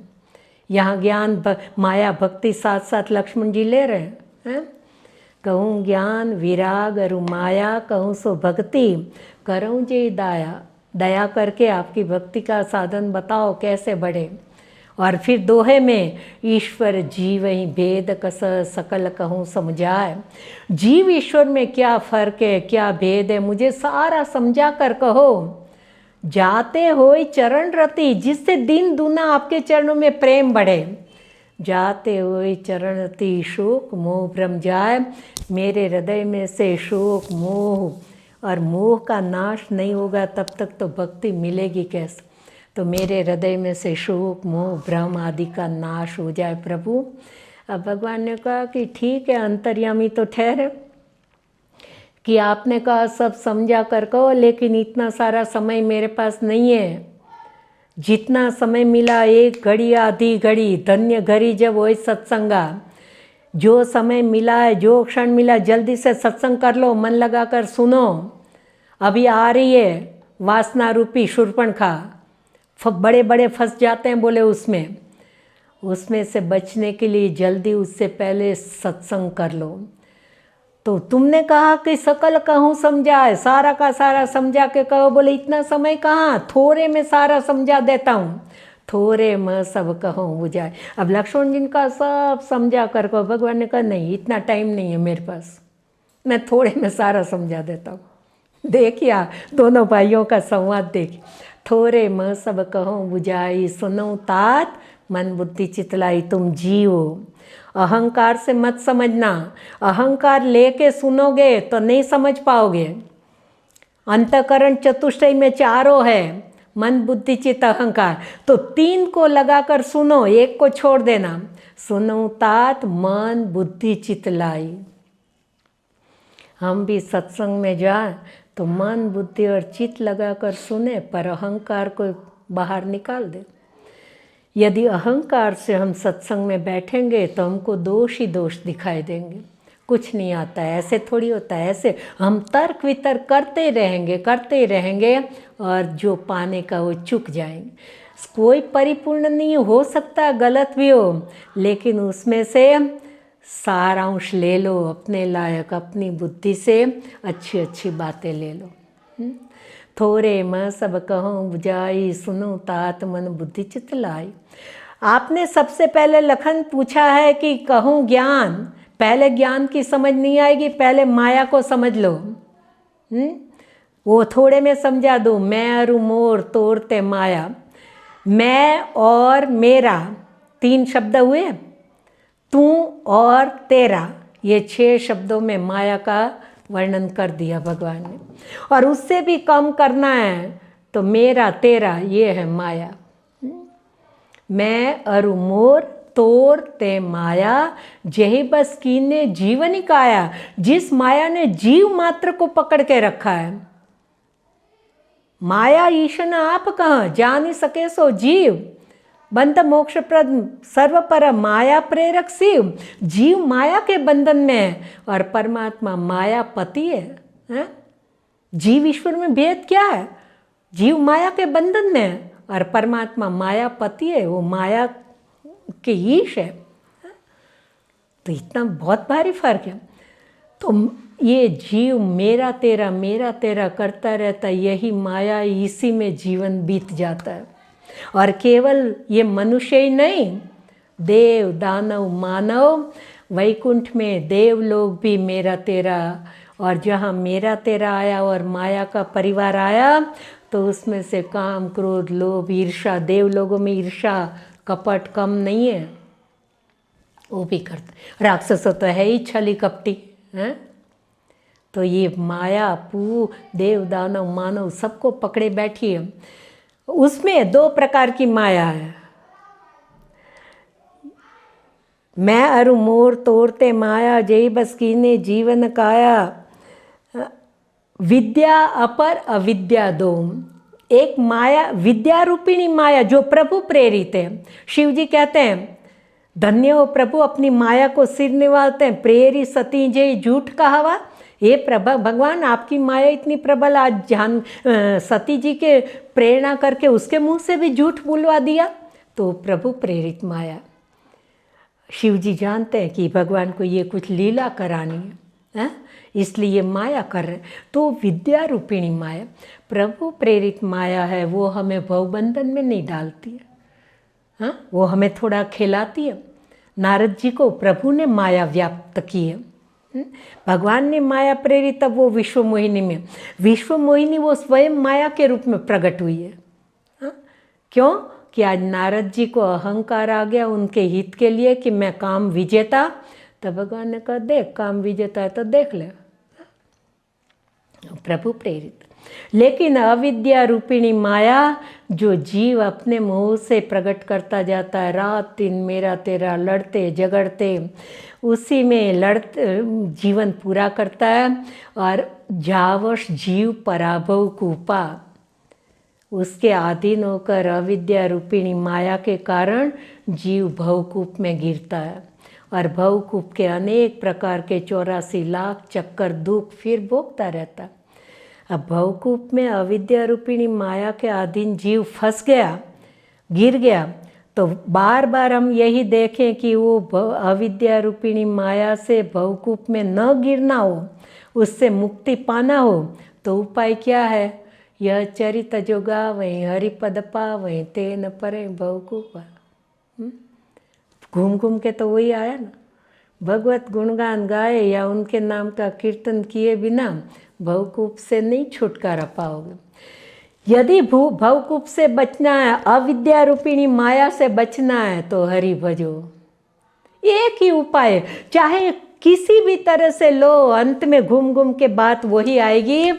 A: यहाँ ज्ञान माया भक्ति साथ साथ लक्ष्मण जी ले रहे हैं। कहूँ ज्ञान, विराग, अरु माया, कहूँ सो भक्ति, करूँ जे दया। दया करके आपकी भक्ति का साधन बताओ कैसे बढ़े। और फिर दोहे में ईश्वर जीव ही भेद कस सकल कहूँ समझाए। जीव ईश्वर में क्या फ़र्क है, क्या भेद है, मुझे सारा समझा कर कहो। जाते होए चरण रति, जिससे दिन दूना आपके चरणों में प्रेम बढ़े। जाते हुए चरण रति, शोक मोह भ्रम जाए। मेरे हृदय में से शोक मोह और मोह का नाश नहीं होगा तब तक तो भक्ति मिलेगी कैसे। तो मेरे हृदय में से शोक मोह भ्रम आदि का नाश हो जाए प्रभु। अब भगवान ने कहा कि ठीक है अंतर्यामी तो ठहरे कि आपने कहा सब समझा कर कहो, लेकिन इतना सारा समय मेरे पास नहीं है। जितना समय मिला एक घड़ी आधी घड़ी धन्य घड़ी जब वही सत्संगा। जो समय मिला है जो क्षण मिला जल्दी से सत्संग कर लो, मन लगा कर सुनो। अभी आ रही है वासना रूपी शूर्पणखा, बड़े बड़े फंस जाते हैं बोले उसमें से बचने के लिए जल्दी उससे पहले सत्संग कर लो। तो तुमने कहा कि सकल कहूँ समझाए, सारा का सारा समझा के कहो, बोले इतना समय कहाँ, थोड़े में सारा समझा देता हूँ, थोड़े में सब कहूँ बुझाए। अब लक्ष्मण जी का सब समझा कर कहो। भगवान ने कहा नहीं इतना टाइम नहीं है मेरे पास, मैं थोड़े में सारा समझा देता हूँ। देखिए दोनों भाइयों का संवाद देखिए। थोड़े में सब कहूँ बुझाई, सुनो तात मन बुद्धि चितलाई। तुम जीव अहंकार से मत समझना, अहंकार लेके सुनोगे तो नहीं समझ पाओगे। अंतःकरण चतुष्टय में चारों है, मन बुद्धि चित्त अहंकार, तो 3 को लगाकर सुनो, 1 को छोड़ देना। सुनो तात मन बुद्धि चित्त लाई। हम भी सत्संग में जाए तो मन बुद्धि और चित्त लगाकर सुने, पर अहंकार को बाहर निकाल दे। यदि अहंकार से हम सत्संग में बैठेंगे तो हमको दोष ही दोष दिखाई देंगे, कुछ नहीं आता है, ऐसे थोड़ी होता है। ऐसे हम तर्क वितर्क करते रहेंगे और जो पाने का वो चुक जाएंगे। कोई परिपूर्ण नहीं हो सकता, गलत भी हो, लेकिन उसमें से सारांश ले लो अपने लायक, अपनी बुद्धि से अच्छी अच्छी बातें ले लो। थोड़े में सब कहूँ बुझाई, सुनो तात मन बुद्धि चित्त लाई। आपने सबसे पहले लखन पूछा है कि कहूँ ज्ञान, पहले ज्ञान की समझ नहीं आएगी, पहले माया को समझ लो। वो थोड़े में समझा दो। मैं अरु मोर तोड़ते माया, मैं और मेरा 3 शब्द हुए, तू और तेरा, ये 6 शब्दों में माया का वर्णन कर दिया भगवान ने। और उससे भी कम करना है तो मेरा तेरा ये है माया। मैं अरु मोर तोर ते माया, जेहि बस कीने जीवनी काया। जिस माया ने जीव मात्र को पकड़ के रखा है, माया ईशन आप कहाँ जान सके सो जीव, बंध मोक्ष प्रद सर्व पर माया प्रेरक शिव। जीव माया के बंधन में है और परमात्मा माया पति है। जीव ईश्वर में भेद क्या है? जीव माया के बंधन में है और परमात्मा माया पति है, वो माया के ईश है। तो इतना बहुत भारी फर्क है। तो ये जीव मेरा तेरा करता रहता, यही माया, इसी में जीवन बीत जाता है। और केवल ये मनुष्य ही नहीं, देव दानव मानव, वैकुंठ में देव लोग भी मेरा तेरा, और जहाँ मेरा तेरा आया और माया का परिवार आया तो उसमें से काम क्रोध लोभ ईर्षा, देव लोगों में ईर्षा कपट कम नहीं है, वो भी करते। राक्षस तो है ही छली कपटी हैं। तो ये माया पू देव दानव मानव सबको पकड़े बैठी है। उसमें 2 प्रकार की माया है। मैं अरु मोर तोड़ते माया, जय बस कीने जीवन काया। विद्या अपर अविद्या दो। एक माया विद्या रूपिणी माया जो प्रभु प्रेरित है। शिव जी कहते हैं धन्य हो प्रभु, अपनी माया को सिर निवालते हैं। प्रेरी सती जय झूठ कहावा। ये भगवान आपकी माया इतनी प्रबल, आज सती जी के प्रेरणा करके उसके मुंह से भी झूठ बुलवा दिया। तो प्रभु प्रेरित माया। शिव जी जानते हैं कि भगवान को ये कुछ लीला करानी है, इसलिए माया कर रहे। तो विद्या रूपिणी माया प्रभु प्रेरित माया है, वो हमें भवबंधन में नहीं डालती है। हाँ, वो हमें थोड़ा खिलाती है। नारद जी को प्रभु ने माया व्याप्त की है। भगवान ने माया प्रेरित, तब वो विश्व मोहिनी में, विश्व मोहिनी वो स्वयं माया के रूप में प्रकट हुई है। हाँ? क्यों कि आज नारद जी को अहंकार आ गया उनके हित के लिए कि मैं काम विजेता। तब भगवान ने कहा देख काम विजेता है तो देख ले। प्रभु प्रेरित। लेकिन अविद्या रूपिणी माया जो जीव अपने मोह से प्रकट करता जाता है, रात दिन मेरा तेरा लड़ते झगड़ते उसी में लड़ते जीवन पूरा करता है, और जावश जीव पराभव कूपा उसके अधीन होकर अविद्या रूपिणी माया के कारण जीव भवकूप में गिरता है, और भवकूप के अनेक प्रकार के 84 लाख चक्कर दुख फिर भोगता रहता है। अब भवकूप में अविद्या रूपिणी माया के अधीन जीव फंस गया, गिर गया, तो बार बार हम यही देखें कि वो अविद्या रूपिणी माया से भवकूप में न गिरना हो, उससे मुक्ति पाना हो, तो उपाय क्या है? यह चरित जो गावै हरिपद पावै तेन परे भवकूप। घूम घूम के तो वही आया ना, भगवत गुणगान गाए या उनके नाम का कीर्तन किए बिना भवकूप से नहीं छुटकारा पाओगे। यदि भवकूप से बचना है, अविद्या रूपिणी माया से बचना है, तो हरि भजो। एक ही उपाय है, चाहे किसी भी तरह से लो, अंत में घूम घूम के बात वही आएगी।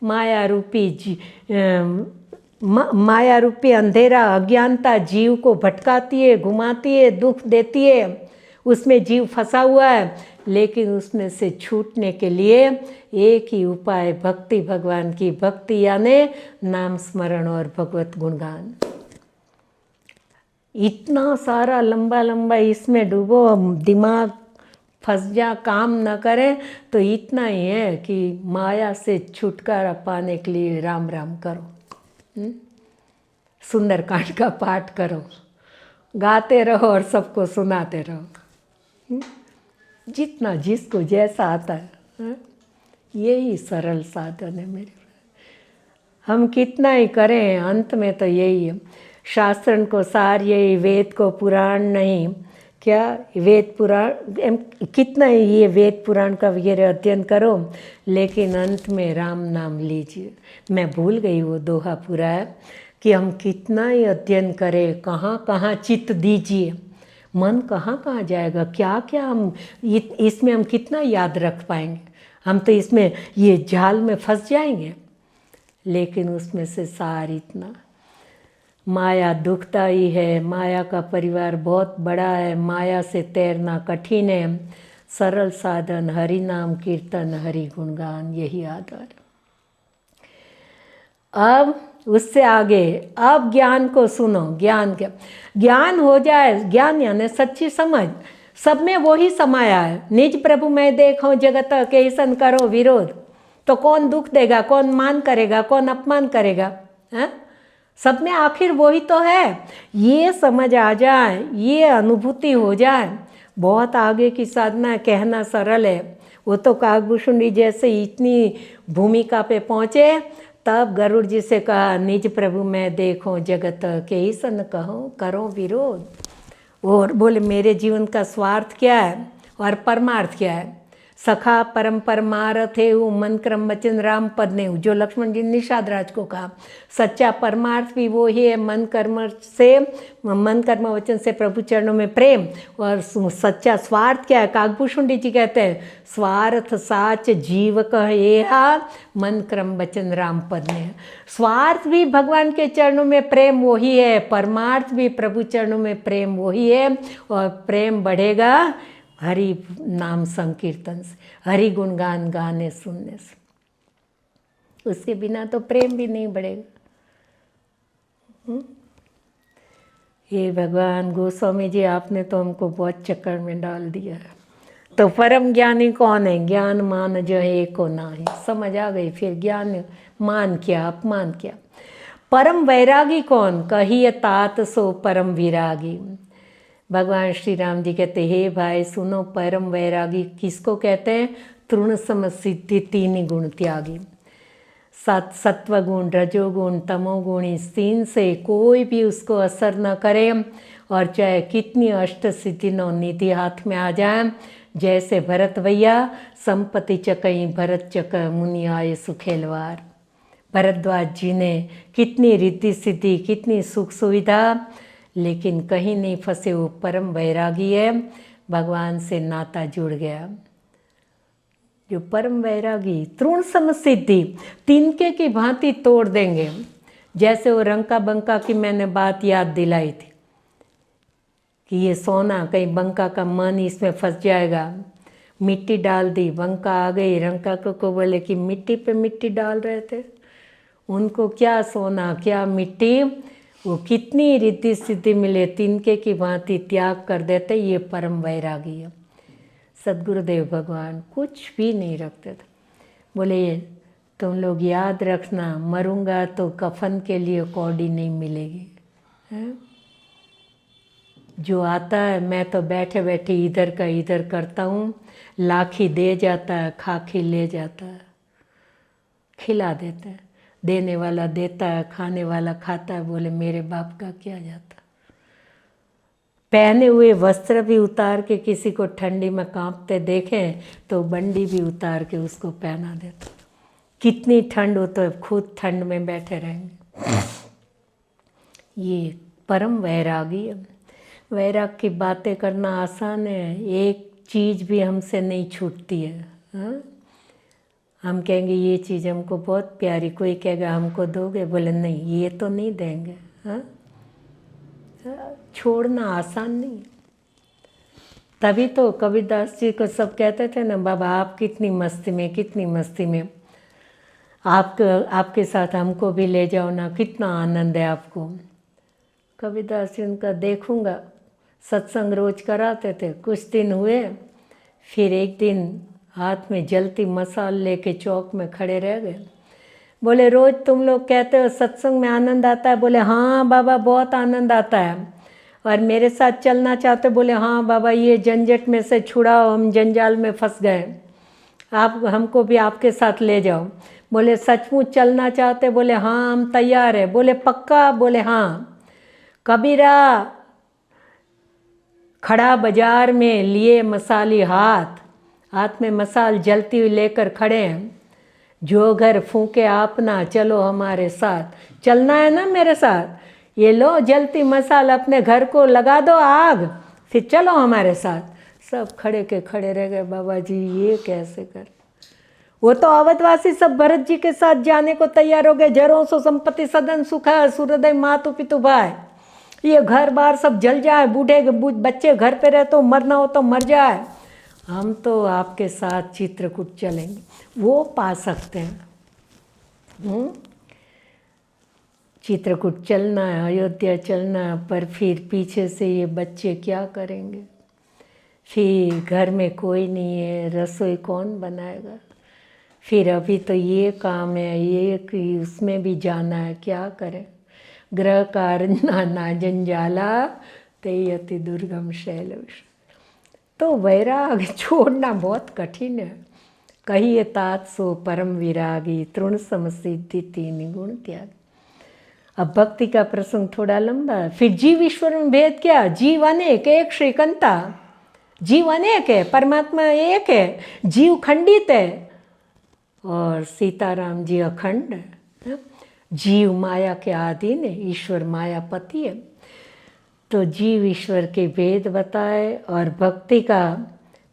A: माया रूपी अंधेरा अज्ञानता जीव को भटकाती है, घुमाती है, दुख देती है, उसमें जीव फंसा हुआ है। लेकिन उसमें से छूटने के लिए एक ही उपाय, भक्ति, भगवान की भक्ति, यानी नाम स्मरण और भगवत गुणगान। इतना सारा लंबा लंबा इसमें डूबो, दिमाग फंस जा, काम न करे, तो इतना ही है कि माया से छुटकारा पाने के लिए राम राम करो, सुंदरकांड का पाठ करो, गाते रहो और सबको सुनाते रहो, जितना जिसको जैसा आता है। यही सरल साधन है मेरे। हम कितना ही करें, अंत में तो यही है। शास्त्रन को सार यही, वेद को पुराण नहीं, क्या वेद पुराण कितना ही ये वेद पुराण का वगैरह अध्ययन करो, लेकिन अंत में राम नाम लीजिए। मैं भूल गई वो दोहा पूरा है कि हम कितना ही अध्ययन करें, कहाँ कहाँ चित्त दीजिए, मन कहाँ कहाँ जाएगा, क्या क्या हम इसमें हम कितना याद रख पाएंगे। हम तो इसमें ये जाल में फंस जाएंगे। लेकिन उसमें से सार इतना, माया दुखदाई है, माया का परिवार बहुत बड़ा है, माया से तैरना कठिन है। सरल साधन हरि नाम कीर्तन, हरि गुणगान, यही आधार। अब उससे आगे, अब ज्ञान को सुनो। ज्ञान क्या? ज्ञान हो जाए, ज्ञान यानी सच्ची समझ, सब में वही समाया है। निज प्रभु मैं देखो जगत कैसन करो विरोध, तो कौन दुख देगा, कौन मान करेगा, कौन अपमान करेगा, है? सब में आखिर वही तो है। ये समझ आ जाए, ये अनुभूति हो जाए, बहुत आगे की साधना है। कहना सरल है, वो तो काकभूषुंडी जैसे इतनी भूमिका पे पहुँचे, तब गरुड़ जी से कहा निज प्रभु मैं देखो जगत कैसन कहो करो विरोध। और बोले मेरे जीवन का स्वार्थ क्या है और परमार्थ क्या है? सखा परम परमार्थ है वो मन क्रम वचन राम पद ने, जो लक्ष्मण जी ने निषाद राज को कहा। सच्चा परमार्थ भी वो ही है, मन कर्म वचन से प्रभु चरणों में प्रेम। और सच्चा स्वार्थ क्या है? काकभूषुंडी जी कहते हैं स्वार्थ साच जीव कह एहा, मन क्रम वचन राम पद ने। स्वार्थ भी भगवान के चरणों में प्रेम वही है, परमार्थ भी प्रभु चरणों में प्रेम वही है। और प्रेम बढ़ेगा हरि नाम संकीर्तन से, हरि गुणगान गाने सुनने से। उसके बिना तो प्रेम भी नहीं बढ़ेगा। ये भगवान गोस्वामी जी, आपने तो हमको बहुत चक्कर में डाल दिया है। तो परम ज्ञानी कौन है? ज्ञान मान जो है एको नाही। समझ आ गई? फिर ज्ञान मान क्या, अपमान क्या। परम वैरागी कौन? कहिए तात सो परम विरागी। भगवान श्री राम जी कहते हे भाई सुनो, परम वैरागी किसको कहते हैं? तृण सम सिद्धि तीन गुण त्यागी। सत्वगुण, रजोगुण, तमोगुण, इस तीन से कोई भी उसको असर न करे, और चाहे कितनी अष्ट सिद्धि नौ निधि हाथ में आ जाए। जैसे भरत भैया संपत्ति चकई भरत चक मुनि आए सुखेलवार। भरद्वाज जी ने कितनी रिद्धि सिद्धि, कितनी सुख सुविधा, लेकिन कहीं नहीं फंसे। वो परम वैरागी है, भगवान से नाता जुड़ गया। जो परम वैरागी तृण समसिद्धि तिनके की भांति तोड़ देंगे। जैसे वो रंका बंका की मैंने बात याद दिलाई थी कि ये सोना कहीं बंका का मन इसमें फंस जाएगा, मिट्टी डाल दी, बंका आ गई, रंका को बोले कि मिट्टी पे मिट्टी डाल रहे थे, उनको क्या सोना क्या मिट्टी, वो कितनी रिद्धि सिद्धि मिले तिनके की भांति त्याग कर देते। ये परम वैरागी है। सद्गुरुदेव भगवान कुछ भी नहीं रखते थे। बोले तुम लोग याद रखना, मरूंगा तो कफन के लिए कौड़ी नहीं मिलेगी है? जो आता है मैं तो बैठे बैठे इधर का इधर करता हूँ, लाखी दे जाता है, खाखी ले जाता है, खिला देता है, देने वाला देता है, खाने वाला खाता है। बोले मेरे बाप का क्या जाता। पहने हुए वस्त्र भी उतार के किसी को ठंडी में कांपते देखें तो बंडी भी उतार के उसको पहना देता। कितनी ठंड हो तो खुद ठंड में बैठे रहेंगे। ये परम वैरागी है। वैराग की बातें करना आसान है, एक चीज़ भी हमसे नहीं छूटती है। हाँ? हम कहेंगे ये चीज़ हमको बहुत प्यारी, कोई कहेगा हमको दोगे, बोले नहीं ये तो नहीं देंगे। हाँ? छोड़ना आसान नहीं। तभी तो कबीरदास जी को सब कहते थे ना, बाबा आप कितनी मस्ती में, कितनी मस्ती में, आपके साथ हमको भी ले जाओ ना, कितना आनंद है आपको। कबीरदास जी उनका देखूंगा, सत्संग रोज कराते थे। कुछ दिन हुए, फिर एक दिन हाथ में जलती मसाल लेके चौक में खड़े रह गए। बोले रोज तुम लोग कहते हो सत्संग में आनंद आता है। बोले हाँ बाबा बहुत आनंद आता है। और मेरे साथ चलना चाहते? बोले हाँ बाबा ये झंझट में से छुड़ाओ, हम जंजाल में फंस गए, आप हमको भी आपके साथ ले जाओ। बोले सचमुच चलना चाहते? बोले हाँ हम तैयार है। बोले पक्का? बोले हाँ। कबीरा खड़ा बाजार में लिए मसाली हाथ में मसाल जलती हुई लेकर खड़े हैं। जो घर फूके आपना चलो हमारे साथ। चलना है ना मेरे साथ? ये लो जलती मसाल, अपने घर को लगा दो आग, फिर चलो हमारे साथ। सब खड़े के खड़े रह गए। बाबा जी ये कैसे कर? वो तो अवधवासी सब भरत जी के साथ जाने को तैयार हो गए। जरों सो संपत्ति सदन सुखा, सूर्योदय मातु पितु भाई, ये घर बार सब जल जाए, बूढ़े बच्चे घर पे रहे तो मरना हो तो मर जाए, हम तो आपके साथ चित्रकूट चलेंगे। वो पा सकते हैं। चित्रकूट चलना है, अयोध्या चलना है, पर फिर पीछे से ये बच्चे क्या करेंगे? फिर घर में कोई नहीं है, रसोई कौन बनाएगा? फिर अभी तो ये काम है, ये कि उसमें भी जाना है, क्या करें? ग्रह कारना ना जंजाला तेयति दुर्गम शैल। तो वैराग छोड़ना बहुत कठिन है। कहिए तात सो परम विरागी, तृण समसिद्धि तीन गुण त्याग। अब भक्ति का प्रसंग थोड़ा लंबा है। फिर जीव ईश्वर में भेद क्या? जीव अनेक, एक श्रीकंता। जीव अनेक है, परमात्मा एक है, जीव खंडित है और सीताराम जी अखंड है। जीव माया के अधीन है, ईश्वर मायापति है। तो जीव ईश्वर के भेद बताए और भक्ति का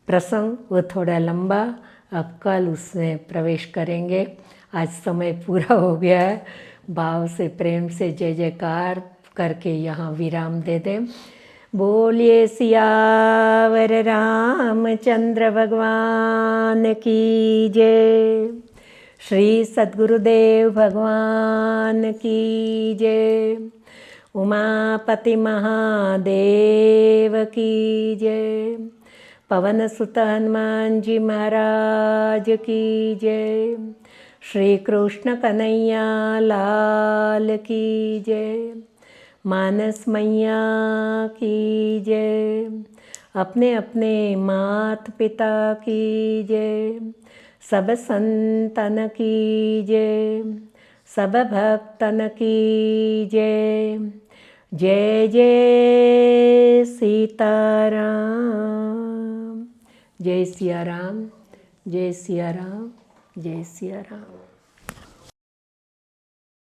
A: प्रसंग वो थोड़ा लंबा, अब कल उसमें प्रवेश करेंगे। आज समय पूरा हो गया है। भाव से प्रेम से जय जयकार करके यहाँ विराम दे दें। बोलिए सियावर रामचंद्र भगवान की जय। श्री सद्गुरुदेव भगवान की जय। उमापति महादेव की जय। पवन सुत हनुमान जी महाराज की जय। श्री कृष्ण कन्हैया लाल की जय। मानस मैया की जय। अपने अपने मात पिता की जय। सब संतन की जय। सब भक्तन की जय। जय जय सीताराम। जय सिया राम, जय सिया राम, जय सिया राम।